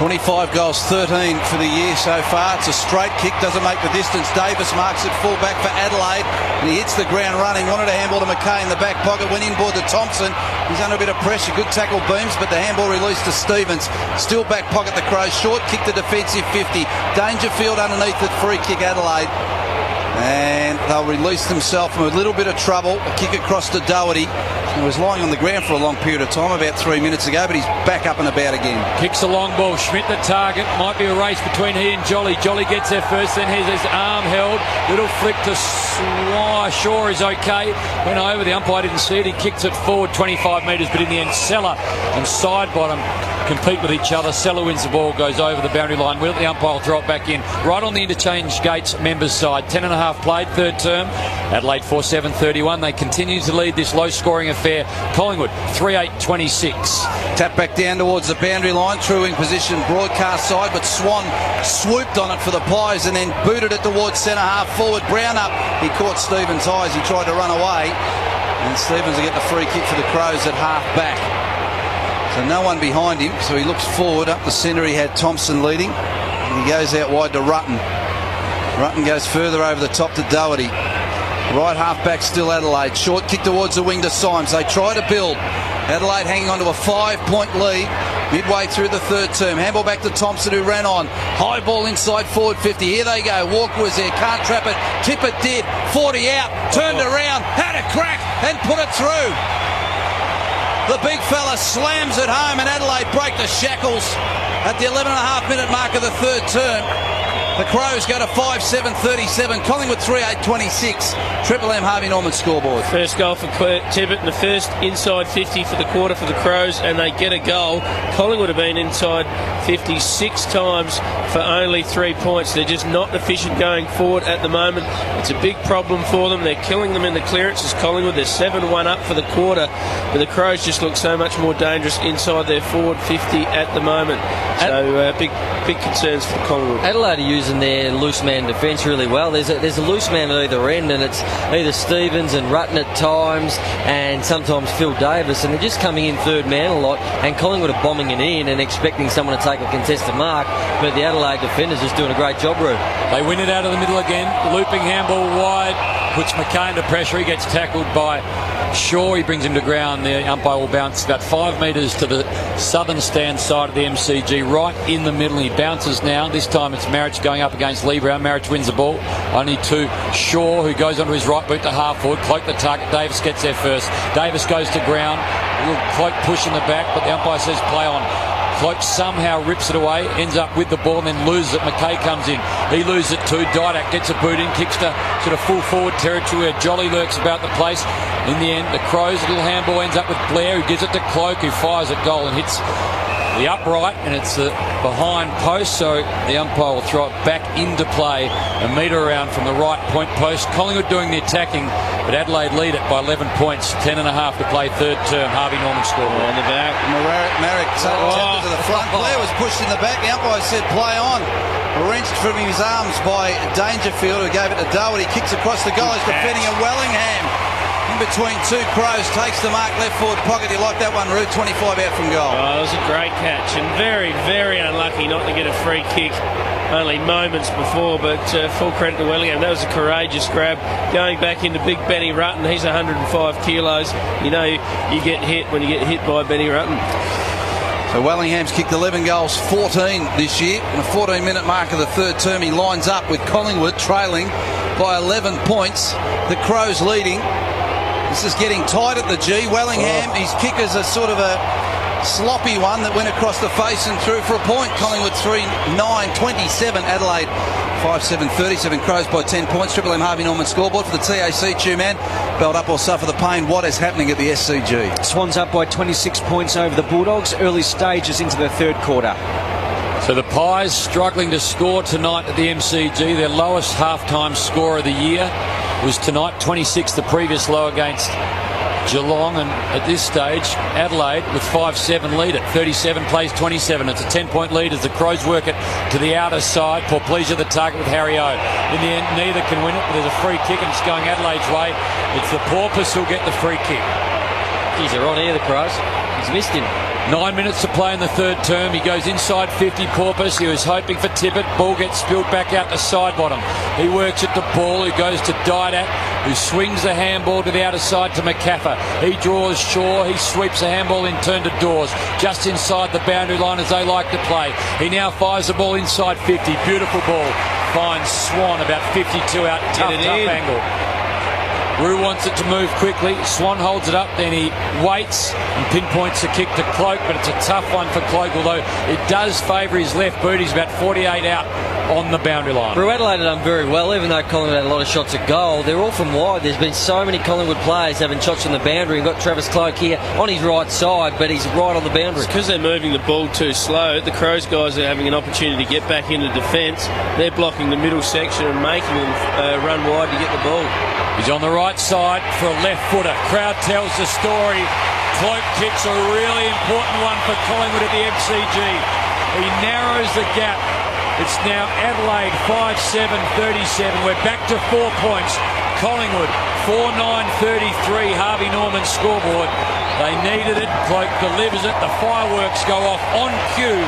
25 goals, 13 for the year so far. It's a straight kick, doesn't make the distance. Davis marks it full back for Adelaide, and he hits the ground running. Wanted a handball to McKay in the back pocket, went inboard to Thompson. He's under a bit of pressure. Good tackle, Beams, but the handball released to Stevens. Still back pocket the Crows. Short kick to defensive 50. Dangerfield underneath it, free kick Adelaide. And they'll release themselves from a little bit of trouble. A kick across to Doherty. He was lying on the ground for a long period of time, about 3 minutes ago, but he's back up and about again. Kicks a long ball. Schmidt the target. Might be a race between he and Jolly. Jolly gets there first, then has his arm held. Little flick to Shaw is okay. Went over, the umpire didn't see it. He kicks it forward 25 metres, but in the end, Seller and Sidebottom compete with each other. Seller wins the ball, goes over the boundary line. Will the umpire throw it back in? Right on the interchange gates, members side. 10.5 played, third term. Adelaide 4-7-31. They continue to lead this low-scoring affair. Collingwood 3-8-26. Tap back down towards the boundary line. True in position, broadcast side, but Swan swooped on it for the Pies and then booted it towards centre half forward. Brown up. He caught Stevens' eyes. He tried to run away. And Stevens will get the free kick for the Crows at half back. So no one behind him, so he looks forward. Up the centre, he had Thompson leading. And he goes out wide to Rutten. Rutten goes further over the top to Doherty. Right half back still Adelaide. Short kick towards the wing to Symes. They try to build. Adelaide hanging on to a 5-point lead midway through the third term. Handball back to Thompson, who ran on. High ball inside forward 50. Here they go. Walker was there. Can't trap it. Tippett did. 40 out. Turned around. Had a crack and put it through. The big fella slams it home, and Adelaide break the shackles at the 11.5 minute mark of the third term. The Crows go to 5-7-37. Collingwood 3-8-26. Triple M Harvey Norman scoreboard. First goal for Tippett and the first inside 50 for the quarter for the Crows, and they get a goal. Collingwood have been inside 56 times for only 3 points. They're just not efficient going forward at the moment. It's a big problem for them. They're killing them in the clearances. Collingwood, they're 7-1 up for the quarter, but the Crows just look so much more dangerous inside their forward 50 at the moment. So big concerns for Collingwood. Adelaide are using their loose man defence really well. There's a loose man at either end, and it's either Stevens and Rutten at times, and sometimes Phil Davis, and they're just coming in third man a lot, and Collingwood are bombing it in and expecting someone to take a contested mark, but the Adelaide defenders just doing a great job, Roo. They win it out of the middle again. Looping handball wide, puts McKay under pressure. He gets tackled by Shaw, he brings him to ground. The umpire will bounce about 5 metres to the southern stand side of the MCG, right in the middle. He bounces now. This time it's Marich going up against Lee Brown. Marich wins the ball. Only to Shaw, who goes onto his right boot to half forward. Cloak the target. Davis gets there first. Davis goes to ground. A little Cloak push in the back, but the umpire says play on. Cloak somehow rips it away, ends up with the ball and then loses it. McKay comes in. He loses it too. Didak gets a boot in, kicks to sort of full forward territory where Jolly lurks about the place. In the end, the Crows, a little handball ends up with Blair, who gives it to Cloak, who fires at goal and hits the upright, and it's the behind post, so the umpire will throw it back into play, a metre around from the right point post. Collingwood doing the attacking, but Adelaide lead it by 11 points, 10.5 to play third term. Harvey Norman scored on the back. Marek tapped to the front. Blair was pushed in the back. The umpire said play on. Wrenched from his arms by Dangerfield, who gave it to Darwood. He kicks across the goal. He's defending a Wellingham. In between two Crows, takes the mark, left forward pocket. You like that one, Root? 25 out from goal. Oh, that was a great catch, and very, very unlucky not to get a free kick only moments before, but full credit to Wellingham. That was a courageous grab. Going back into big Benny Rutten, he's 105 kilos. You know you get hit when you get hit by Benny Rutten. So Wellingham's kicked 11 goals, 14 this year. In the 14-minute mark of the third term, he lines up with Collingwood trailing by 11 points. The Crows leading. This is getting tight at the G. Wellingham, his kick is a sort of a sloppy one that went across the face and through for a point. Collingwood 3-9-27. Adelaide 5-7-37. Crows by 10 points. Triple M Harvey Norman scoreboard for the TAC. Two-man. Belt up or suffer the pain. What is happening at the SCG? Swans up by 26 points over the Bulldogs. Early stages into the third quarter. So the Pies struggling to score tonight at the MCG. Their lowest half-time score of the year was tonight, 26, the previous low against Geelong, and at this stage Adelaide with 5-7 lead at 37 plays 27. It's a 10-point lead as the Crows work it to the outer side. Porplesia the target with Harry O. In the end neither can win it, but there's a free kick and it's going Adelaide's way. It's the Porpoise who'll get the free kick. Geez, they're on here, the Crows. He's missed him. 9 minutes to play in the third term. He goes inside 50, Porpoise. He was hoping for Tippett. Ball gets spilled back out to side bottom. He works it to Ball, who goes to Didak, who swings the handball to the outer side to McCaffer. He draws Shaw. He sweeps the handball in turn to Dawes, just inside the boundary line as they like to play. He now fires the ball inside 50. Beautiful ball. Finds Swan about 52 out. Tough angle. Rue wants it to move quickly. Swan holds it up, then he waits and pinpoints the kick to Cloak, but it's a tough one for Cloak, although it does favour his left boot. He's about 48 out on the boundary line. Rue Adelaide have done very well, even though Collingwood had a lot of shots at goal. They're all from wide. There's been so many Collingwood players having shots on the boundary. We've got Travis Cloak here on his right side, but he's right on the boundary. It's because they're moving the ball too slow. The Crows guys are having an opportunity to get back into defence. They're blocking the middle section and making them run wide to get the ball. He's on the right side for a left footer. Crowd tells the story. Cloak kicks a really important one for Collingwood at the MCG. He narrows the gap. It's now Adelaide 5-7-37. We're back to 4 points. Collingwood 4-9-33. Harvey Norman scoreboard. They needed it. Cloak delivers it. The fireworks go off on cue.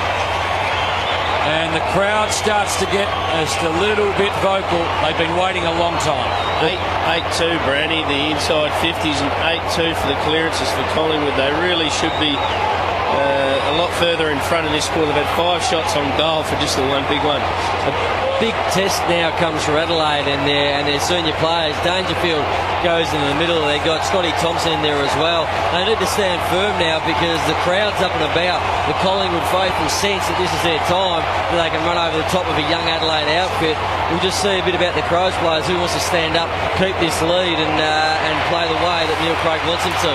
And the crowd starts to get just a little bit vocal. They've been waiting a long time. 8-2, Brandy, the inside 50s, and 8-2 for the clearances for Collingwood. They really should be a lot further in front of this score. They've had 5 shots on goal for just the one big one. A big test now comes for Adelaide and their senior players. Dangerfield goes into the middle. They've got Scotty Thompson in there as well. They need to stand firm now because the crowd's up and about. The Collingwood faithful sense that this is their time, that they can run over the top of a young Adelaide outfit. We'll just see a bit about the Crows players. Who wants to stand up, keep this lead and play the way that Neil Craig wants him to.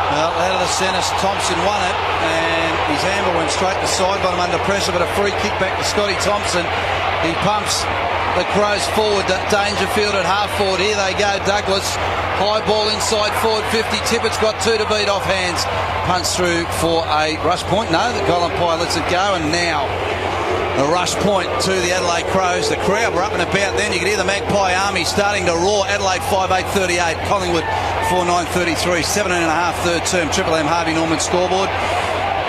Well, out of the centre, Thompson won it, and his handle went straight to side bottom under pressure, but a free kick back to Scotty Thompson. He pumps the Crows forward. Dangerfield at half forward. Here they go. Douglas, high ball inside forward 50. Tippett's got 2 to beat off hands. Punts through for a rush point. No, the Golden Pie lets it go, and now a rush point to the Adelaide Crows. The crowd were up and about then. You could hear the Magpie Army starting to roar. Adelaide 5-8-38. Collingwood 4-9-33. 7.5 third term. Triple M Harvey Norman scoreboard.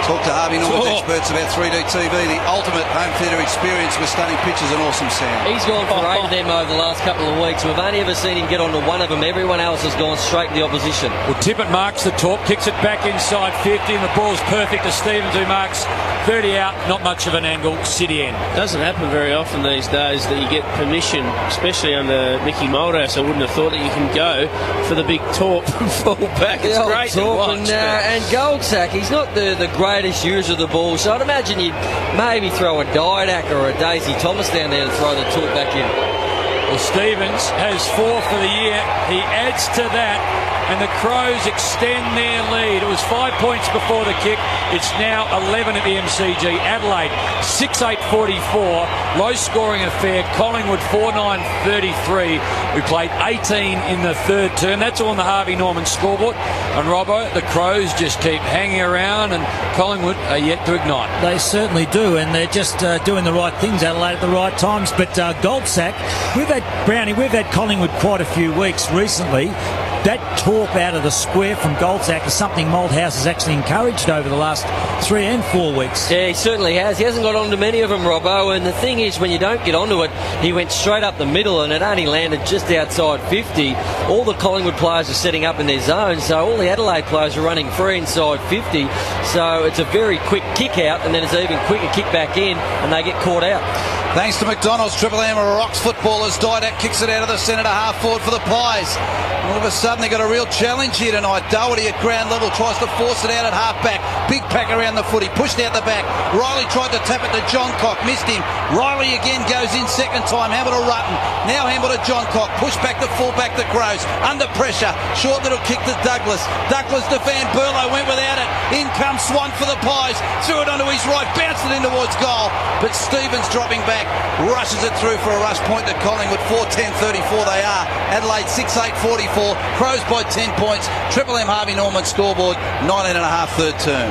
Talk to Harvey Norman's experts about 3D TV, the ultimate home theatre experience with stunning pictures and awesome sound. He's gone for 8 of them over the last couple of weeks. We've only ever seen him get onto one of them. Everyone else has gone straight to the opposition. Well, Tippett marks the talk, kicks it back inside 50, and the ball's perfect to Stevens, who marks 30 out. Not much of an angle. City end. Doesn't happen very often these days that you get permission, especially under Mickey Moldhouse. I wouldn't have thought that you can go for the big talk from full back. It's great to watch. And Goldsack, he's not the greatest user of the ball, so I'd imagine you'd maybe throw a Didak or a Daisy Thomas down there to throw the talk back in. Well, Stevens has 4 for the year. He adds to that, and the Crows extend their lead. It was 5 points before the kick. It's now 11 at the MCG. Adelaide 6-8-44. Low-scoring affair. Collingwood 4-9-33. We played 18 in the third term. That's all on the Harvey Norman scoreboard. And Robbo, the Crows just keep hanging around, and Collingwood are yet to ignite. They certainly do, and they're just doing the right things, Adelaide, at the right times. But Goldsack, we've had Collingwood quite a few weeks recently. That talk out of the square from Goldsack is something Moldhouse has actually encouraged over the last 3 and 4 weeks. Yeah, he certainly has. He hasn't got onto many of them, Robbo, and the thing is, when you don't get onto it, he went straight up the middle and it only landed just outside 50. All the Collingwood players are setting up in their zone, so all the Adelaide players are running free inside 50. So it's a very quick kick out, and then it's an even quicker kick back in, and they get caught out. Thanks to McDonald's, Triple M rocks footballers. Didak kicks it out of the centre to half forward for the Pies. All of a sudden they got a real challenge here tonight. Doherty at ground level tries to force it out at half back. Big pack around the footy, pushed out the back. Riley tried to tap it to John Cock, missed him. Riley again goes in second time. Hamble to Rutten. Now Hamble to John Cock. Push back to full back to Crows. Under pressure. Short little kick to Douglas. Douglas to Van Berlo, went without it. In comes Swan for the Pies. Threw it onto his right, bounced it in towards goal. But Stevens dropping back. Rushes it through for a rush point to Collingwood. 4-10-34 they are. Adelaide 6-8-44. Crows by 10 points. Triple M Harvey Norman scoreboard. 19.5 third term.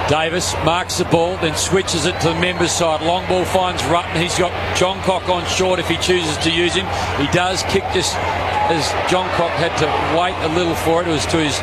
Davis marks the ball, then switches it to the members' side. Long ball finds Rutten. He's got John Cock on short if he chooses to use him. He does kick just as John Cock had to wait a little for it. It was to his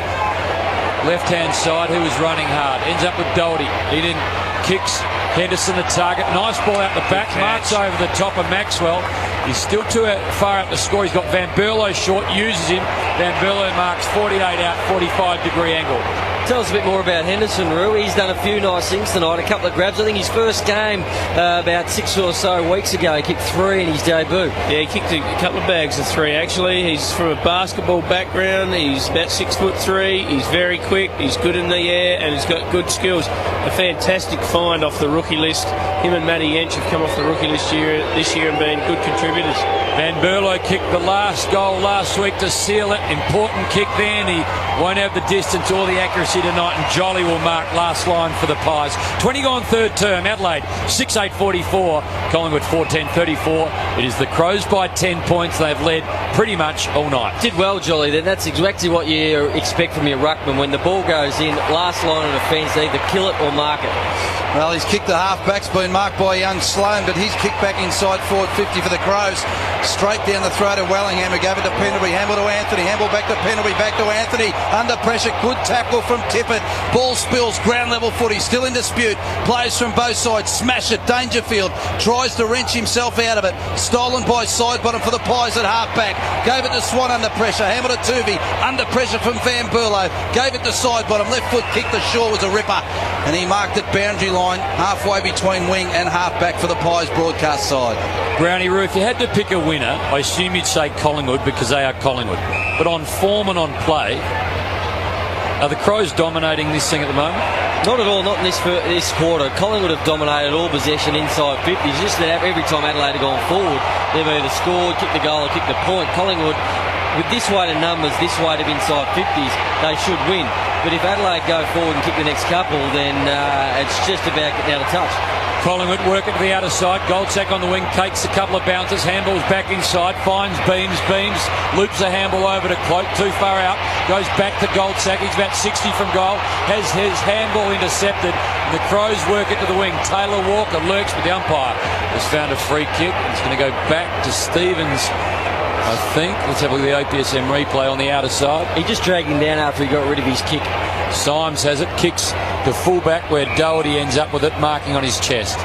left-hand side, who was running hard. Ends up with Doherty. He then kicks Henderson the target. Nice ball out the back. Marks over the top of Maxwell. He's still too far out to score. He's got Van Berlo short, uses him. Van Berlo marks 48 out, 45-degree angle. Tell us a bit more about Henderson, Roo. He's done a few nice things tonight, a couple of grabs. I think his first game about 6 or so weeks ago, he kicked 3 in his debut. Yeah, he kicked a couple of bags of 3 actually. He's from a basketball background. He's about 6'3". He's very quick. He's good in the air and he's got good skills. A fantastic find off the rookie list. Him and Matty Yench have come off the rookie list this year and been good contributors. Van Berlo kicked the last goal last week to seal it. Important kick there, and he won't have the distance or the accuracy tonight, and Jolly will mark last line for the Pies. 20 gone third term. Adelaide 6-8-44. Collingwood 4-10-34. It is the Crows by 10 points. They've led pretty much all night. Did well, Jolly, then. That's exactly what you expect from your ruckman. When the ball goes in, last line of defence, either kill it or mark it. Well, his kick to half-back's been marked by young Sloan, but his kick back inside forward 50 for the Crows. Straight down the throat of Wellingham, who gave it to Pendlebury. Hamble to Anthony. Hamble back to Pendlebury. Back to Anthony. Under pressure. Good tackle from Tippett. Ball spills. Ground level footy. Still in dispute. Players from both sides. Smash it. Dangerfield tries to wrench himself out of it. Stolen by side bottom for the Pies at half-back. Gave it to Swan under pressure. Hamble to Tuvey. Under pressure from Van Berlo. Gave it to side bottom. Left foot kick to Shaw was a ripper. And he marked it boundary line, halfway between wing and half-back for the Pies broadcast side. Brownie Roo, if you had to pick a winner, I assume you'd say Collingwood because they are Collingwood. But on form and on play, are the Crows dominating this thing at the moment? Not at all, not in this quarter. Collingwood have dominated all possession inside 50. It's just that every time Adelaide have gone forward, they've either scored, kicked the goal or kicked the point. Collingwood, with this weight of numbers, this weight of inside 50s, they should win. But if Adelaide go forward and kick the next couple, then it's just about getting out of touch. Collingwood working to the outer side. Goldsack on the wing, takes a couple of bounces, handballs back inside, finds Beams, loops a handball over to Cloak, too far out, goes back to Goldsack. He's about 60 from goal, has his handball intercepted, and the Crows work it to the wing. Taylor Walker lurks, but the umpire has found a free kick. It's going to go back to Stevens, I think. Let's have a look at the OPSM replay on the outer side. He just dragged him down after he got rid of his kick. Symes has it, kicks to fullback where Doherty ends up with it, marking on his chest.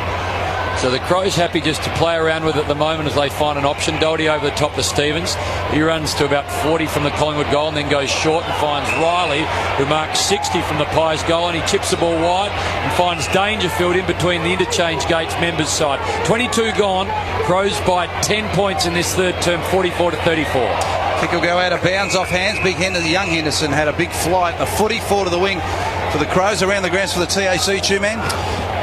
So the Crows happy just to play around with it at the moment as they find an option. Doherty over the top to Stevens. He runs to about 40 from the Collingwood goal and then goes short and finds Riley, who marks 60 from the Pies goal, and he chips the ball wide and finds Dangerfield in between the interchange gates members' side. 22 gone. Crows by 10 points in this third term, 44-34. Kick will go out of bounds off hands. Young Henderson had a big flight. A footy forward to the wing for the Crows. Around the grounds for the TAC, Two-man.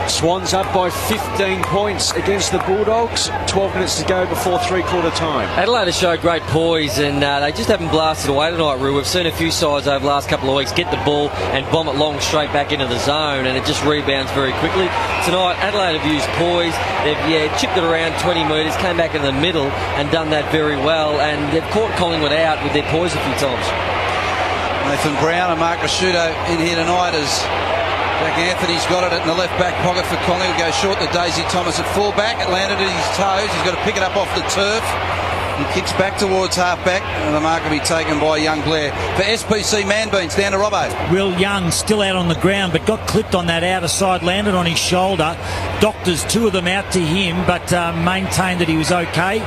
Swans up by 15 points against the Bulldogs. 12 minutes to go before three-quarter time. Adelaide has showed great poise, and they just haven't blasted away tonight, Roo. We've seen a few sides over the last couple of weeks get the ball and bomb it long straight back into the zone, and it just rebounds very quickly. Tonight, Adelaide have used poise. They've chipped it around 20 metres, came back in the middle and done that very well, and they've caught Collingwood out with their poise a few times. Nathan Brown and Mark Rasciuto in here tonight as Jack Anthony's got it in the left back pocket for Collingwood. Goes short to Daisy Thomas at fullback. It landed at his toes. He's got to pick it up off the turf. He kicks back towards half-back, and the mark will be taken by young Blair. For SPC Manbeans, down to Robbo. Will Young still out on the ground, but got clipped on that outer side, landed on his shoulder. Doctors, two of them out to him, but maintained that he was okay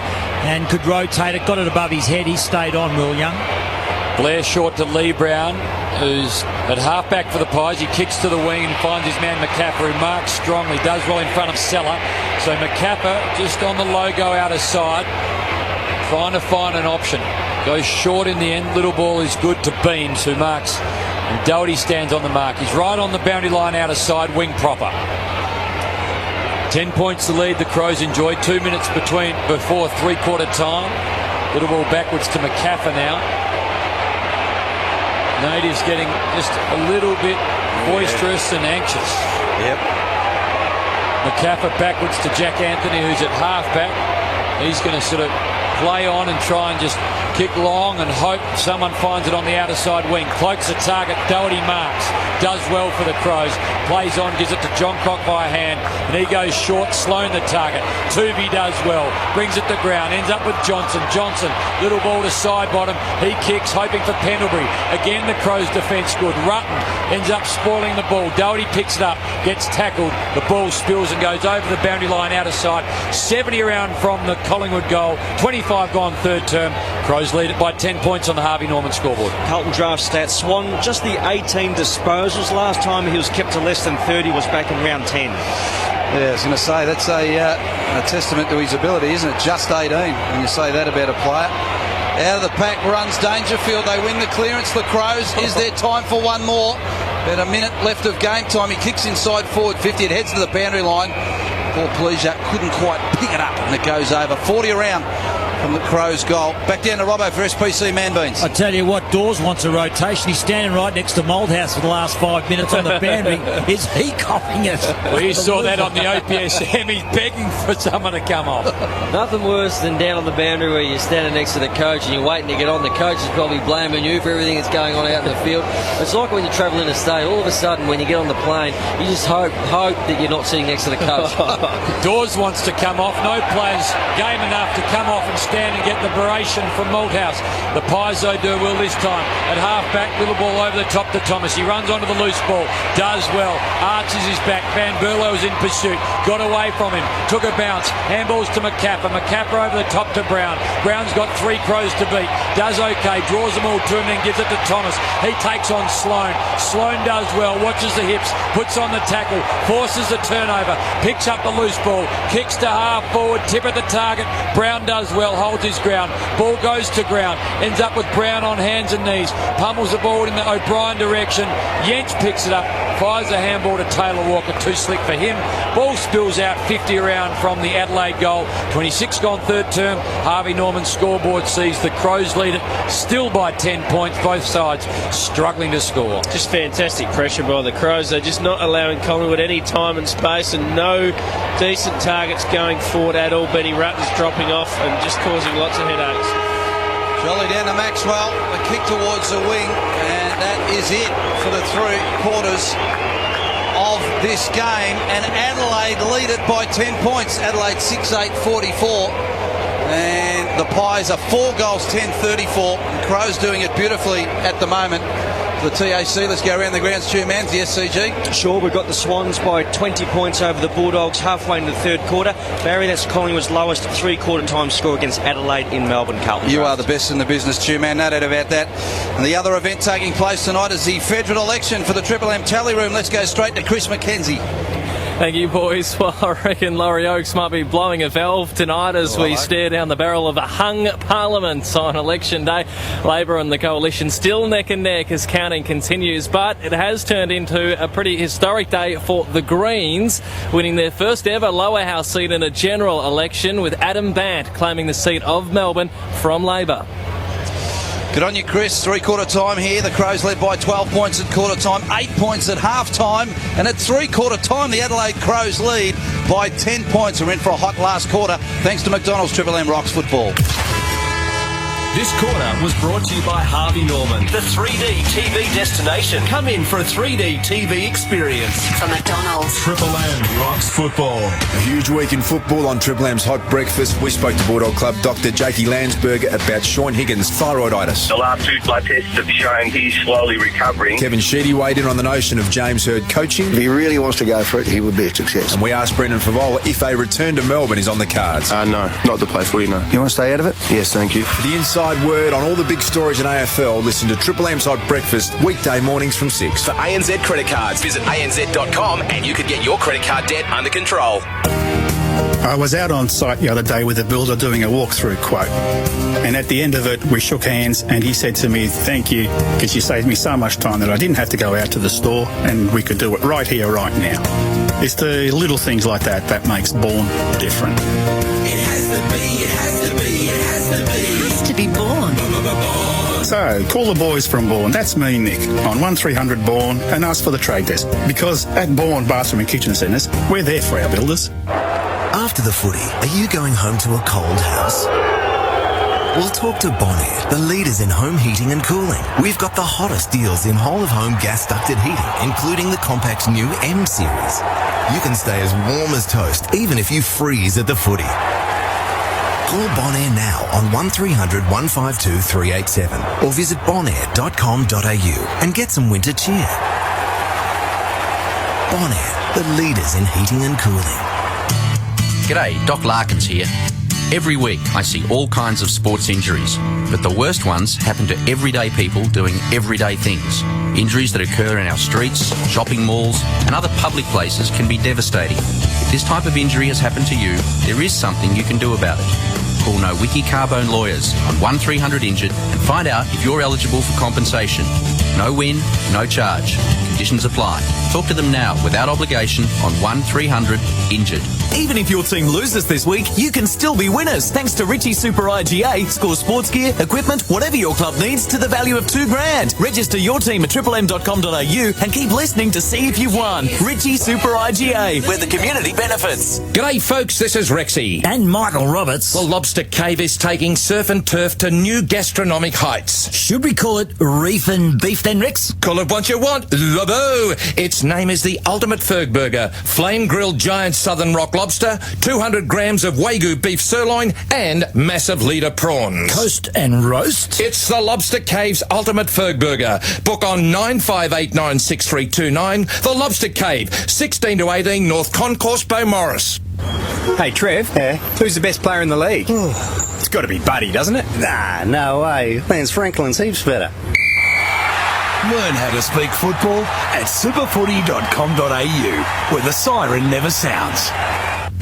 and could rotate it. Got it above his head. He stayed on, Will Young. Blair short to Lee Brown, who's at half-back for the Pies. He kicks to the wing and finds his man McCaffer, who marks strongly, does well in front of Seller. So McCaffer just on the logo outer side, trying to find an option. Goes short in the end. Little ball is good to Beams, who marks. And Doherty stands on the mark. He's right on the boundary line outer side, wing proper. 10 points to lead the Crows enjoy. 2 minutes before three-quarter time. Little ball backwards to McCaffer now. Natives getting just a little bit boisterous and anxious. Yep. McCaffer backwards to Jack Anthony, who's at half-back. He's going to sort of play on and try and just kick long and hope someone finds it on the outer side wing. Cloaks the target. Doherty marks. Does well for the Crows. Plays on, gives it to John Cock by hand. And he goes short. Sloan the target. Tooby does well. Brings it to ground. Ends up with Johnson. Johnson, little ball to side bottom. He kicks, hoping for Pendlebury. Again, the Crows' defence good. Rutten ends up spoiling the ball. Doherty picks it up. Gets tackled. The ball spills and goes over the boundary line outer side. 70 around from the Collingwood goal. 25 gone third term. Crows lead it by 10 points on the Harvey Norman scoreboard. Carlton draft stats. Swan, just the 18 disposals. Last time he was kept to less than 30 was back in round 10. Yeah, I was going to say, that's a testament to his ability, isn't it? Just 18, when you say that about a player. Out of the pack runs Dangerfield. They win the clearance, the Crows. Is there time for one more? About a minute left of game time. He kicks inside forward 50. It heads to the boundary line. Paul Pleasure couldn't quite pick it up, and it goes over. 40 around from the Crows' goal. Back down to Robbo for SPC Manbeans. I tell you what, Dawes wants a rotation. He's standing right next to Malthouse for the last 5 minutes on the boundary. Is he coughing it? Well, you saw that on the OPSM. He's begging for someone to come off. Nothing worse than down on the boundary where you're standing next to the coach and you're waiting to get on. The coach is probably blaming you for everything that's going on out in the field. It's like when you travel interstate. All of a sudden, when you get on the plane, you just hope that you're not sitting next to the coach. Dawes wants to come off. No players game enough to come off and stand and get the liberation from Malthouse. The Pies, though, do well this time. At half-back, little ball over the top to Thomas. He runs onto the loose ball. Does well. Arches his back. Van Berlo is in pursuit. Got away from him. Took a bounce. Handballs to McCaffer. McCaffer over the top to Brown. Brown's got 3 Crows to beat. Does okay. Draws them all to him, then gives it to Thomas. He takes on Sloan. Sloan does well. Watches the hips. Puts on the tackle. Forces the turnover. Picks up the loose ball. Kicks to half forward. Tip at the target. Brown does well. Holds his ground. Ball goes to ground. Ends up with Brown on hands and knees. Pummels the ball in the O'Brien direction. Yench picks it up. Fires a handball to Taylor Walker. Too slick for him. Ball spills out 50 around from the Adelaide goal. 26 gone third term. Harvey Norman scoreboard sees the Crows lead it still by 10 points. Both sides struggling to score. Just fantastic pressure by the Crows. They're just not allowing Collingwood any time and space, and no decent targets going forward at all. Benny Rutten's dropping off and just causing lots of headaches. Jolly down to Maxwell, the kick towards the wing, and that is it for the 3 quarters of this game. And Adelaide lead it by 10 points. Adelaide 6-8-44. And the Pies are 4 goals, 10-34. The Crows doing it beautifully at the moment. The TAC, let's go around the grounds, two mans, the SCG. Sure, we've got the Swans by 20 points over the Bulldogs halfway into the third quarter. Barry, that's Collingwood's lowest three-quarter time score against Adelaide in Melbourne, Carlton. You are the best in the business, two man, no doubt about that. And the other event taking place tonight is the federal election for the Triple M tally room. Let's go straight to Chris McKenzie. Thank you, boys. Well, I reckon Laurie Oakes might be blowing a valve tonight as we stare down the barrel of a hung parliament on election day. Labor and the Coalition still neck and neck as counting continues, but it has turned into a pretty historic day for the Greens, winning their first ever lower house seat in a general election, with Adam Bant claiming the seat of Melbourne from Labor. Good on you, Chris. Three-quarter time here. The Crows led by 12 points at quarter time, 8 points at half time, and at three-quarter time, the Adelaide Crows lead by 10 points. We're in for a hot last quarter, thanks to McDonald's Triple M Rocks Football. This quarter was brought to you by Harvey Norman, the 3D TV destination. Come in for a 3D TV experience. For McDonald's. Triple M Rocks Football. A huge week in football on Triple M's Hot Breakfast. We spoke to Bulldog Club Dr. Jakey Landsberger about Sean Higgins' thyroiditis. The last 2 blood tests have shown he's slowly recovering. Kevin Sheedy weighed in on the notion of James Hird coaching. If he really wants to go for it, he would be a success. And we asked Brendan Favola if a return to Melbourne is on the cards. No, not to play footy, no. You want to stay out of it? Yes, thank you. For the inside word on all the big stories in AFL, listen to Triple M's Hot Breakfast weekday mornings from 6. For ANZ credit cards, visit anz.com and you could get your credit card debt under control. I was out on site the other day with a builder doing a walkthrough quote, and at the end of it we shook hands and he said to me, "Thank you, because you saved me so much time that I didn't have to go out to the store and we could do it right here, right now." It's the little things like that that makes Bourne different. It has to be, it has to be, it has to be. It has to be Bourne. So, call the boys from Bourne, that's me, Nick, on 1300 Bourne and ask for the trade desk. Because at Bourne Bathroom and Kitchen Centres, we're there for our builders. After the footy, are you going home to a cold house? We'll talk to Bonaire, the leaders in home heating and cooling. We've got the hottest deals in whole-of-home gas-ducted heating, including the compact's new M Series. You can stay as warm as toast, even if you freeze at the footy. Call Bonaire now on 1300 152 387 or visit bonaire.com.au and get some winter cheer. Bonaire, the leaders in heating and cooling. G'day, Doc Larkins here. Every week I see all kinds of sports injuries, but the worst ones happen to everyday people doing everyday things. Injuries that occur in our streets, shopping malls and other public places can be devastating. If this type of injury has happened to you, there is something you can do about it. Call No Wiki Carbone Lawyers on 1300 Injured and find out if you're eligible for compensation. No win, no charge. Conditions apply. Talk to them now without obligation on 1300 Injured. Even if your team loses this week, you can still be winners thanks to Richie Super IGA. Score sports gear, equipment, whatever your club needs to the value of $2,000. Register your team at triplem.com.au and keep listening to see if you've won. Richie Super IGA, where the community benefits. G'day folks, this is Rexy. And Michael Roberts. The Lobster Cave is taking surf and turf to new gastronomic heights. Should we call it reef and beef then, Rex? Call it what you want, Lobo. Its name is the Ultimate Ferg Burger. Flame grilled giant southern rock lobster, 200 grams of Wagyu beef sirloin, and massive leader prawns. Coast and roast? It's the Lobster Cave's Ultimate Ferg Burger. Book on 95896329. The Lobster Cave, 16 to 18 North Concourse, Beaumaris. Hey, Trev. Yeah? Who's the best player in the league? It's got to be Buddy, doesn't it? Nah, no way. Lance Franklin's heaps better. Learn how to speak football at superfooty.com.au, where the siren never sounds.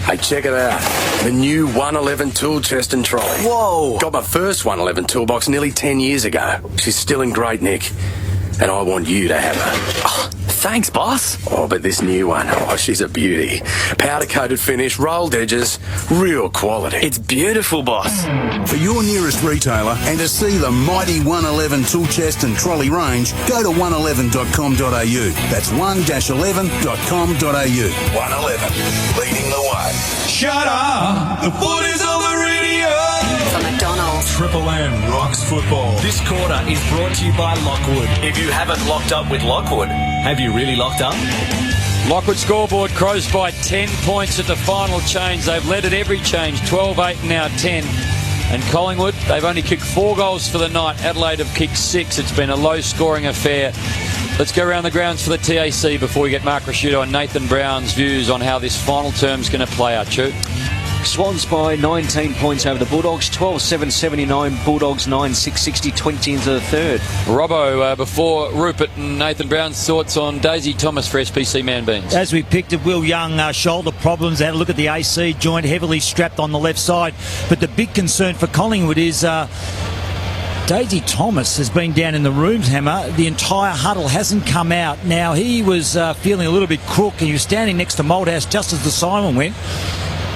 Hey, check it out. The new 111 tool chest and trolley. Whoa! Got my first 111 toolbox nearly 10 years ago. She's still in great nick. And I want you to have her. Oh, thanks, boss. Oh, but this new one, she's a beauty. Powder-coated finish, rolled edges, real quality. It's beautiful, boss. For your nearest retailer and to see the mighty 111 tool chest and trolley range, go to 111.com.au. That's 1-11.com.au. 111, leading the way. Shut up! The foot is on the radio! For McDonald's. Triple M Rocks Football. This quarter is brought to you by Lockwood. If you haven't locked up with Lockwood, have you really locked up? Lockwood scoreboard, Crows by 10 points at the final change. They've led at every change, 12-8 and now 10. And Collingwood, they've only kicked 4 goals for the night. Adelaide have kicked 6. It's been a low-scoring affair. Let's go around the grounds for the TAC before we get Mark Rasciuto and Nathan Brown's views on how this final term's going to play out, Chu. Swans by 19 points over the Bulldogs, 12-7-79, Bulldogs 9-6-60, 20 into the third. Robbo, before Rupert and Nathan Brown's thoughts on Daisy Thomas for SPC Man Beans. As we picked it, Will Young, shoulder problems. Had a look at the AC joint, heavily strapped on the left side. But the big concern for Collingwood is Daisy Thomas has been down in the rooms, Hammer. The entire huddle hasn't come out. Now, he was feeling a little bit crook, and he was standing next to Malthouse just as the siren went.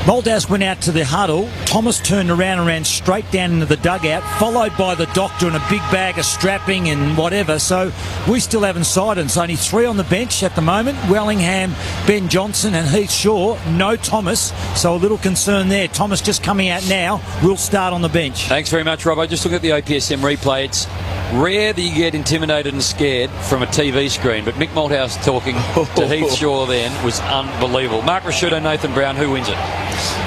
Malthouse went out to the huddle. Thomas turned around and ran straight down into the dugout, followed by the doctor and a big bag of strapping and whatever. So we still haven't sighted. It's only 3 on the bench at the moment. Wellingham, Ben Johnson and Heath Shaw. No Thomas. So a little concern there. Thomas just coming out now. Will start on the bench. Thanks very much, Robbo. Just look at the OPSM replay. It's rare that you get intimidated and scared from a TV screen, but Mick Malthouse talking to Heath Shaw then was unbelievable. Mark Rasciuto, Nathan Brown, who wins it?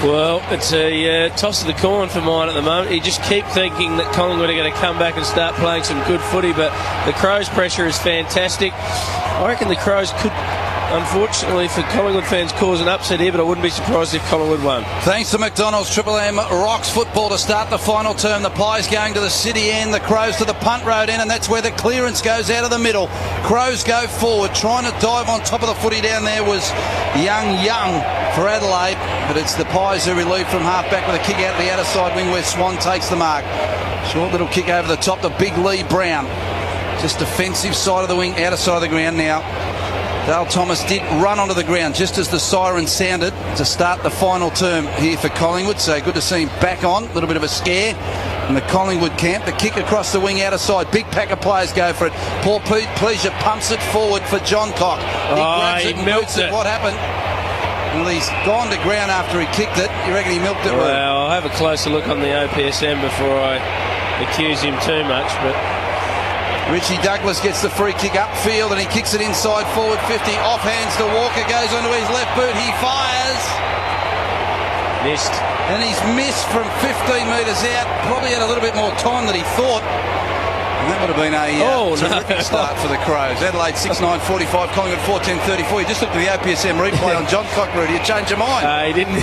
Well, it's a toss of the coin for mine at the moment. You just keep thinking that Collingwood are going to come back and start playing some good footy, but the Crows' pressure is fantastic. I reckon the Crows could, unfortunately for Collingwood fans, cause an upset here, but I wouldn't be surprised if Collingwood won. Thanks to McDonald's, Triple M rocks football to start the final term. The Pies going to the city end, the Crows to the punt road end, and that's where the clearance goes out of the middle. Crows go forward, trying to dive on top of the footy down there was Young for Adelaide, but it's the Pies who relieve from half-back with a kick out the outer side wing where Swan takes the mark. Short little kick over the top to Big Lee Brown. Just defensive side of the wing, outer side of the ground now. Dale Thomas did run onto the ground just as the siren sounded to start the final term here for Collingwood. So good to see him back on. A little bit of a scare in the Collingwood camp. The kick across the wing outer side. Big pack of players go for it. Paul Pleasure pumps it forward for John Cock. He grabs it and milks it. What happened? Well, he's gone to ground after he kicked it. You reckon he milked it? Well, I'll have a closer look on the OPSM before I accuse him too much, but Richie Douglas gets the free kick upfield and he kicks it inside forward 50. Off hands to Walker, goes onto his left boot. He fires. Missed. And he's missed from 15 metres out. Probably had a little bit more time than he thought. And that would have been a terrific start for the Crows. Adelaide 6-9-45, Collingwood 4-10-34. You just looked at the OPSM replay on John Cockroot. You change your mind. He didn't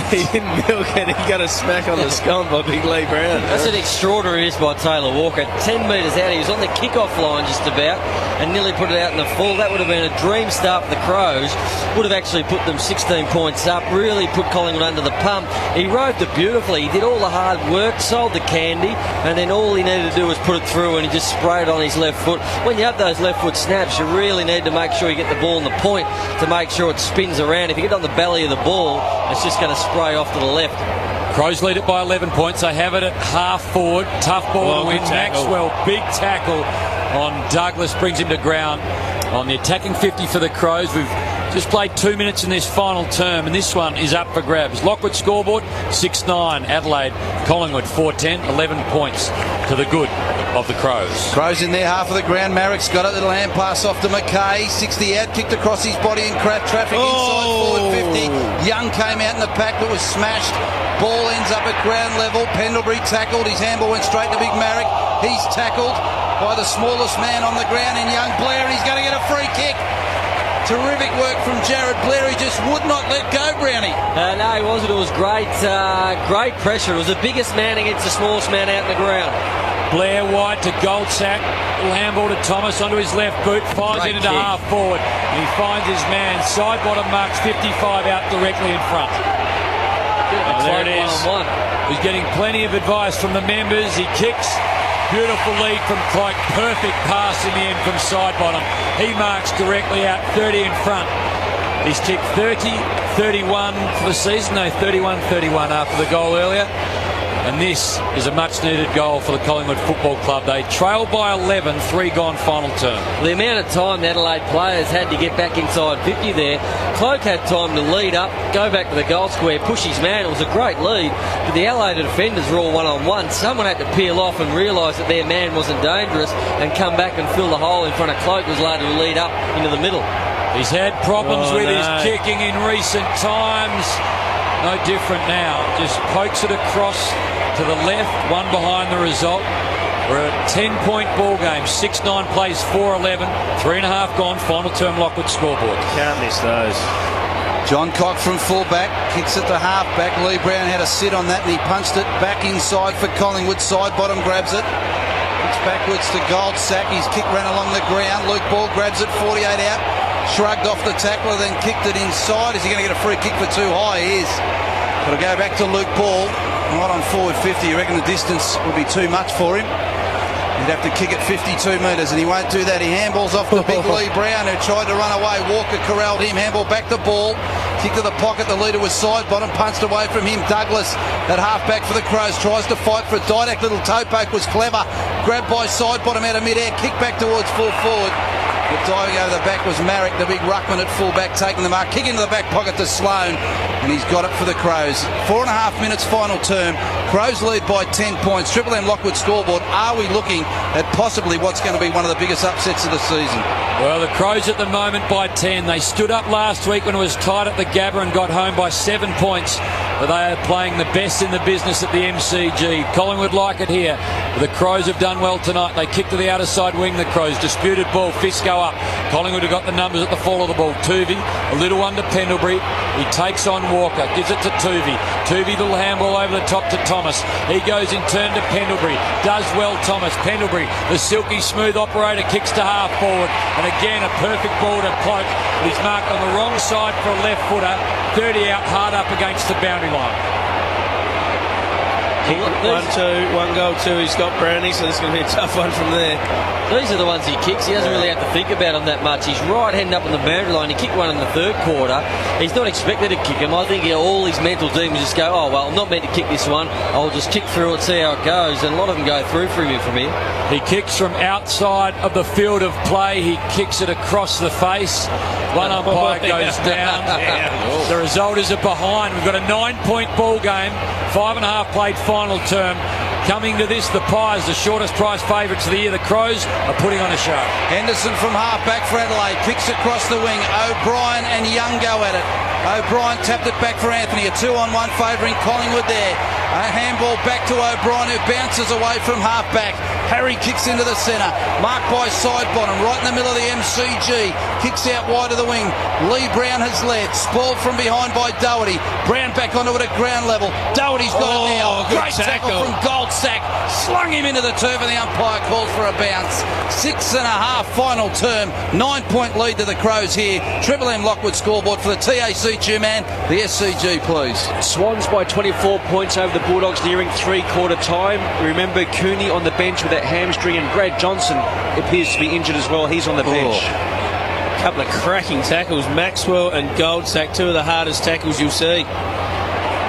milk it. He got a smack on the scone by Big Lee Brown. That's an extraordinary miss by Taylor Walker. 10 metres out. He was on the kick-off line just about and nearly put it out in the full. That would have been a dream start for the Crows. Would have actually put them 16 points up. Really put Collingwood under the pump. He roved it beautifully. He did all the hard work, sold the candy, and then all he needed to do was put it through and he just sprayed on his left foot. When you have those left foot snaps, you really need to make sure you get the ball in the point to make sure it spins around. If you get on the belly of the ball, it's just going to spray off to the left. Crows lead it by 11 points. They have it at half forward. Tough ball to win. Maxwell, big tackle on Douglas, brings him to ground on the attacking 50 for the Crows. We've just played 2 minutes in this final term, and this one is up for grabs. Lockwood scoreboard, 6-9. Adelaide, Collingwood, 4-10. 11 points to the good of the Crows. Crows in there, half of the ground. Marrick's got it. Little hand pass off to McKay. 60 out, kicked across his body and traffic inside forward 50. Young came out in the pack but was smashed. Ball ends up at ground level. Pendlebury tackled. His handball went straight to Big Marrick. He's tackled by the smallest man on the ground in Young Blair, and he's going to get a free kick. Terrific work from Jared Blair. He just would not let go, Brownie. No, he wasn't. It was great pressure. It was the biggest man against the smallest man out in the ground. Blair wide to Goldsack. Little handball to Thomas onto his left boot. Fires it into half forward. And he finds his man. Side bottom marks 55 out directly in front. And there it is. He's getting plenty of advice from the members. He kicks. Beautiful lead from Cloak. Perfect pass in the end from side bottom. He marks directly out 30 in front. He's kicked 30-31 for the season. No, 31-31 after the goal earlier. And this is a much-needed goal for the Collingwood Football Club. They trail by 11, 3 gone final term. The amount of time the Adelaide players had to get back inside 50 there. Cloak had time to lead up, go back to the goal square, push his man. It was a great lead. But the Adelaide defenders were all one-on-one. Someone had to peel off and realise that their man wasn't dangerous and come back and fill the hole in front of Cloak, was allowed to lead up into the middle. He's had problems with his kicking in recent times. No different now. Just pokes it across to the left, one behind the result. We're a 10-point ball game. 6-9 plays 4-11. 3.5 gone. Final term Lockwood scoreboard. Can't miss those. John Cock from fullback, kicks it to halfback. Lee Brown had a sit on that and he punched it back inside for Collingwood. Side bottom grabs it. It's backwards to Goldsack. His kick ran along the ground. Luke Ball grabs it, 48 out. Shrugged off the tackler, then kicked it inside. Is he going to get a free kick for too high? He is. Got to go back to Luke Ball. Right on forward 50. You reckon the distance would be too much for him? He'd have to kick it 52 metres, and he won't do that. He handballs off the big Lee Brown, who tried to run away. Walker corralled him, handball back to Ball. Kick to the pocket, the leader was side bottom, punched away from him. Douglas, at half-back for the Crows, tries to fight for it. Didac, little toe poke was clever. Grabbed by side bottom out of mid-air, kick back towards full forward. But diving over the back was Marrick, the big ruckman at full-back, taking the mark. Kick into the back pocket to Sloane, and he's got it for the Crows. 4.5 minutes final term. Crows lead by 10 points. Triple M Lockwood scoreboard. Are we looking at possibly what's going to be one of the biggest upsets of the season? Well, the Crows at the moment by 10. They stood up last week when it was tight at the Gabba and got home by 7 points. But they are playing the best in the business at the MCG. Collingwood like it here. The Crows have done well tonight. They kick to the outer side wing, the Crows. Disputed ball. Fists go up. Collingwood have got the numbers at the fall of the ball. Tuvey, a little one to Pendlebury. He takes on Walker. Gives it to Tuvey. Tuvey, little handball over the top to Thomas. He goes in turn to Pendlebury. Does well, Thomas. Pendlebury, the silky smooth operator, kicks to half forward. And again, a perfect ball to Cloak. He's marked on the wrong side for a left footer. 30 out, hard up against the boundary line. 1-2, 1 goal, 2. He's got Brownie, so this is going to be a tough one from there. These are the ones he kicks. He doesn't really have to think about them that much. He's right heading up on the boundary line. He kicked one in the third quarter. He's not expected to kick him. I think all his mental demons just go, oh, well, I'm not meant to kick this one. I'll just kick through it, see how it goes. And a lot of them go through for him from here. He kicks from outside of the field of play. He kicks it across the face. One umpire goes down. The result is a behind. We've got a 9-point ball game. 5.5 played final term. Coming to this, the Pies, the shortest price favourites of the year. The Crows are putting on a show. Henderson from half-back for Adelaide. Kicks across the wing. O'Brien and Young go at it. O'Brien tapped it back for Anthony. A 2-on-1 favouring Collingwood there. A handball back to O'Brien, who bounces away from half-back. Harry kicks into the centre. Marked by side bottom, right in the middle of the MCG. Kicks out wide of the wing. Lee Brown has led. Spoiled from behind by Doherty. Brown back onto it at ground level. Doherty's got it now. Great tackle from Goldsack. Slung him into the turf and the umpire calls for a bounce. 6.5 final term. 9-point lead to the Crows here. Triple M Lockwood scoreboard for the TAC Two-Man. The SCG, please. Swans by 24 points over the Bulldogs nearing three-quarter time. Remember Cooney on the bench with that hamstring, and Brad Johnson appears to be injured as well. He's on the bench. A couple of cracking tackles. Maxwell and Goldsack, two of the hardest tackles you'll see.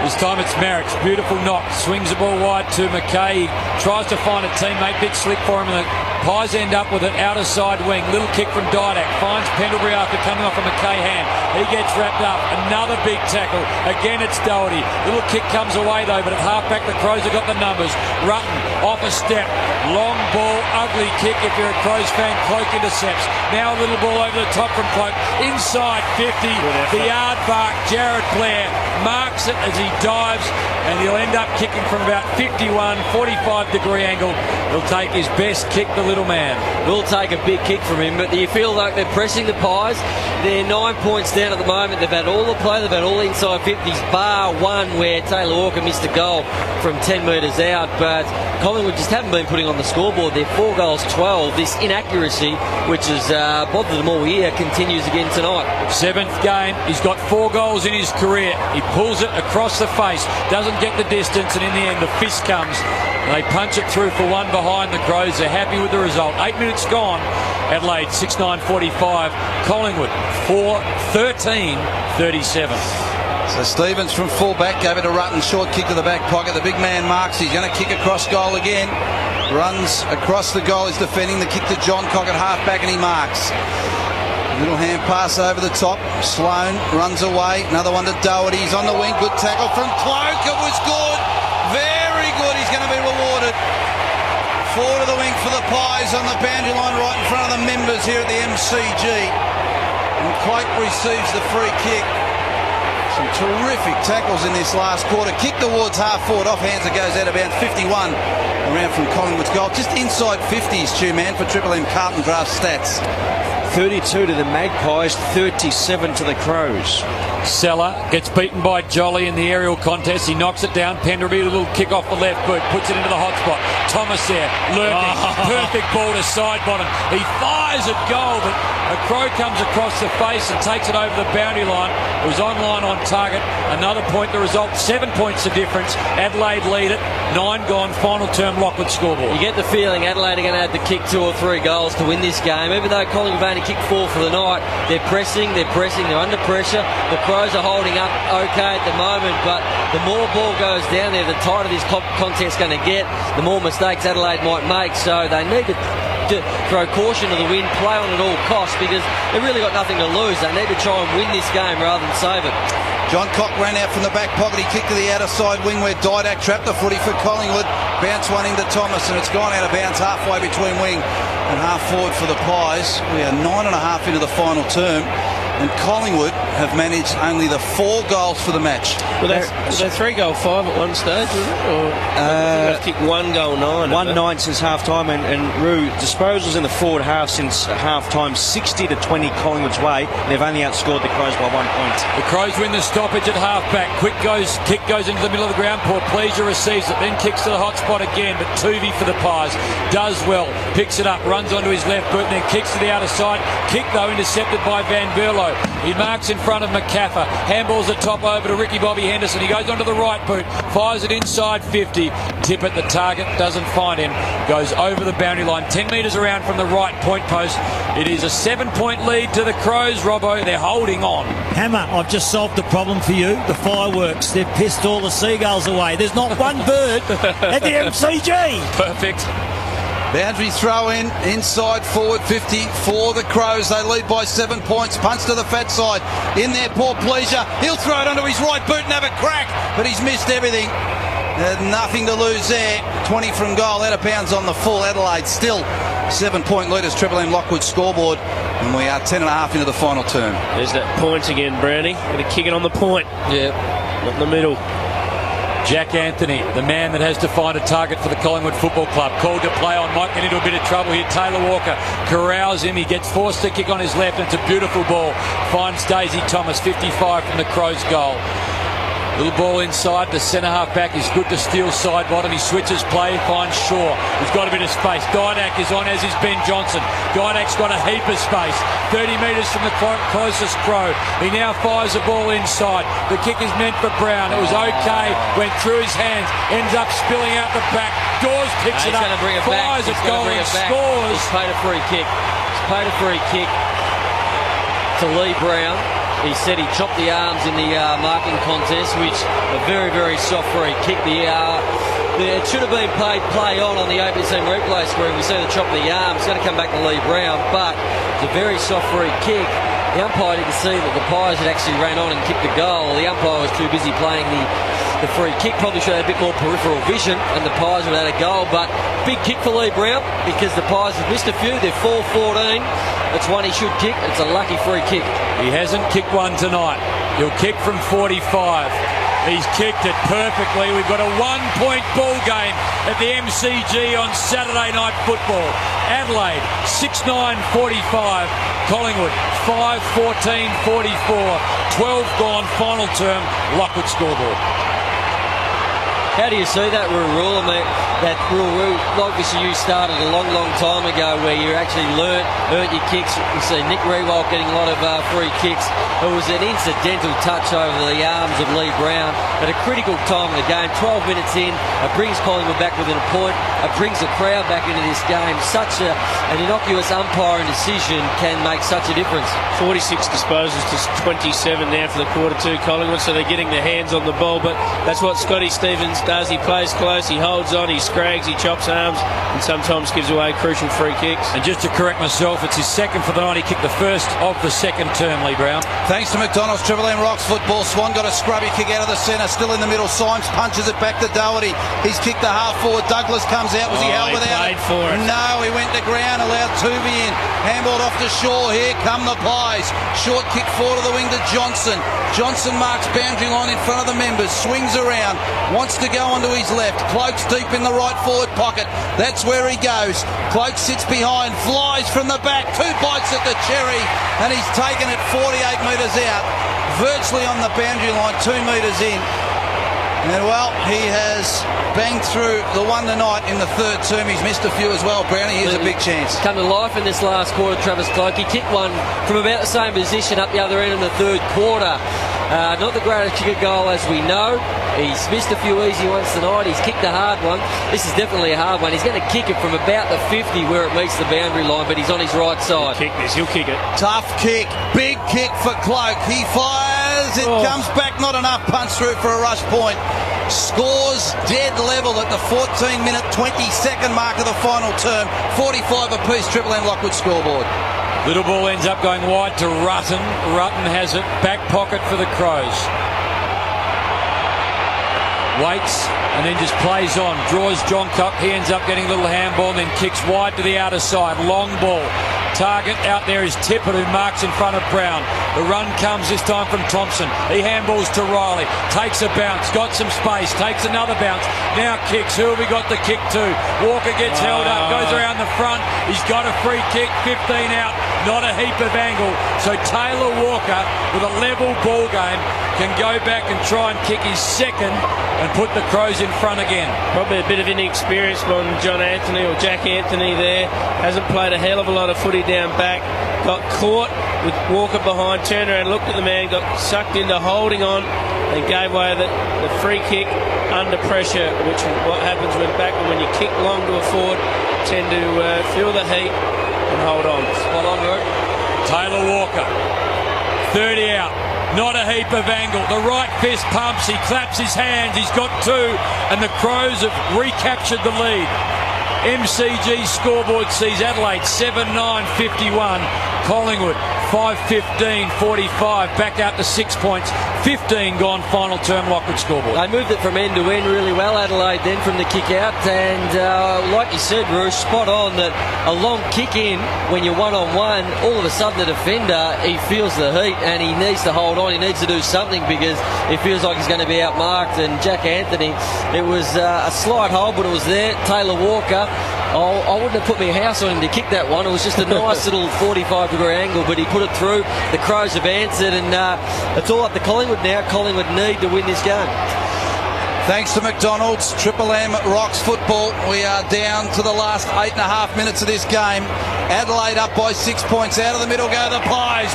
This time it's Merrick's beautiful knock. Swings the ball wide to McKay. He tries to find a teammate. Bit slick for him, and the Pies end up with an outer side wing. Little kick from Didac. Finds Pendlebury after coming off a McKay hand. He gets wrapped up. Another big tackle. Again it's Doherty. Little kick comes away though, but at half-back the Crows have got the numbers. Rutten off a step. Long ball. Ugly kick if you're a Crows fan. Cloak intercepts. Now a little ball over the top from Cloak. Inside 50. The yard mark. Jared Blair marks it as he dives, and he'll end up kicking from about 51, 45 degree angle. He'll take his best kick, the little man. Will take a big kick from him, but do you feel like they're pressing the Pies? They're 9 points down at the moment. They've had all the play. They've had all inside 50s, bar one where Taylor Walker missed a goal from 10 metres out, but Collingwood just haven't been putting on the scoreboard. They're 4 goals, 12. This inaccuracy, which has bothered them all year, continues again tonight. 7th game. He's got 4 goals in his career. He pulls it across the face, doesn't get the distance, and in the end the fist comes. They punch it through for one behind the Crows. They're happy with the result. 8 minutes gone. Adelaide 6-9-45. Collingwood 4-13-37. So Stevens from full-back gave it a Rutten. Short kick to the back pocket. The big man marks. He's going to kick across goal again. Runs across the goal. He's defending the kick to John Cock at half-back, and he marks. Little hand pass over the top. Sloane runs away. Another one to Doherty. He's on the wing. Good tackle from Cloak. It was good. Very good. He's going to be rewarded. Forward of the wing for the Pies on the boundary line right in front of the members here at the MCG. And Cloak receives the free kick. Some terrific tackles in this last quarter. Kick towards half forward, off hands, it goes out of bounds. 51 around from Collingwood's goal. Just inside 50s, Stu-Man, for Triple M Carlton Draft stats. 32 to the Magpies, 37 to the Crows. Seller gets beaten by Jolly in the aerial contest. He knocks it down. Penderby, a little kick off the left boot, puts it into the hot spot. Thomas there, lurking. Perfect ball to side bottom. He fires at goal, but a Crow comes across the face and takes it over the boundary line. It was on line, on target. Another point, the result, 7 points the difference. Adelaide lead it. 9 gone, final term, Lockwood scoreboard. You get the feeling Adelaide are going to have to kick 2 or 3 goals to win this game. Even though Collingwood have only kicked 4 for the night, they're pressing, they're under pressure. The Crows are holding up okay at the moment, but the more ball goes down there, the tighter this contest's going to get, the more mistakes Adelaide might make. So they need to throw caution to the wind, play on at all costs, because they've really got nothing to lose. They need to try and win this game rather than save it. John Cock ran out from the back pocket. He kicked to the outer side wing where Didak trapped the footy for Collingwood. Bounce one into Thomas, and it's gone out of bounds halfway between wing and half forward for the Pies. We are 9.5 into the final term, and Collingwood have managed only the 4 goals for the match. Well, that's 3-goal 5 at one stage, was it? Or they've kicked 1-goal 9. 1-9 since half time, and Roo, disposals in the forward half since half time, 60 to 20 Collingwood's way. They've only outscored the Crows by 1 point. The Crows win the stoppage at half back. Kick goes into the middle of the ground. Poor Pleasure receives it, then kicks to the hot spot again, but Tuvey for the Pies does well, picks it up, runs onto his left boot, and then kicks to the outer side. Kick though intercepted by Van Berlo. He marks in front of McCaffer. Handballs the top over to Ricky Bobby Henderson. He goes onto the right boot, fires it inside 50. Tip at the target, doesn't find him. Goes over the boundary line, 10 metres around from the right point post. It is a 7-point lead to the Crows, Robbo. They're holding on. Hammer, I've just solved the problem for you. The fireworks. They've pissed all the seagulls away. There's not one bird at the MCG. Perfect. Boundary throw in, inside forward 50 for the Crows. They lead by 7 points. Punch to the fat side. In there, poor Pleasure. He'll throw it onto his right boot and have a crack, but he's missed everything. Nothing to lose there. 20 from goal, out of bounds on the full. Adelaide still 7-point leaders. Triple M Lockwood scoreboard, and we are 10.5 into the final term. There's that point again, Brownie. Going to kick it on the point. Yeah. Not in the middle. Jack Anthony, the man that has to find a target for the Collingwood Football Club. Called to play on, might get into a bit of trouble here. Taylor Walker corrals him. He gets forced to kick on his left, and it's a beautiful ball. Finds Daisy Thomas, 55 from the Crows' goal. Little ball inside, the centre half back is good to steal side bottom. He switches play, finds Shaw. He's got a bit of space. Didak is on, as is Ben Johnson. Didak's got a heap of space. 30 metres from the closest Crow. He now fires the ball inside. The kick is meant for Brown. It was okay, went through his hands, ends up spilling out the back. Dawes picks it up, fires it goal and scores. He's paid a free kick. He's paid a free kick to Lee Brown. He said he chopped the arms in the marking contest, which a very, very soft free kick. It should have been played play on the OPC replay screen. We see the chop of the arm. It's going to come back to Lee Brown, but it's a very soft free kick. The umpire didn't see that the Pies had actually ran on and kicked the goal. The umpire was too busy playing the free kick. Probably should have had a bit more peripheral vision, and the Pies would have had a goal. But big kick for Lee Brown, because the Pies have missed a few. They're 4-14. It's one he should kick. It's a lucky free kick. He hasn't kicked one tonight. He'll kick from 45. He's kicked it perfectly. We've got a 1-point ball game at the MCG on Saturday Night Football. Adelaide 6-9-45. Collingwood 5-14-44. 12 gone, final term. Lockwood scoreboard. How do you see that rule? I mean, that rule, obviously you started a long, long time ago where you actually earned your kicks. You see Nick Rewalt getting a lot of free kicks. It was an incidental touch over the arms of Lee Brown at a critical time of the game. 12 minutes in, it brings Collingwood back within a point. It brings the crowd back into this game. Such an innocuous umpiring decision can make such a difference. 46 disposals to 27 now for the quarter two Collingwood, so they're getting their hands on the ball, but that's what Scotty Stevens does. He plays close, he holds on, he scrags, he chops arms, and sometimes gives away crucial free kicks. And just to correct myself, it's his second for the night. He kicked the first of the second term, Lee Brown. Thanks to McDonald's, Triple M rocks football. Swan got a scrubby kick out of the centre, still in the middle. Symes punches it back to Doherty. He's kicked the half forward. Douglas comes was out. Was he held without played for it. No, he went to ground, allowed Tuvey in. Handballed off to Shaw. Here come the Pies. Short kick forward to the wing to Johnson. Johnson marks boundary line in front of the members. Swings around. Wants to go onto his left. Cloak's deep in the right forward pocket. That's where he goes. Cloak sits behind. Flies from the back. 2 bites at the cherry. And he's taken it 48 metres out. Virtually on the boundary line. 2 metres in. And, well, he has banged through the one tonight in the third term. He's missed a few as well, Brownie. Here's a big chance. Come to life in this last quarter, Travis Cloak. He kicked one from about the same position up the other end in the third quarter. Not the greatest kick of goal, as we know. He's missed a few easy ones tonight. He's kicked a hard one. This is definitely a hard one. He's going to kick it from about the 50 where it meets the boundary line, but he's on his right side. He'll kick this. He'll kick it. Tough kick. Big kick for Cloak. He fires. It comes back. Not enough punch through for a rush point. Scores dead level at the 14-minute, 22nd mark of the final term. 45 apiece. Triple M Lockwood scoreboard. Little ball ends up going wide to Rutten. Rutten has it. Back pocket for the Crows. Waits and then just plays on. Draws John Cock. He ends up getting a little handball and then kicks wide to the outer side. Long ball. Target out there is Tippett, who marks in front of Brown. The run comes this time from Thompson. He handballs to Riley. Takes a bounce. Got some space. Takes another bounce. Now kicks. Who have we got the kick to? Walker gets held up. Goes around the front. He's got a free kick. 15 out. Not a heap of angle. So Taylor Walker, with a level ball game, can go back and try and kick his second and put the Crows in front again. Probably a bit of inexperience on John Anthony or Jack Anthony there. Hasn't played a hell of a lot of footy down back. Got caught with Walker behind, turned around, looked at the man, got sucked into holding on and gave away the free kick under pressure, which is what happens when you kick long to a forward, tend to feel the heat and hold on. Spot on, Root. Taylor Walker, 30 out. Not a heap of angle. The right fist pumps. He claps his hands. He's got 2. And the Crows have recaptured the lead. MCG scoreboard sees Adelaide 7-9-51. Collingwood 5-15-45. Back out to 6 points. 15 gone final term Lockwood scoreboard. They moved it from end to end really well, Adelaide, then from the kick out. And like you said, Bruce, spot on that a long kick in when you're one-on-one, all of a sudden the defender, he feels the heat and he needs to hold on. He needs to do something because he feels like he's going to be outmarked. And Jack Anthony, it was a slight hold, but it was there. Taylor Walker, I wouldn't have put my house on him to kick that one. It was just a nice little 45-degree angle, but he put it through. The Crows have answered, and it's all up to Collingwood now. Collingwood need to win this game. Thanks to McDonald's, Triple M rocks football. We are down to the last 8.5 minutes of this game. Adelaide up by 6 points. Out of the middle go the Pies.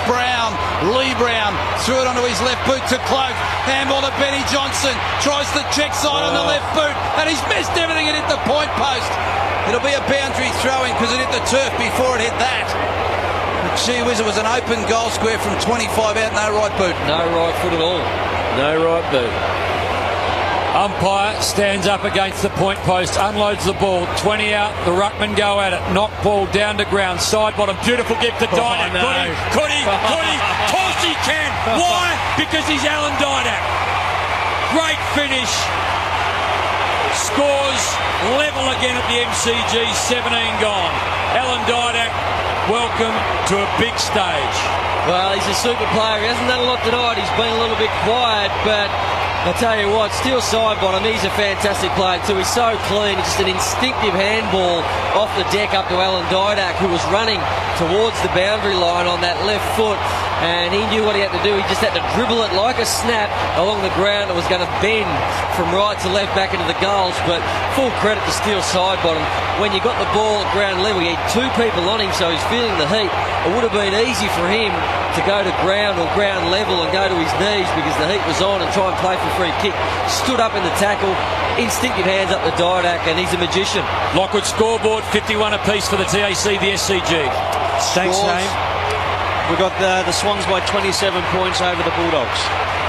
Lee Brown threw it onto his left boot to Cloak. Handball to Benny Johnson. Tries the check side on the left boot, and he's missed everything and hit the point post. It'll be a boundary throw-in because it hit the turf before it hit that. But gee whiz, it was an open goal square from 25 out, no right boot. No right foot at all. No right boot. Umpire stands up against the point post, unloads the ball, 20 out, the ruckman go at it, knock ball down to ground, side bottom, beautiful gift to Didak. No. Could he? Of course he can. Why? Because he's Alan Didak. Great finish. Scores level again at the MCG, 17 gone. Alan Didak, welcome to a big stage. Well, he's a super player. He hasn't done a lot tonight. He's been a little bit quiet, but I'll tell you what, steel side bottom, he's a fantastic player too. He's so clean. It's just an instinctive handball off the deck up to Alan Didak, who was running towards the boundary line on that left foot, and he knew what he had to do. He just had to dribble it like a snap along the ground. It was going to bend from right to left back into the goals, but full credit to steel side bottom. When you got the ball at ground level, he had 2 people on him, so he's feeling the heat. It would have been easy for him to go to ground or ground level and go to his knees because the heat was on and try and play for free kick. Stood up in the tackle, instinctive hands up to Didak, and he's a magician. Lockwood scoreboard, 51 apiece for the TAC, the SCG. Thanks, Shane. We got the Swans by 27 points over the Bulldogs.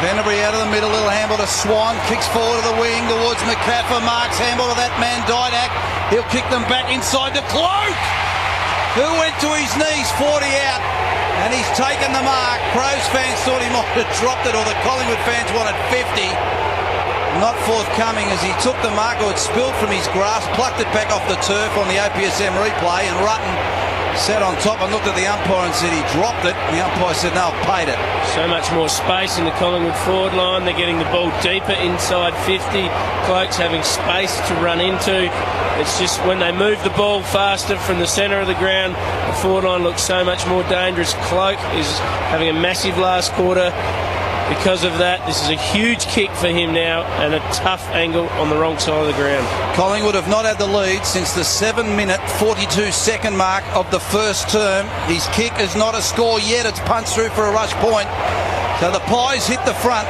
Venterbury out of the middle, little handball to Swan, kicks forward to the wing towards McCaffer, marks handball to that man Didak. He'll kick them back inside to Cloak, who went to his knees, 40 out, and he's taken the mark. Crows fans thought he might have dropped it, or the Collingwood fans wanted 50. not forthcoming as he took the mark or it spilled from his grasp, plucked it back off the turf on the OPSM replay, and Rutten sat on top and looked at the umpire and said he dropped it. The umpire said, no, I've paid it. So much more space in the Collingwood forward line. They're getting the ball deeper inside 50. Cloak's having space to run into. It's just when they move the ball faster from the centre of the ground, the forward line looks so much more dangerous. Cloak is having a massive last quarter. Because of that, this is a huge kick for him now and a tough angle on the wrong side of the ground. Collingwood have not had the lead since the 7-minute 42-second mark of the first term. His kick is not a score yet. It's punched through for a rush point. So the Pies hit the front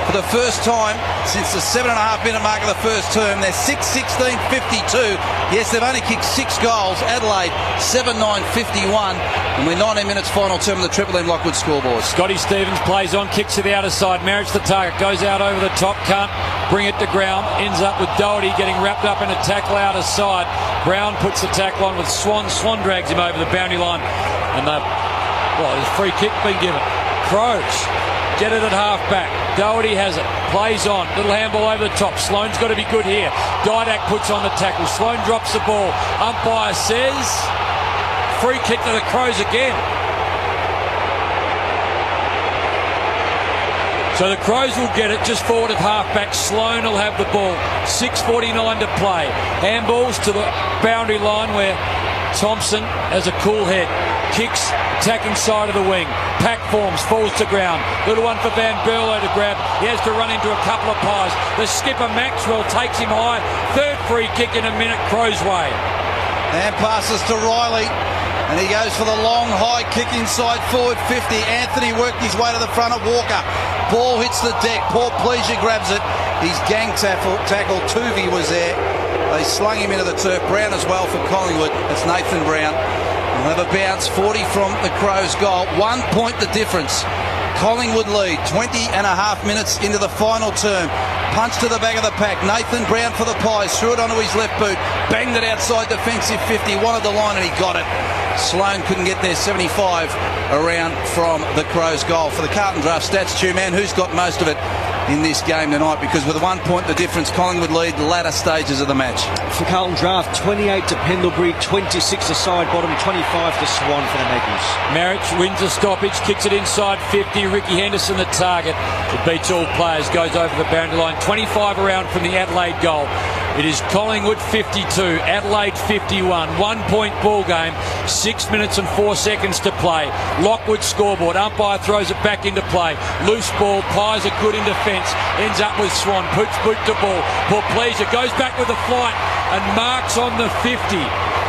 for the first time since the 7.5-minute mark of the first term. They're 6-16-52. Yes, they've only kicked 6 goals. Adelaide 7-9-51. And we're 19 minutes final term of the Triple M Lockwood scoreboard. Scotty Stevens plays on, kicks to the outer side. Marriage the target, goes out over the top, can't bring it to ground. Ends up with Doherty getting wrapped up in a tackle outer side. Brown puts the tackle on with Swan. Swan drags him over the boundary line. And there's a free kick been given. Crows get it at half-back. Doherty has it. Plays on. Little handball over the top. Sloane's got to be good here. Didak puts on the tackle. Sloane drops the ball. Umpire says free kick to the Crows again. So the Crows will get it just forward of half-back. Sloane will have the ball. 6:49 to play. Handballs to the boundary line where Thompson has a cool head. Kicks, attacking side of the wing. Pack forms, falls to ground. Little one for Van Berlo to grab. He has to run into a couple of Pies. The skipper Maxwell takes him high. Third free kick in a minute, Crows way. And passes to Riley. And he goes for the long, high kick inside forward 50. Anthony worked his way to the front of Walker. Ball hits the deck. Paul Pleasure grabs it. His gang tackle. Tuvey was there. They slung him into the turf. Brown as well for Collingwood. It's Nathan Brown. We'll have a bounce, 40 from the Crows' goal. 1 point the difference. Collingwood lead, 20.5 minutes into the final term. Punch to the back of the pack. Nathan Brown for the Pies. Threw it onto his left boot. Banged it outside defensive 50. Wanted the line and he got it. Sloane couldn't get there. 75 around from the Crows' goal. For the Carlton Draft Stats, man, who's got most of it in this game tonight? Because with 1 point the difference, Collingwood lead the latter stages of the match. For Carlton Draft, 28 to Pendlebury, 26 to side bottom, 25 to Swan for the Magpies. Marriage wins a stoppage, kicks it inside 50. Ricky Henderson the target. It beats all players, goes over the boundary line. 25 around from the Adelaide goal. It is Collingwood 52, Adelaide 51. 1 point ball game, 6 minutes and 4 seconds to play. Lockwood scoreboard. Umpire throws it back into play. Loose ball. Pies are good in defence. Ends up with Swan. Puts boot to ball. Paul Pleasure goes back with the flight and marks on the 50.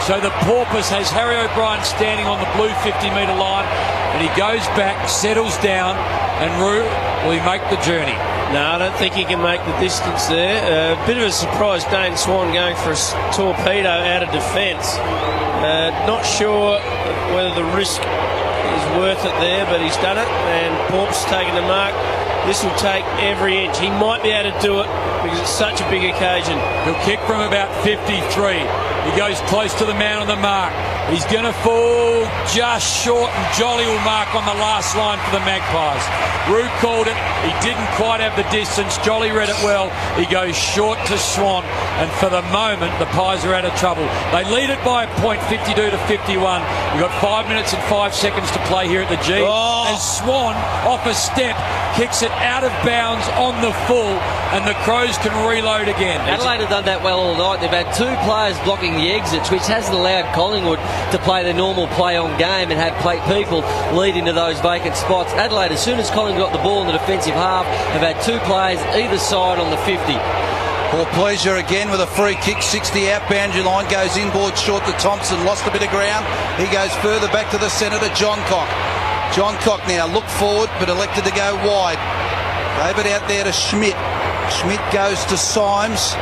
So the Porpoise has Harry O'Brien standing on the blue 50-metre line, and he goes back, settles down, and Roo, will he make the journey? No, I don't think he can make the distance there. A bit of a surprise, Dane Swan going for a torpedo out of defence. Not sure whether the risk is worth it there, but he's done it, and Porp's taken the mark. This will take every inch. He might be able to do it because it's such a big occasion. He'll kick from about 53. He goes close to the man on the mark. He's going to fall just short, and Jolly will mark on the last line for the Magpies. Roo called it. He didn't quite have the distance. Jolly read it well. He goes short to Swan, and for the moment, the Pies are out of trouble. They lead it by a point, 52 to 51. We've got 5 minutes and 5 seconds to play here at the G. And Swan, off a step, kicks it out of bounds on the full, and the Crows can reload again. Adelaide have done that well all night. They've had 2 players blocking the exits, which hasn't allowed Collingwood to play their normal play-on game and have people lead into those vacant spots. Adelaide, as soon as Collingwood got the ball in the defensive half, have had 2 players either side on the 50. Paul Pleasure again with a free kick, 60 out boundary line, goes inboard short to Thompson, lost a bit of ground. He goes further back to the centre to Johncock. Johncock now looked forward but elected to go wide. Gave it out there to Schmidt. Schmidt goes to Symes,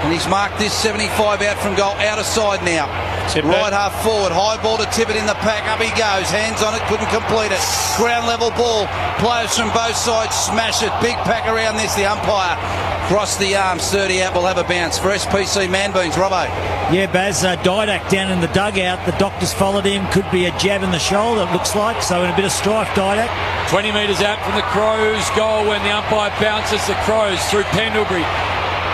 and he's marked this 75 out from goal, out of side now. Right half forward, high ball to Tippett in the pack, up he goes, hands on it, couldn't complete it. Ground level ball, players from both sides smash it, big pack around this, the umpire cross the arms, 30 out, will have a bounce for SPC Manbeans. Robbo. Yeah, Baz, Didak down in the dugout, the doctors followed him, could be a jab in the shoulder, it looks like, so in a bit of strife, Didak. 20 metres out from the Crows goal when the umpire bounces the Crows through Pendlebury.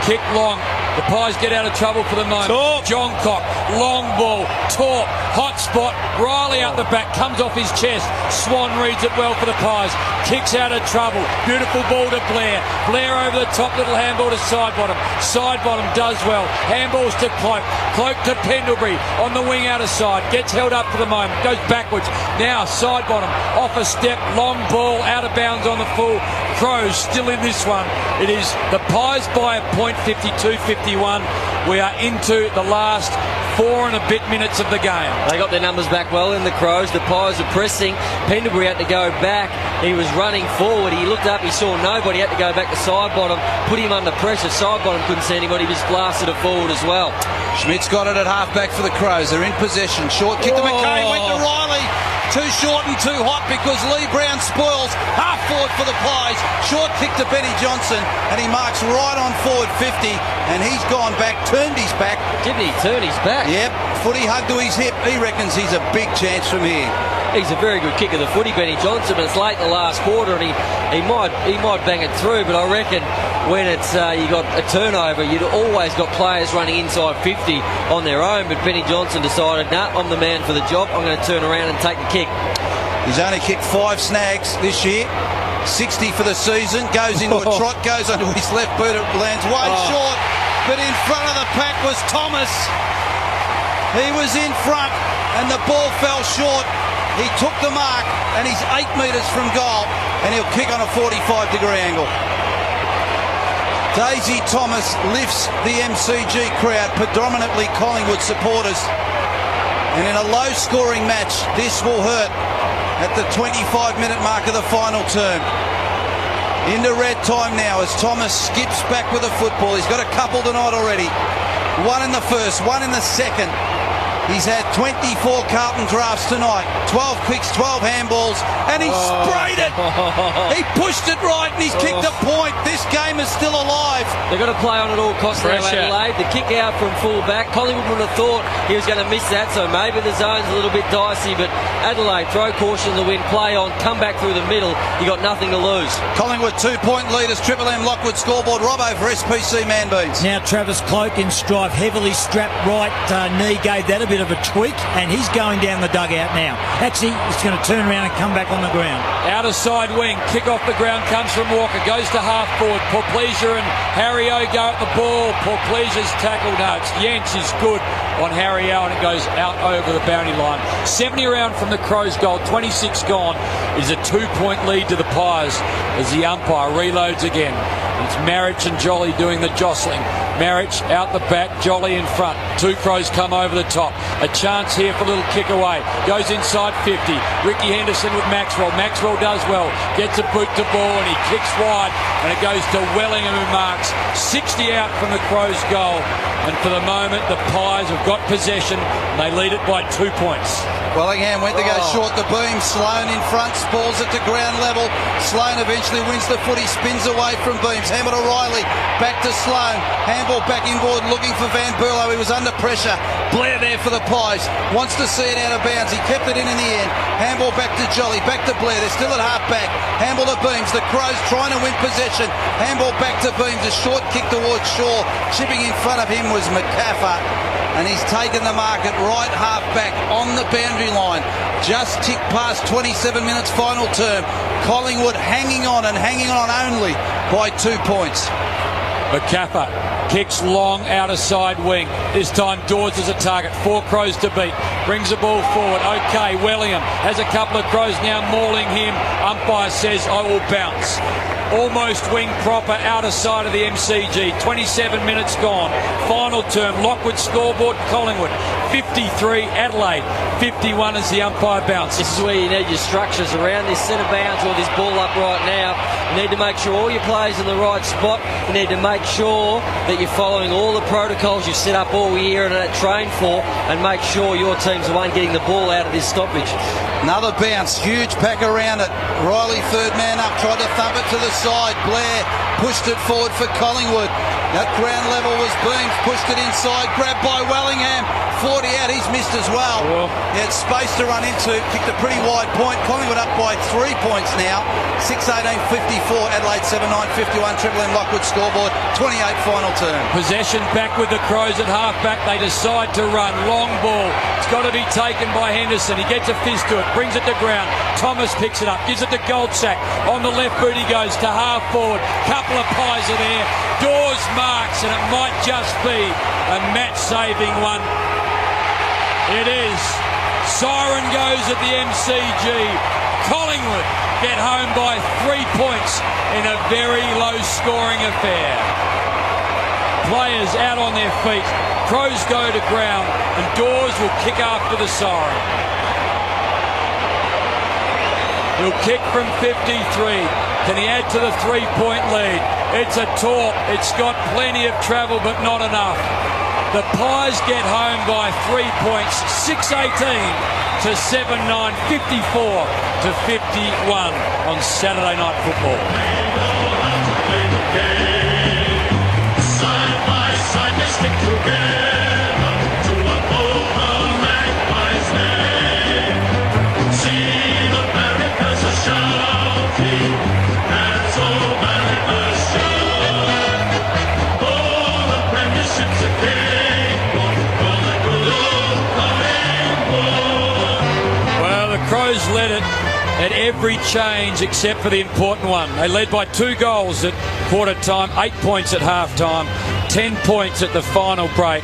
Kick long. The Pies get out of trouble for the moment. John Cock, long ball, Torp, hot spot, Riley out the back, comes off his chest. Swan reads it well for the Pies. Kicks out of trouble. Beautiful ball to Blair. Blair over the top, little handball to Sidebottom. Sidebottom does well. Handballs to Cloak. Cloak to Pendlebury on the wing out of side. Gets held up for the moment. Goes backwards. Now Sidebottom off a step. Long ball out of bounds on the full. Crows still in this one. It is the Pies by a point, 52-51. We are into the last 4 and a bit minutes of the game. They got their numbers back well in the Crows. The Pies were pressing. Pendlebury had to go back. He was running forward. He looked up. He saw nobody. He had to go back to Sidebottom. Put him under pressure. Sidebottom couldn't see anybody. He just blasted it forward as well. Schmidt's got it at half-back for the Crows. They're in possession. Short kick to McKay. Went to Riley. Too short and too hot because Lee Brown spoils half forward for the Pies. Short kick to Benny Johnson and he marks right on forward 50 and he's gone back, turned his back. Didn't he turn his back? Yep, footy hug to his hip. He reckons he's a big chance from here. He's a very good kick of the footy, Benny Johnson, but it's late in the last quarter and he might bang it through, but I reckon when it's you got a turnover, you'd always got players running inside 50 on their own, but Benny Johnson decided, nah, I'm the man for the job, I'm going to turn around and take the kick. He's only kicked 5 snags this year, 60 for the season, goes into a trot, goes onto his left boot, it lands way short, but in front of the pack was Thomas. He was in front and the ball fell short. He took the mark and he's 8 metres from goal and he'll kick on a 45-degree angle. Daisy Thomas lifts the MCG crowd, predominantly Collingwood supporters. And in a low-scoring match, this will hurt at the 25-minute mark of the final term. Into red time now as Thomas skips back with the football. He's got a couple tonight already. 1 in the first, 1 in the second. He's had 24 Carlton drafts tonight, 12 kicks, 12 handballs, and he sprayed it. He pushed it right and he's kicked a point. This game is still alive. They've got to play on at all costs for Adelaide. The kick out from full back. Collingwood would have thought he was going to miss that, so maybe the zone's a little bit dicey, but Adelaide throw caution to the wind, play on, come back through the middle. You got nothing to lose. Collingwood 2-point leaders, Triple M Lockwood scoreboard. Robbo for SPC Manbeans. Now Travis Cloak in strife, heavily strapped right knee, gave that a bit of a tweak, and he's going down the dugout now. Actually, he's going to turn around and come back on the ground. Out of side wing, kick off the ground comes from Walker, goes to half forward. Porplesia and Harry O go at the ball. Porplesia's tackle, no, it's Yentz is good on Harry O, and it goes out over the boundary line. 70 around from the Crows' goal, 26 gone. It is a 2-point lead to the Pies as the umpire reloads again. It's Marich and Jolly doing the jostling. Marich out the back, Jolly in front. 2 Crows come over the top. A chance here for a little kick away. Goes inside 50. Ricky Henderson with Maxwell. Maxwell does well. Gets a boot to ball and he kicks wide. And it goes to Wellingham who marks 60 out from the Crows' goal. And for the moment, the Pies have got possession and they lead it by 2 points. Wellingham went to go short the beam. Sloane in front, spalls it to ground level. Sloane eventually wins the footy, spins away from beams. Hammer to Riley, back to Sloane. Handball back inboard, looking for Van Berlo. He was under pressure. Blair there for the Pies. Wants to see it out of bounds. He kept it in the end. Handball back to Jolly, back to Blair. They're still at half back. Handball to Beams. The Crows trying to win possession. Handball back to Beams. A short kick towards Shaw. Chipping in front of him was McCaffer. And he's taken the mark at right half back on the boundary line. Just ticked past 27 minutes final term. Collingwood hanging on and hanging on only by 2 points. McCaffer kicks long out of side wing. This time Dawes is a target. 4 Crows to beat. Brings the ball forward. Okay, Wellingham has a couple of Crows now mauling him. Umpire says, I will bounce. Almost wing proper out of sight of the MCG. 27 minutes gone. Final term. Lockwood scoreboard. Collingwood 53. Adelaide 51 as the umpire bounces. This is where you need your structures around this centre bounce or this ball up right now. You need to make sure all your players in the right spot. You need to make sure that you're following all the protocols you've set up all year and trained for, and make sure your team's the one getting the ball out of this stoppage. Another bounce, huge pack around it. Riley, third man up, tried to thump it to the side. Blair pushed it forward for Collingwood. At ground level was Beams, pushed it inside, grabbed by Wellingham. 40 out, he's missed as well. He had space to run into, kicked a pretty wide point. Collingwood up by 3 points now. 6-18-54, Adelaide 7-9-51, Triple M Lockwood scoreboard, 28 final term. Possession back with the Crows at half-back. They decide to run. Long ball. It's got to be taken by Henderson. He gets a fist to it, brings it to ground. Thomas picks it up, gives it to Goldsack. On the left boot he goes to half-forward. Couple of pies are there. Dawes marks, and it might just be a match-saving one. It is. Siren goes at the MCG. Collingwood get home by 3 points in a very low-scoring affair. Players out on their feet. Crows go to ground, and Dawes will kick after the siren. He'll kick from 53. Can he add to the 3-point lead? It's a talk. It's got plenty of travel, but not enough. The Pies get home by 3 points, 6-18 to 7-9, 54 to 51 on Saturday Night Football. Side by side they stick together to uphold the Magpies' name. See the barricades are shouting, that's all barricades shout. All the premierships are capable, all the good old Collingwood. Well, the Crows led it at every change except for the important one. They led by 2 goals at quarter time, 8 points at half time, 10 points at the final break,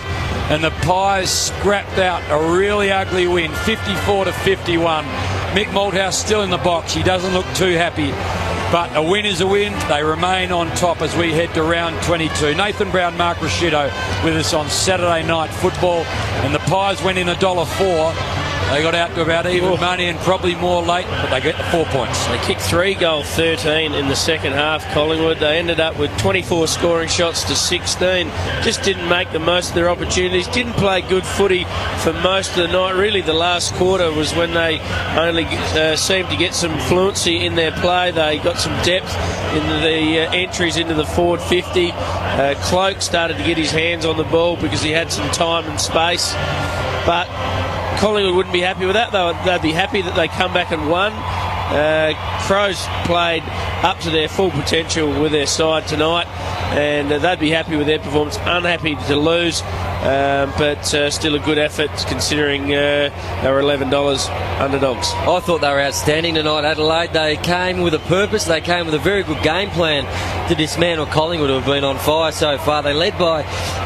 and the Pies scrapped out a really ugly win, 54 to 51. Mick Malthouse still in the box. He doesn't look too happy, but a win is a win. They remain on top as we head to round 22. Nathan Brown, Mark Rashido with us on Saturday Night Football, and the Pies went in $1.04. They got out to about even money and probably more late, but they get the 4 points. They kicked 3 goal 13 in the second half, Collingwood. They ended up with 24 scoring shots to 16. Just didn't make the most of their opportunities. Didn't play good footy for most of the night. Really, the last quarter was when they only seemed to get some fluency in their play. They got some depth in the entries into the forward 50. Cloak started to get his hands on the ball because he had some time and space. But Collingwood wouldn't be happy with that. They'd be happy that they come back and won. Crows played up to their full potential with their side tonight, and they'd be happy with their performance. Unhappy to lose, but still a good effort considering they were $11 underdogs. I thought they were outstanding tonight, Adelaide. They came with a purpose. They came with a very good game plan to dismantle Collingwood, who have been on fire so far. They led by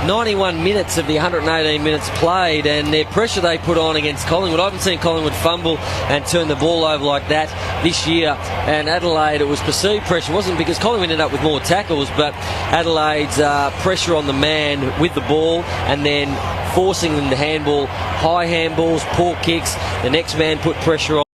91 minutes of the 118 minutes played, and their pressure they put on against Collingwood. I haven't seen Collingwood fumble and turn the ball over like that this year. And Adelaide, it was perceived pressure. It wasn't because Collingwood ended up with more tackles, but Adelaide's pressure on the man with the ball and then forcing them to handball, high handballs, poor kicks. The next man put pressure on.